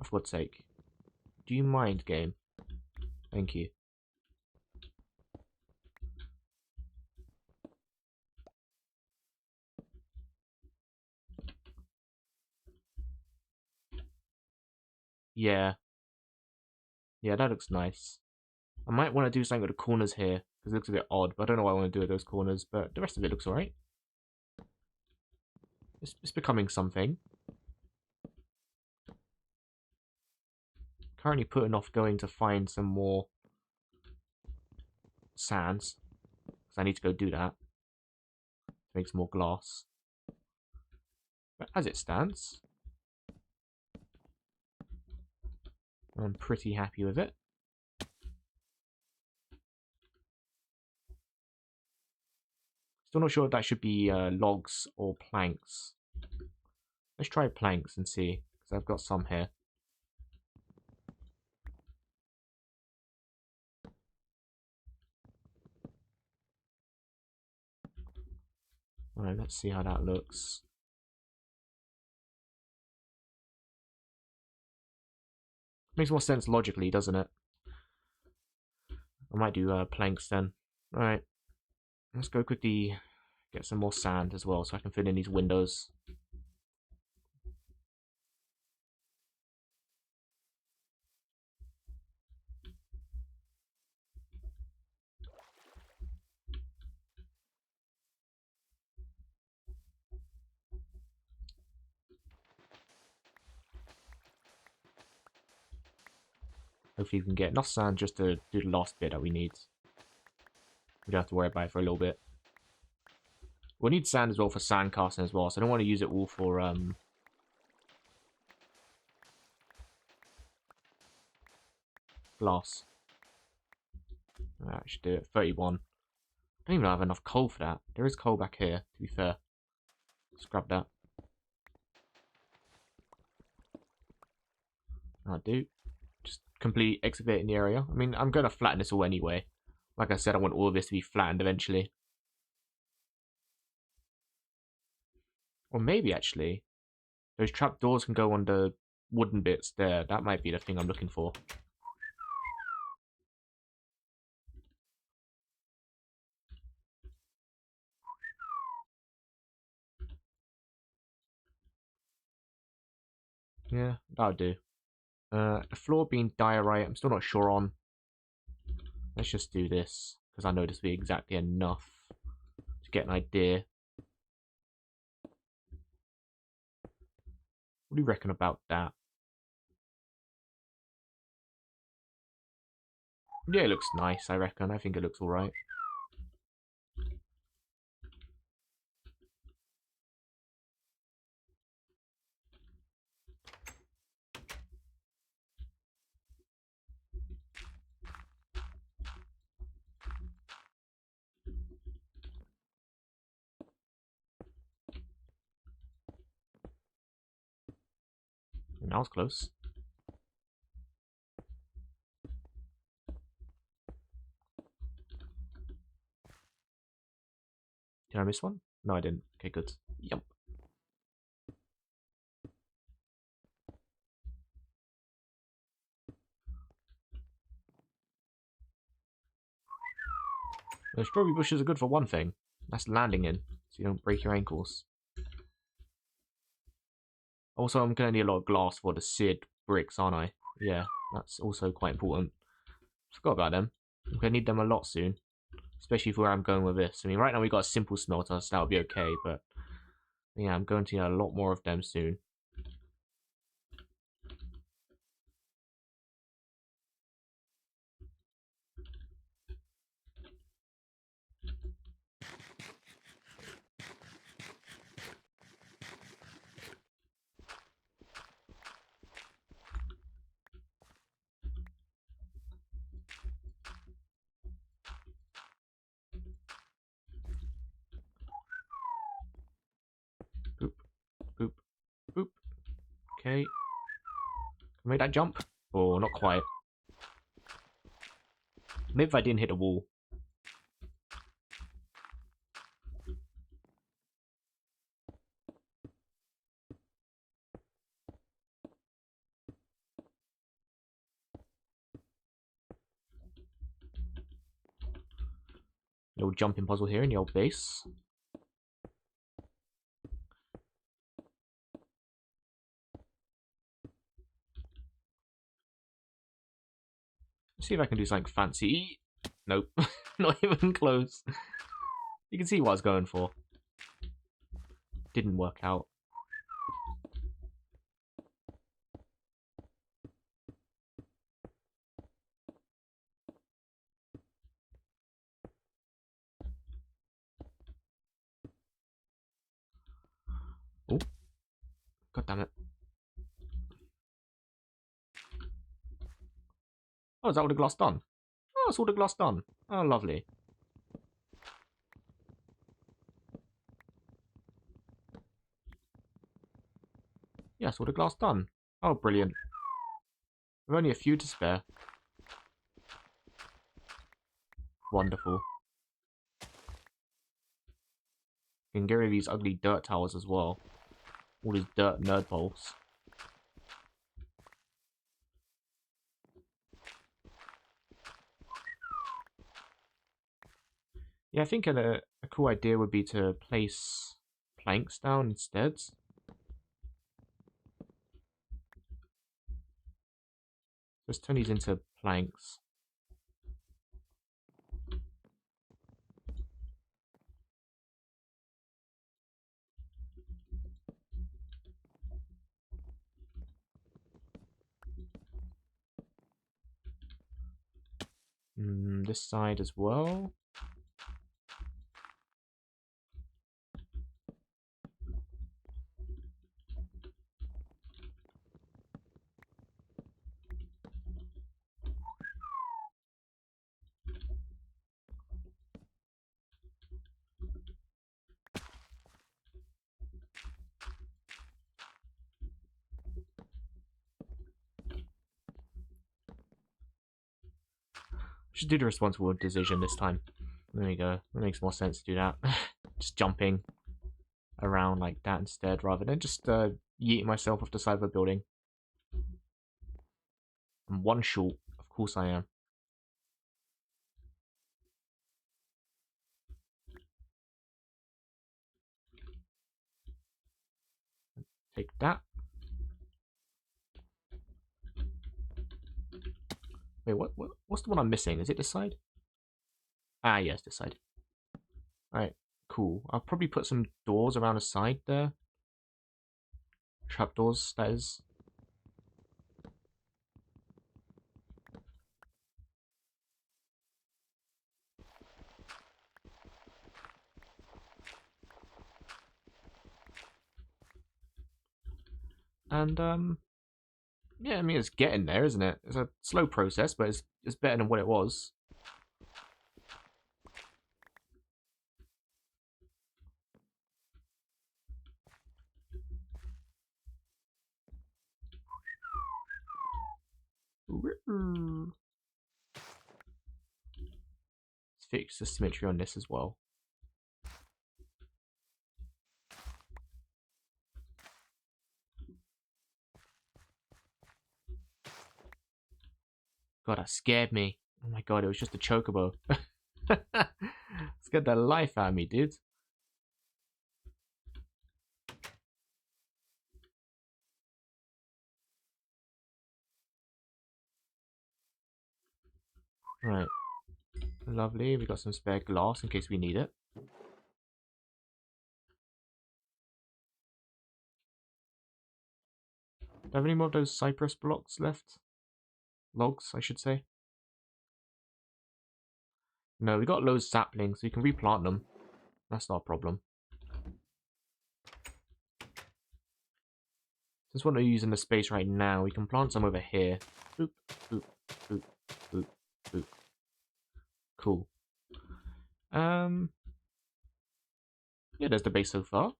For God's sake. Do you mind, game? Thank you. Yeah. Yeah, that looks nice. I might want to do something with the corners here, because it looks a bit odd, but I don't know what I want to do with those corners, but the rest of it looks alright. It's becoming something. Currently putting off going to find some more sands, because I need to go do that. To make some more glass. But as it stands, I'm pretty happy with it. Still not sure if that should be logs or planks. Let's try planks and see, because I've got some here. Alright, let's see how that looks. Makes more sense logically, doesn't it? I might do planks then. Alright, let's go quickly get some more sand as well so I can fit in these windows. Hopefully we can get enough sand just to do the last bit that we need. We don't have to worry about it for a little bit. We'll need sand as well for sand casting as well, so I don't want to use it all for glass. That should do it. 31. I don't even have enough coal for that. There is coal back here, to be fair. Let's grab that. I'll do. Just completely excavating the area. I mean, I'm going to flatten this all anyway. Like I said, I want all of this to be flattened eventually. Or maybe, actually, those trapdoors can go on the wooden bits there. That might be the thing I'm looking for. Yeah, that'll do. The floor being diorite, I'm still not sure on. Let's just do this, because I know this will be exactly enough to get an idea. What do you reckon about that? Yeah, it looks nice, I reckon. I think it looks alright. And that was close. Did I miss one? No, I didn't. Okay, good. Yep. The strawberry bushes are good for one thing. That's landing in, so you don't break your ankles. Also, I'm going to need a lot of glass for the seared bricks, aren't I? Yeah, that's also quite important. Forgot about them. I'm going to need them a lot soon. Especially for where I'm going with this. I mean, right now we got a simple smelter, so that'll be okay, but... yeah, I'm going to need a lot more of them soon. Boop, boop, boop. Okay. Make that jump? Oh, not quite. Maybe if I didn't hit a wall. Little jumping puzzle here in the old base. Let's see if I can do something fancy. Nope. Not even close. You can see what I was going for. Didn't work out. Oh. God damn it. Oh, is that all the glass done? Oh, that's all the glass done. Oh, lovely. Yes, all the glass done. Oh, brilliant. We've only a few to spare. Wonderful. We can get rid of these ugly dirt towers as well. All these dirt nerd balls. Yeah, I think a cool idea would be to place planks down instead. Just turn these into planks. This side as well. Should do the responsible decision this time. There we go. That makes more sense to do that. Just jumping around like that instead, rather than just yeeting myself off the side of a building. I'm one short. Of course I am. Take that. Wait, what's the one I'm missing? Is it this side? Ah, yes, this side. Alright, cool. I'll probably put some doors around the side there. Trapdoors, that is. And, yeah, I mean, it's getting there, isn't it? It's a slow process, but it's better than what it was. Let's fix the symmetry on this as well. God, that scared me. Oh my god, it was just a chocobo. scared the life out of me, dude. Right. Lovely. We got some spare glass in case we need it. Do I have any more of those cypress blocks left? Logs, I should say. No, we got loads of saplings, so you can replant them. That's not a problem. Since we're not using the space right now, we can plant some over here. Boop, boop, boop, boop, boop. Cool. Yeah, there's the base so far.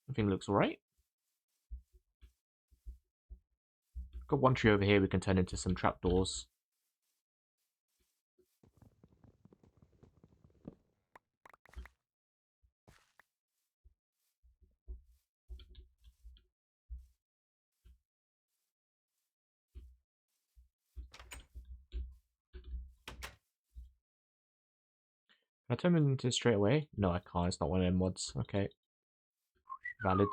Everything looks alright. Got one tree over here we can turn into some trapdoors. Can I turn them into straight away? No, I can't. It's not one of them mods. Okay. Valid.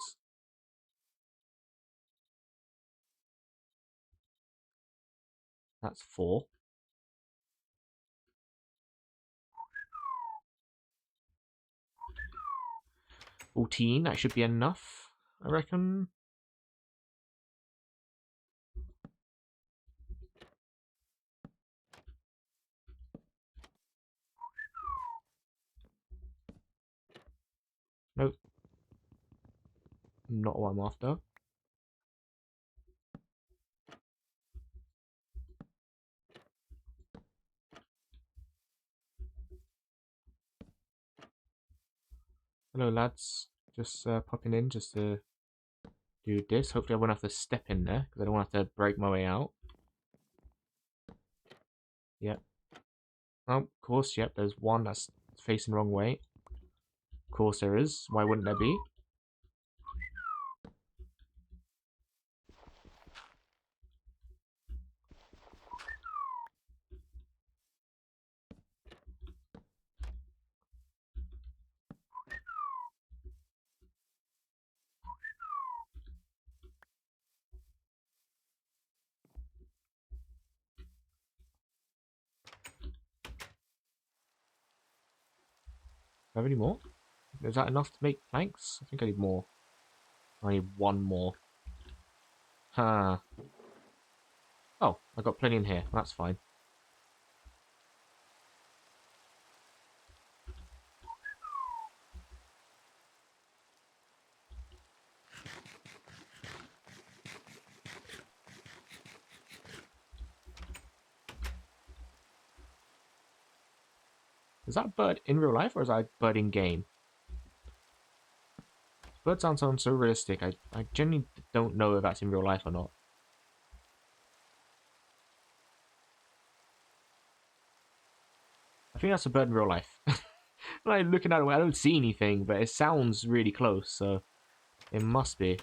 That's 4. 14, that should be enough, I reckon. Nope. Not what I'm after. Hello, lads. Just popping in just to do this. Hopefully I won't have to step in there, because I don't want to have to break my way out. Yep. Oh, of course, yep, there's one that's facing the wrong way. Of course there is. Why wouldn't there be? Do I have any more? Is that enough to make planks? I think I need more. I need one more. Huh. Oh, I got plenty in here. That's fine. Is that a bird in real life or is that a bird in game? Bird sounds so realistic. I genuinely don't know if that's in real life or not. I think that's a bird in real life. When I'm looking at it, I don't see anything, but it sounds really close, so it must be.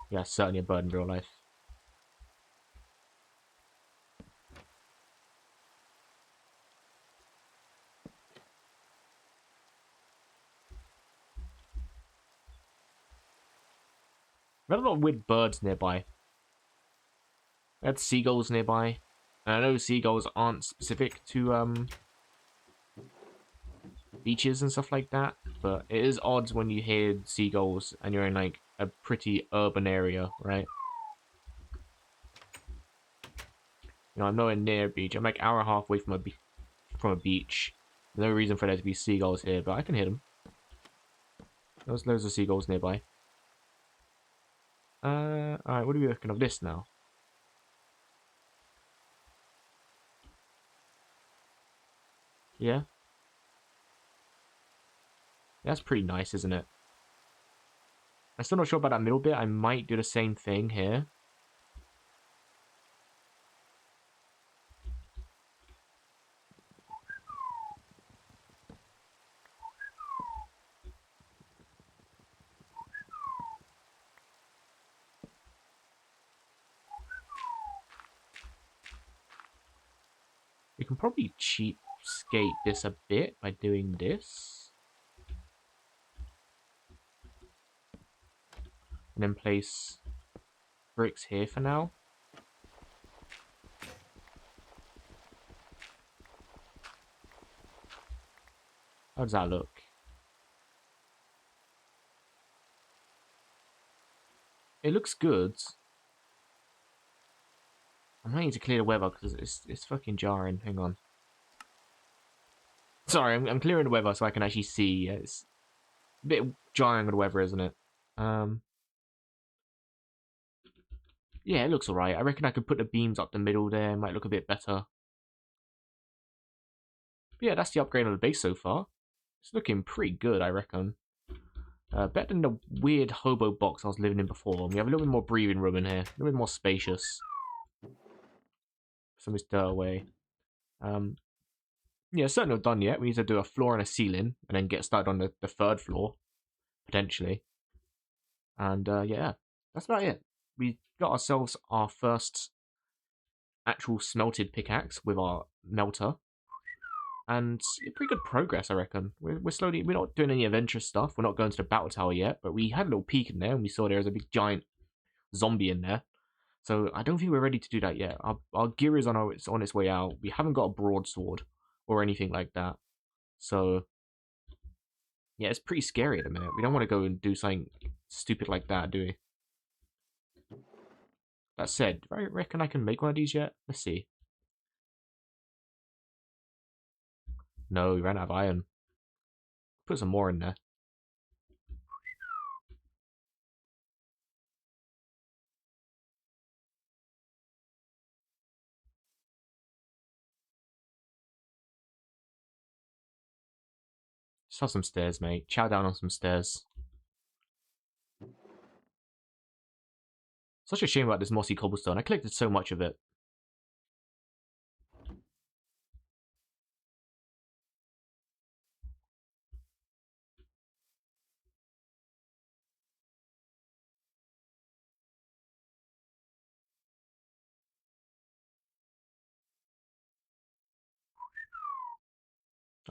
Yeah, certainly a bird in real life. We had a lot of weird birds nearby. We had seagulls nearby. And I know seagulls aren't specific to beaches and stuff like that, but it is odd when you hear seagulls and you're in like a pretty urban area, right? You know, I'm nowhere near a beach. I'm like an hour and a half away from a beach. No reason for there to be seagulls here, but I can hear them. There's loads of seagulls nearby. Alright, what are we looking of this now? Yeah? That's pretty nice, isn't it? I'm still not sure about that middle bit. I might do the same thing here. We can probably cheapskate this a bit by doing this. And then place bricks here for now. How does that look? It looks good. I'm going to need to clear the weather because it's fucking jarring. Hang on. Sorry, I'm clearing the weather so I can actually see. It's a bit jarring with the weather, isn't it? Yeah, it looks alright. I reckon I could put the beams up the middle there. It might look a bit better. But yeah, that's the upgrade on the base so far. It's looking pretty good, I reckon. Better than the weird hobo box I was living in before. We have a little bit more breathing room in here. A little bit more spacious. Some of this dirt away. Yeah, certainly not done yet. We need to do a floor and a ceiling, and then get started on the third floor, potentially. And yeah, that's about it. We got ourselves our first actual smelted pickaxe with our melter. And pretty good progress, I reckon. We're slowly, we're not doing any adventurous stuff. We're not going to the battle tower yet, but we had a little peek in there and we saw there was a big giant zombie in there. So I don't think we're ready to do that yet. Our gear is on its way out. We haven't got a broadsword or anything like that. So yeah, it's pretty scary at the minute. We don't want to go and do something stupid like that, do we? That said, do I reckon I can make one of these yet? Let's see. No, we ran out of iron. Put some more in there. Just have some stairs, mate. Chow down on some stairs. Such a shame about this mossy cobblestone. I collected so much of it.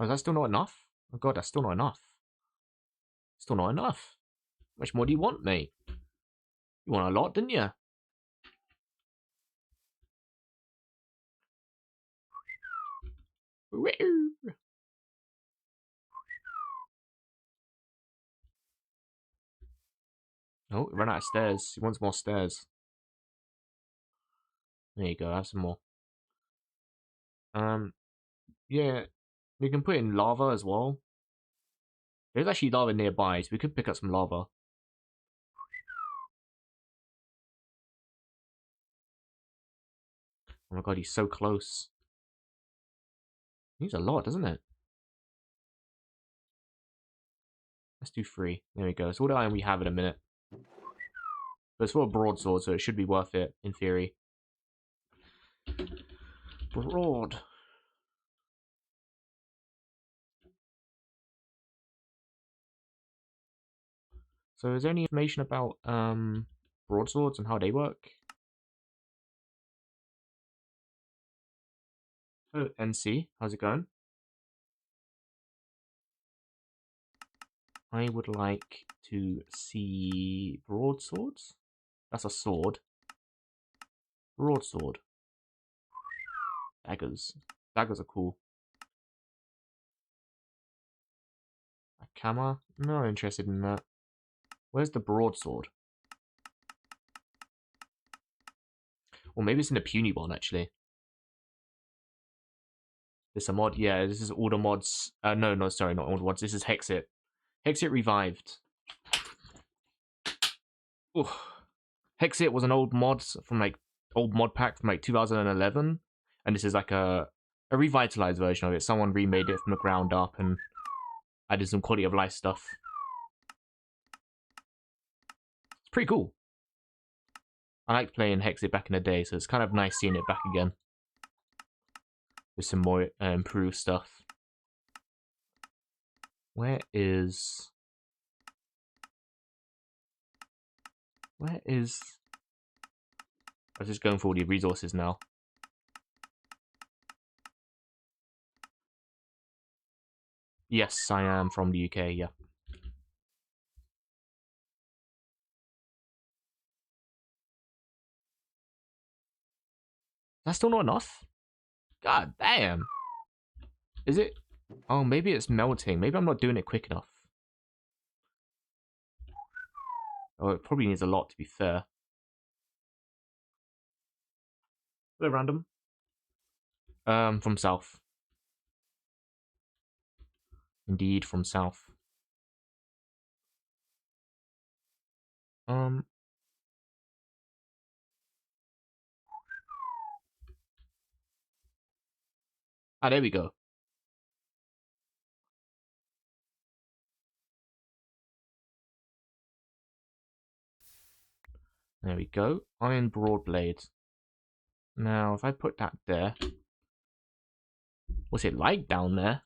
Oh, is that still not enough? Oh god, that's still not enough. Still not enough. How much more do you want, mate? You want a lot, didn't you? Oh, we ran out of stairs. He wants more stairs. There you go, have some more. Yeah, we can put in lava as well. There's actually lava nearby, so we could pick up some lava. Oh my god, he's so close. He's a lot, doesn't it? Let's do 3. There we go. So all the iron we have in a minute. But it's for a broadsword, so it should be worth it, in theory. Broad. So is there any information about broadswords and how they work? Oh, NC, how's it going? I would like to see broadswords. That's a sword. Broadsword. Daggers. Daggers are cool. A camera? Not interested in that. Where's the broadsword? Or maybe it's in the puny one, actually. This a mod? Yeah, this is all the mods. No, sorry, not all the mods. This is Hexxit. Hexxit revived. Ooh. Hexxit was an old mod from like old mod pack from like 2011, and this is like a revitalized version of it. Someone remade it from the ground up and added some quality of life stuff. It's pretty cool. I liked playing Hexxit back in the day, so it's kind of nice seeing it back again with some more improved stuff. Where is? I was just going for all the resources now. Yes, I am from the UK, yeah. That's still not enough? God damn. Is it? Oh, maybe it's melting. Maybe I'm not doing it quick enough. Oh, it probably needs a lot, to be fair. Hello, random. From south. Indeed, from south. Um, there we go. There we go. Iron broad blade. Now, if I put that there, what's it like down there?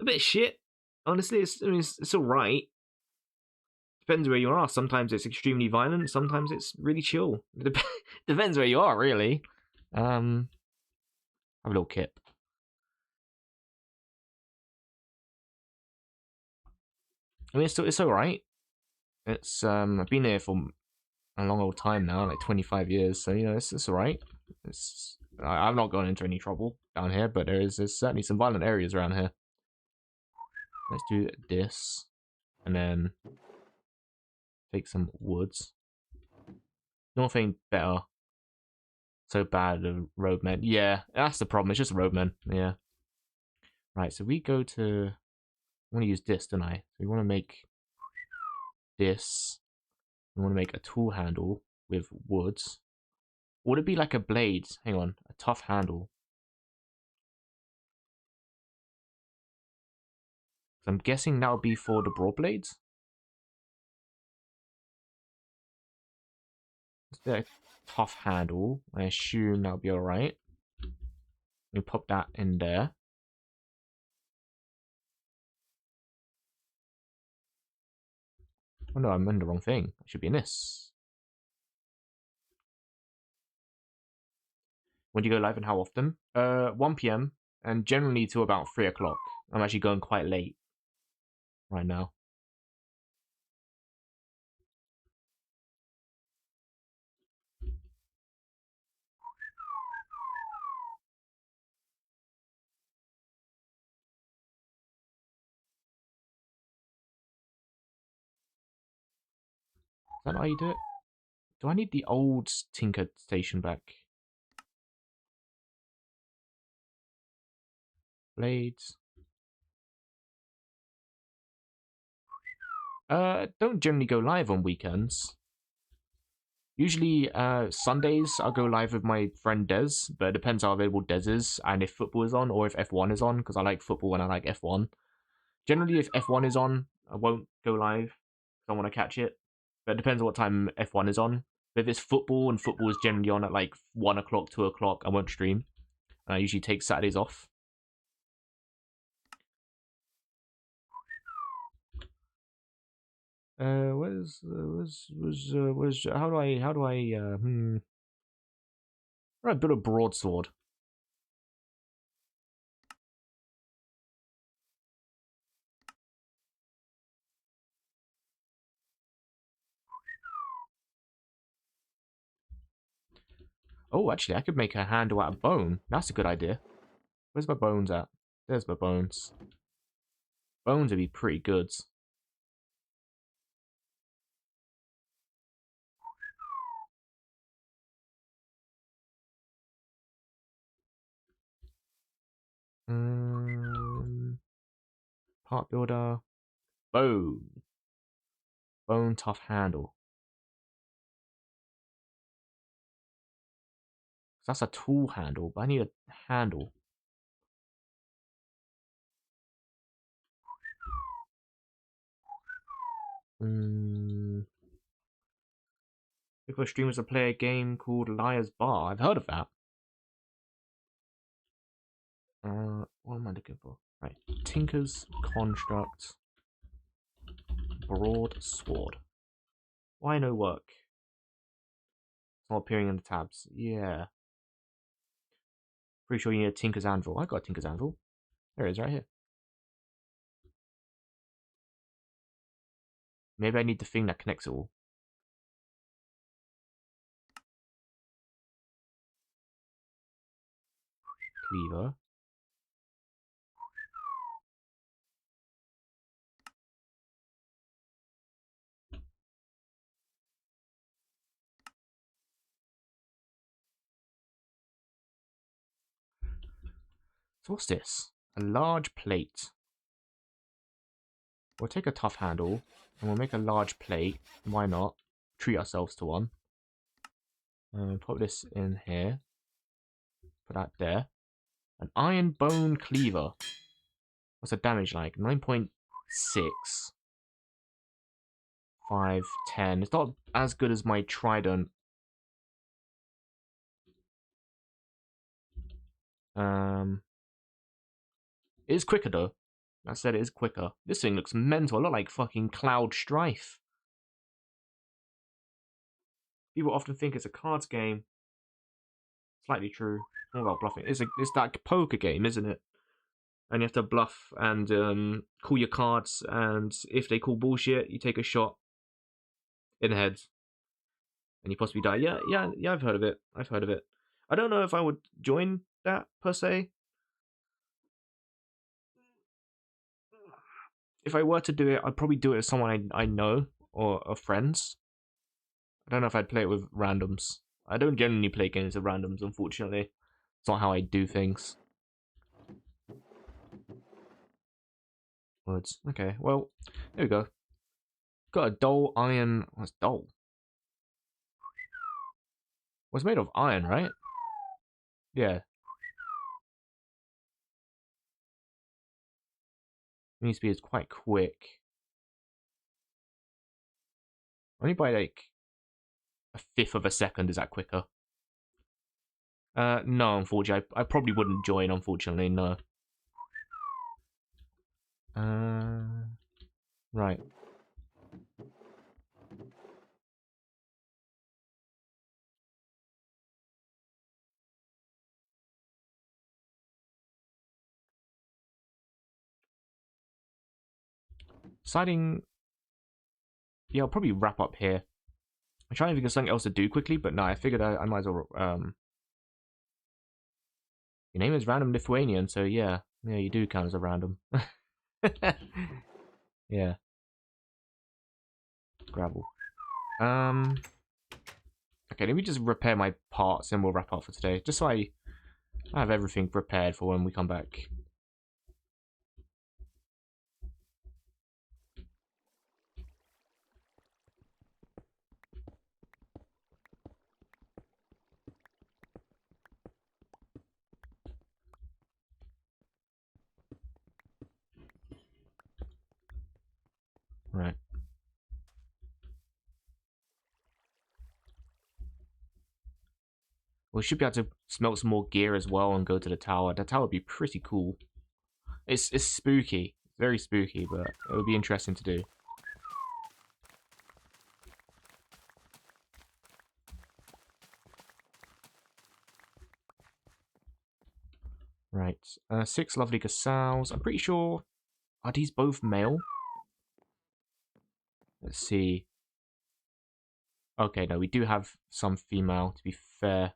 A bit shit. Honestly, it's all right. Depends where you are. Sometimes it's extremely violent. Sometimes it's really chill. Depends where you are, really. Have a little kip. I mean, it's all right. It's I've been here for a long old time now, like 25 years. So it's all right. I've not gone into any trouble down here, but there's certainly some violent areas around here. Let's do this, and then take some woods. Nothing better. So bad the roadmen. Yeah, that's the problem. It's just roadmen. Yeah. Right. So we go to. I want to use this, don't I? So we want to make this. We want to make a tool handle with woods. Would it be like a blade? Hang on, a tough handle. So I'm guessing that would be for the broad blades. Is there a tough handle? I assume that'll be alright. We pop that in there. Oh no, I'm in the wrong thing. I should be in this. When do you go live and how often? 1 p.m. and generally to about 3 o'clock. I'm actually going quite late right now. Is that how you do it? Do I need the old Tinker station back? Blades. Don't generally go live on weekends. Usually, Sundays I'll go live with my friend Des, but it depends how available Des is and if football is on or if F1 is on, because I like football and I like F1. Generally, if F1 is on, I won't go live because I want to catch it. But it depends on what time F1 is on. But if it's football and football is generally on at like 1 o'clock, 2 o'clock, I won't stream. I usually take Saturdays off. How do I build a broadsword? Oh, actually, I could make a handle out of bone. That's a good idea. Where's my bones at? There's my bones. Bones would be pretty good. Um, part builder. Bone. Bone tough handle. That's a tool handle, but I need a handle. Look for streamers to play a game called Liar's Bar. I've heard of that. What am I looking for? Right. Tinker's Construct. Broadsword. Why no work? It's not appearing in the tabs. Yeah. Pretty sure you need a Tinker's Anvil. I got a Tinker's Anvil. There it is, right here. Maybe I need the thing that connects it all. Cleaver. So what's this? A large plate. We'll take a tough handle, and we'll make a large plate. Why not? Treat ourselves to one. Put this in here. Put that there. An iron bone cleaver. What's the damage like? 9.6. 5, 10. It's not as good as my trident. It is quicker though. I said it is quicker. This thing looks mental. I look like fucking Cloud Strife. People often think it's a cards game. Slightly true. More about bluffing. It's that poker game, isn't it? And you have to bluff and call your cards, and if they call bullshit, you take a shot in the head, and you possibly die. Yeah. I've heard of it. I don't know if I would join that per se. If I were to do it, I'd probably do it with someone I know or friends. I don't know if I'd play it with randoms. I don't generally play games with randoms, unfortunately. It's not how I do things. Words. Okay, well, there we go. Got a dull iron. What's dull? Was made of iron, right? Yeah. Mean speed is quite quick. Only by like a fifth of a second is that quicker. No, unfortunately, I probably wouldn't join. Unfortunately, no. Right. Deciding. Yeah, I'll probably wrap up here. I'm trying to think of something else to do quickly, but no, I figured I might as well. Your name is Random Lithuanian, so yeah, you do count as a random. Yeah, gravel. Okay, let me just repair my parts and we'll wrap up for today, just so I have everything prepared for when we come back. Right. We should be able to smelt some more gear as well and go to the tower. The tower would be pretty cool. It's spooky, very spooky, but it would be interesting to do. Right. 6 lovely gazelles. I'm pretty sure. Are these both male? Let's see. Okay, no, we do have some female, to be fair.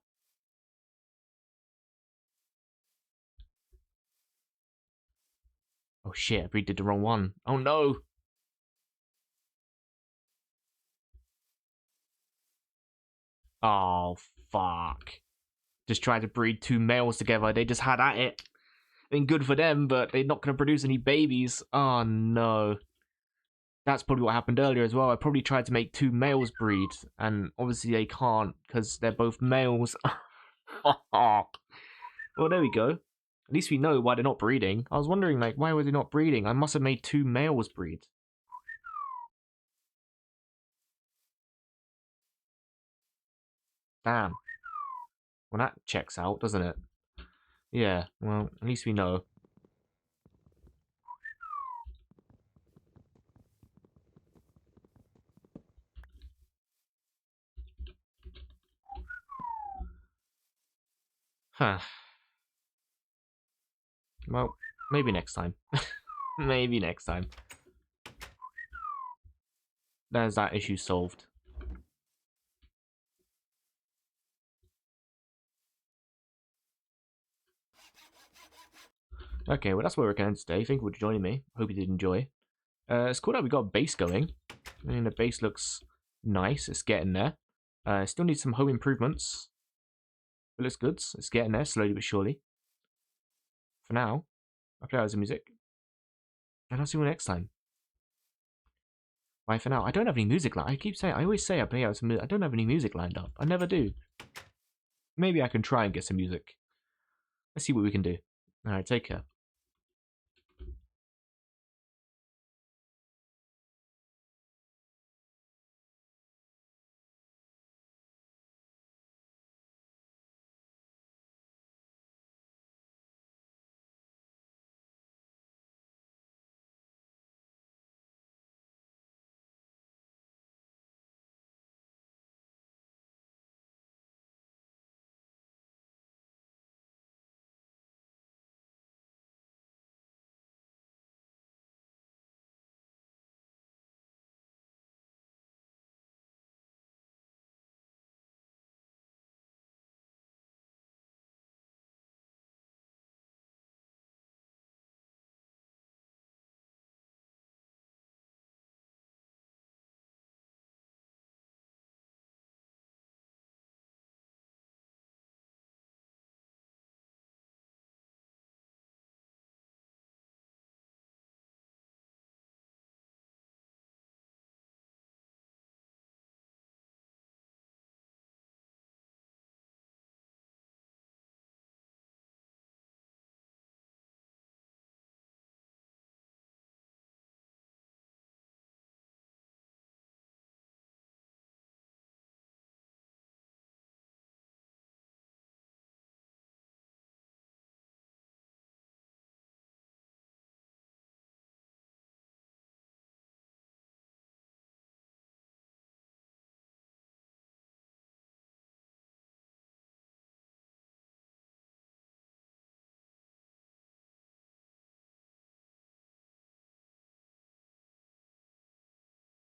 Oh shit, I breeded the wrong one. Oh no! Oh, fuck. Just tried to breed 2 males together. They just had at it. Been good for them, but they're not going to produce any babies. Oh no. That's probably what happened earlier as well. I probably tried to make 2 males breed, and obviously they can't because they're both males. Well, there we go. At least we know why they're not breeding. I was wondering, like, why were they not breeding? I must have made 2 males breed. Damn. Well, that checks out, doesn't it? Yeah, well, at least we know. Huh. Well, maybe next time. Maybe next time. there's that issue solved. Okay, well that's where we're going today. Thank you for joining me. Hope you did enjoy. It's cool that we got a base going. I mean, the base looks nice. It's getting there. Still needs some home improvements. It looks good. It's getting there slowly but surely. For now, I'll play out some music. And I'll see you next time. Bye for now. I don't have any music I keep saying, I always say I play out some music. I don't have any music lined up. I never do. Maybe I can try and get some music. Let's see what we can do. Alright, take care.